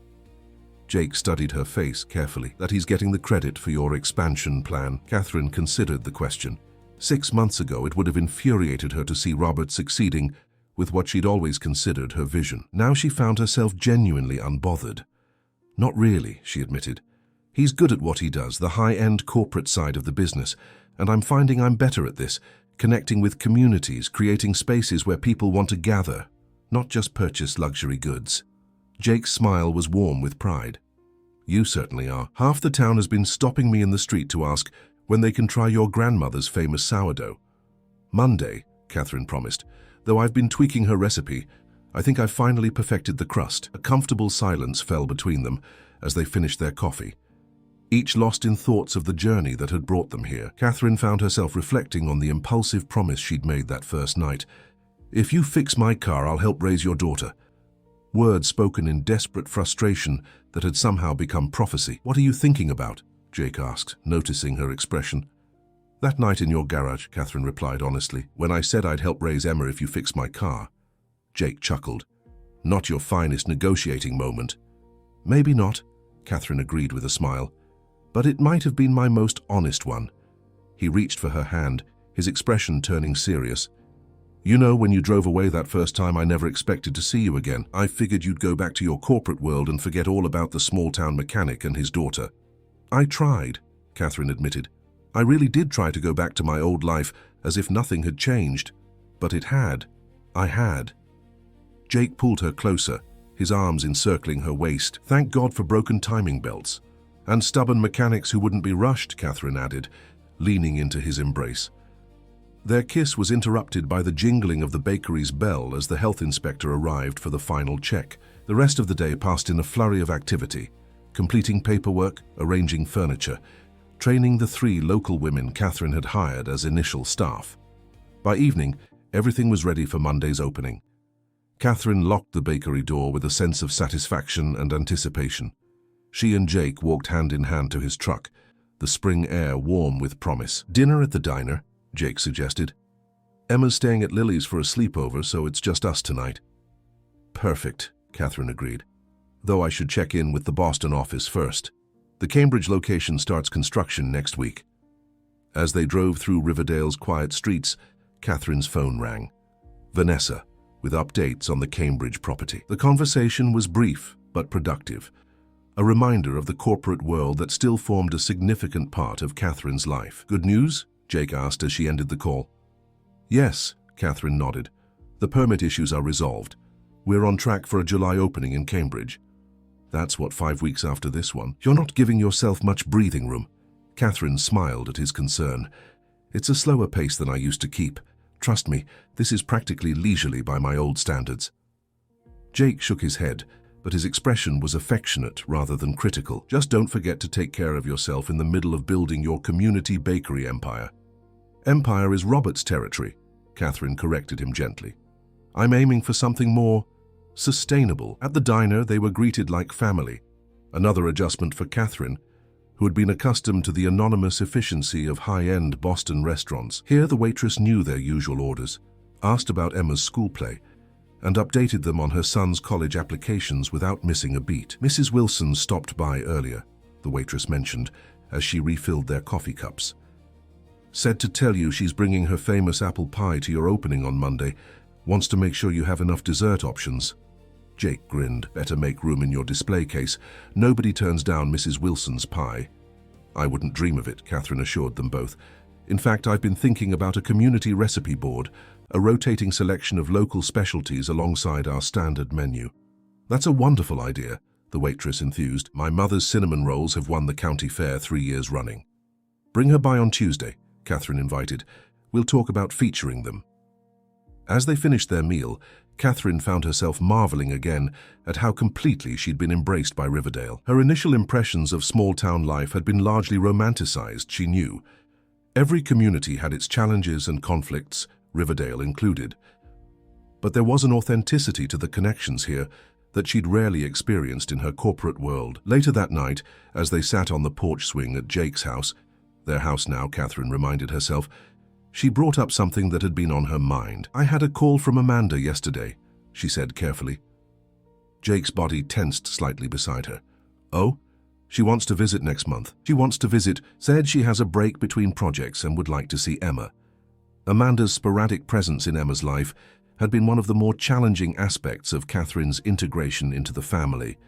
Jake studied her face carefully. "That he's getting the credit for your expansion plan?" Catherine considered the question. 6 months ago, it would have infuriated her to see Robert succeeding with what she'd always considered her vision. Now she found herself genuinely unbothered. "Not really," she admitted. "He's good at what he does, the high-end corporate side of the business, and I'm finding I'm better at this, connecting with communities, creating spaces where people want to gather, not just purchase luxury goods." Jake's smile was warm with pride. "You certainly are. Half the town has been stopping me in the street to ask when they can try your grandmother's famous sourdough." "Monday," Catherine promised. "Though I've been tweaking her recipe, I think I've finally perfected the crust." A comfortable silence fell between them as they finished their coffee, each lost in thoughts of the journey that had brought them here. Catherine found herself reflecting on the impulsive promise she'd made that first night. "If you fix my car, I'll help raise your daughter." Words spoken in desperate frustration that had somehow become prophecy. "What are you thinking about?" Jake asked, noticing her expression. That night in your garage, Catherine replied honestly, when I said I'd help raise Emma if you fix my car. Jake chuckled. Not your finest negotiating moment. Maybe not, Catherine agreed with a smile, but it might have been my most honest one. He reached for her hand, his expression turning serious. You know, when you drove away that first time, I never expected to see you again. I figured you'd go back to your corporate world and forget all about the small-town mechanic and his daughter. I tried, Catherine admitted. I really did try to go back to my old life as if nothing had changed. But it had. I had. Jake pulled her closer, his arms encircling her waist. Thank God for broken timing belts. And stubborn mechanics who wouldn't be rushed, Catherine added, leaning into his embrace. Their kiss was interrupted by the jingling of the bakery's bell as the health inspector arrived for the final check. The rest of the day passed in a flurry of activity, completing paperwork, arranging furniture, training the 3 local women Catherine had hired as initial staff. By evening, everything was ready for Monday's opening. Catherine locked the bakery door with a sense of satisfaction and anticipation. She and Jake walked hand in hand to his truck, the spring air warm with promise. Dinner at the diner, Jake suggested. Emma's staying at Lily's for a sleepover, so it's just us tonight. Perfect, Catherine agreed, though I should check in with the Boston office first. The Cambridge location starts construction next week. As they drove through Riverdale's quiet streets, Catherine's phone rang. Vanessa, with updates on the Cambridge property. The conversation was brief but productive, a reminder of the corporate world that still formed a significant part of Catherine's life. Good news? Jake asked as she ended the call. Yes, Catherine nodded. The permit issues are resolved. We're on track for a July opening in Cambridge. That's what, 5 weeks after this one. You're not giving yourself much breathing room. Catherine smiled at his concern. It's a slower pace than I used to keep. Trust me, this is practically leisurely by my old standards. Jake shook his head, but his expression was affectionate rather than critical. Just don't forget to take care of yourself in the middle of building your community bakery empire. Empire is Robert's territory, Catherine corrected him gently. I'm aiming for something more sustainable. At the diner, they were greeted like family, another adjustment for Catherine, who had been accustomed to the anonymous efficiency of high-end Boston restaurants. Here, the waitress knew their usual orders, asked about Emma's school play, and updated them on her son's college applications without missing a beat. Mrs. Wilson stopped by earlier, the waitress mentioned, as she refilled their coffee cups. Said to tell you she's bringing her famous apple pie to your opening on Monday. Wants to make sure you have enough dessert options. Jake grinned. Better make room in your display case. Nobody turns down Mrs. Wilson's pie. I wouldn't dream of it, Catherine assured them both. In fact, I've been thinking about a community recipe board, a rotating selection of local specialties alongside our standard menu. That's a wonderful idea, the waitress enthused. My mother's cinnamon rolls have won the county fair 3 years running. Bring her by on Tuesday, Catherine invited. We'll talk about featuring them. As they finished their meal, Catherine found herself marveling again at how completely she'd been embraced by Riverdale. Her initial impressions of small-town life had been largely romanticized, she knew. Every community had its challenges and conflicts, Riverdale included. But there was an authenticity to the connections here that she'd rarely experienced in her corporate world. Later that night, as they sat on the porch swing at Jake's house, their house now, Catherine reminded herself, she brought up something that had been on her mind. I had a call from Amanda yesterday, she said carefully. Jake's body tensed slightly beside her. Oh? She wants to visit next month. She wants to visit, said she has a break between projects and would like to see Emma. Amanda's sporadic presence in Emma's life had been one of the more challenging aspects of Catherine's integration into the family,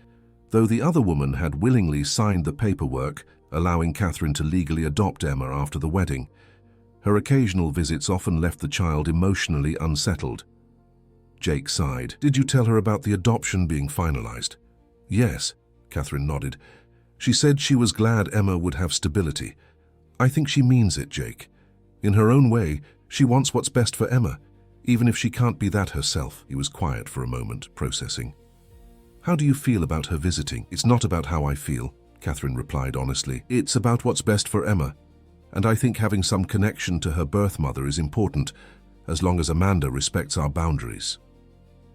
though the other woman had willingly signed the paperwork, allowing Catherine to legally adopt Emma after the wedding. Her occasional visits often left the child emotionally unsettled. Jake sighed. Did you tell her about the adoption being finalized? Yes, Catherine nodded. She said she was glad Emma would have stability. I think she means it, Jake. In her own way, she wants what's best for Emma, even if she can't be that herself. He was quiet for a moment, processing. How do you feel about her visiting? It's not about how I feel, Catherine replied honestly. It's about what's best for Emma. And I think having some connection to her birth mother is important, as long as Amanda respects our boundaries.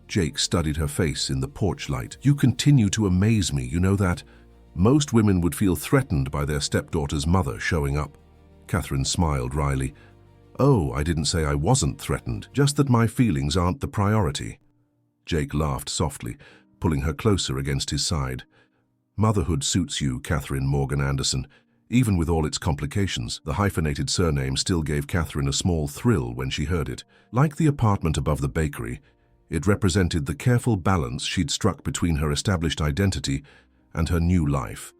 Jake studied her face in the porch light. You continue to amaze me, you know that? Most women would feel threatened by their stepdaughter's mother showing up. Catherine smiled wryly. "Oh, I didn't say I wasn't threatened, just that my feelings aren't the priority." Jake laughed softly, pulling her closer against his side. "Motherhood suits you, Catherine Morgan Anderson. Even with all its complications, the hyphenated surname still gave Catherine a small thrill when she heard it. Like the apartment above the bakery, it represented the careful balance she'd struck between her established identity and her new life,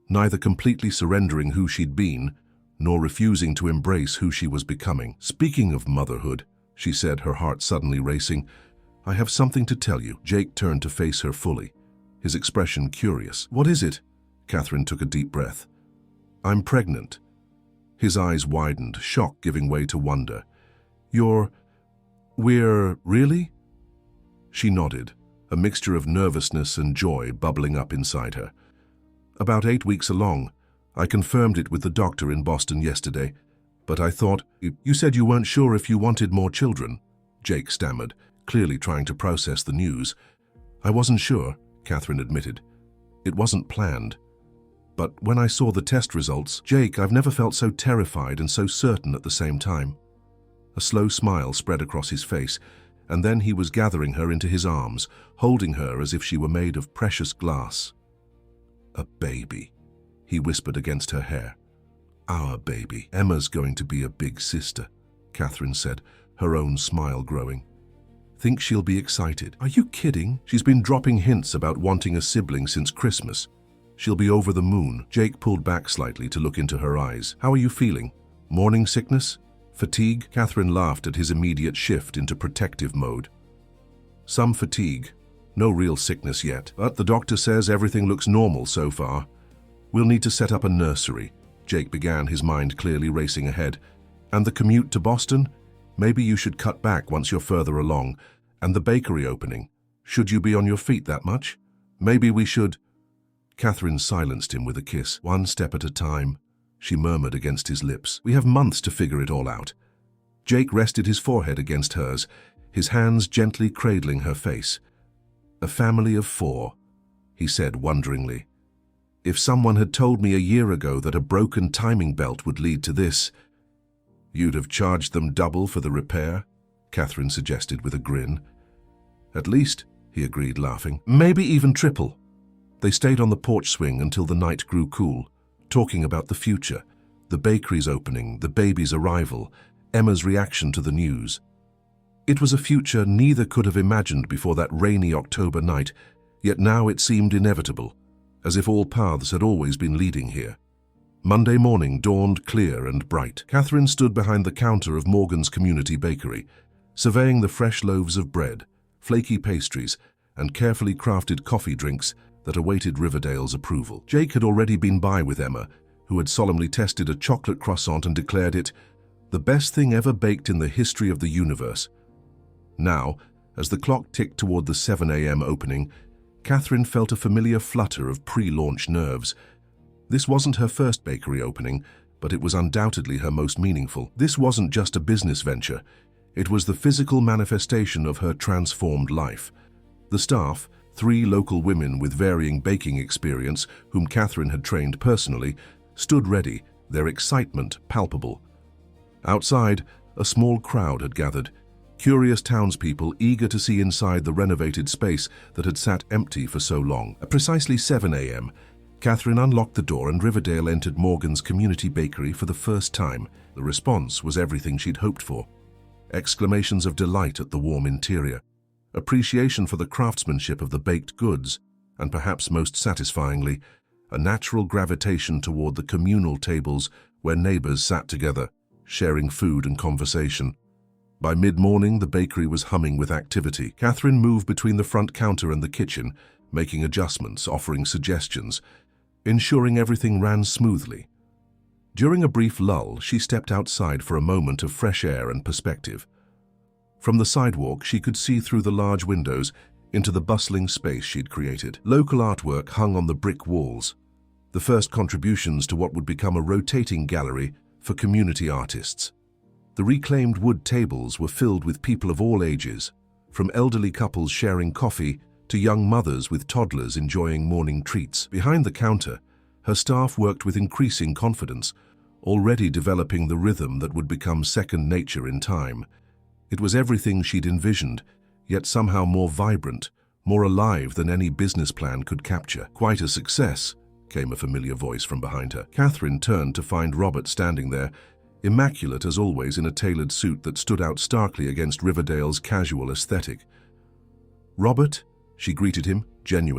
neither completely surrendering who she'd been, nor refusing to embrace who she was becoming. "Speaking of motherhood," she said, her heart suddenly racing, "I have something to tell you." Jake turned to face her fully, his expression curious. "What is it?" Catherine took a deep breath. "I'm pregnant." His eyes widened, shock giving way to wonder. We're really?" She nodded, a mixture of nervousness and joy bubbling up inside her. "About 8 weeks along. I confirmed it with the doctor in Boston yesterday, but I thought, you said you weren't sure if you wanted more children," Jake stammered, clearly trying to process the news. "I wasn't sure," Catherine admitted. "It wasn't planned. But when I saw the test results, Jake, I've never felt so terrified and so certain at the same time." A slow smile spread across his face, and then he was gathering her into his arms, holding her as if she were made of precious glass. "A baby," he whispered against her hair. "Our baby. Emma's going to be a big sister," Catherine said, her own smile growing. "Think she'll be excited?" "Are you kidding? She's been dropping hints about wanting a sibling since Christmas. She'll be over the moon." Jake pulled back slightly to look into her eyes. "How are you feeling? Morning sickness? Fatigue?" Catherine laughed at his immediate shift into protective mode. "Some fatigue. No real sickness yet, but the doctor says everything looks normal so far. We'll need to set up a nursery," Jake began, his mind clearly racing ahead. "And the commute to Boston? Maybe you should cut back once you're further along. And the bakery opening. Should you be on your feet that much? Maybe we should—" Catherine silenced him with a kiss. "One step at a time," she murmured against his lips. "We have months to figure it all out." Jake rested his forehead against hers, his hands gently cradling her face. "A family of 4, he said wonderingly. "If someone had told me a year ago that a broken timing belt would lead to this—" "You'd have charged them double for the repair?" Catherine suggested with a grin. "At least," he agreed, laughing. "Maybe even triple." They stayed on the porch swing until the night grew cool, talking about the future, the bakery's opening, the baby's arrival, Emma's reaction to the news. It was a future neither could have imagined before that rainy October night, yet now it seemed inevitable, as if all paths had always been leading here. Monday morning dawned clear and bright. Catherine stood behind the counter of Morgan's community bakery, surveying the fresh loaves of bread, flaky pastries, and carefully crafted coffee drinks that awaited Riverdale's approval. Jake had already been by with Emma, who had solemnly tested a chocolate croissant and declared it the best thing ever baked in the history of the universe. Now, as the clock ticked toward the 7 a.m. opening, Catherine felt a familiar flutter of pre-launch nerves. This wasn't her first bakery opening, but it was undoubtedly her most meaningful. This wasn't just a business venture. It was the physical manifestation of her transformed life. The staff, 3 local women with varying baking experience, whom Catherine had trained personally, stood ready, their excitement palpable. Outside, a small crowd had gathered, curious townspeople eager to see inside the renovated space that had sat empty for so long. At precisely 7 a.m., Catherine unlocked the door and Riverdale entered Morgan's community bakery for the first time. The response was everything she'd hoped for. Exclamations of delight at the warm interior, appreciation for the craftsmanship of the baked goods, and perhaps most satisfyingly, a natural gravitation toward the communal tables where neighbors sat together, sharing food and conversation. By mid-morning, the bakery was humming with activity. Catherine moved between the front counter and the kitchen, making adjustments, offering suggestions, ensuring everything ran smoothly. During a brief lull, she stepped outside for a moment of fresh air and perspective. From the sidewalk, she could see through the large windows into the bustling space she'd created. Local artwork hung on the brick walls, the first contributions to what would become a rotating gallery for community artists. The reclaimed wood tables were filled with people of all ages, from elderly couples sharing coffee to young mothers with toddlers enjoying morning treats. Behind the counter, her staff worked with increasing confidence, already developing the rhythm that would become second nature in time. It was everything she'd envisioned, yet somehow more vibrant, more alive than any business plan could capture. "Quite a success," came a familiar voice from behind her. Catherine turned to find Robert standing there, immaculate as always in a tailored suit that stood out starkly against Riverdale's casual aesthetic. "Robert?" she greeted him, genuinely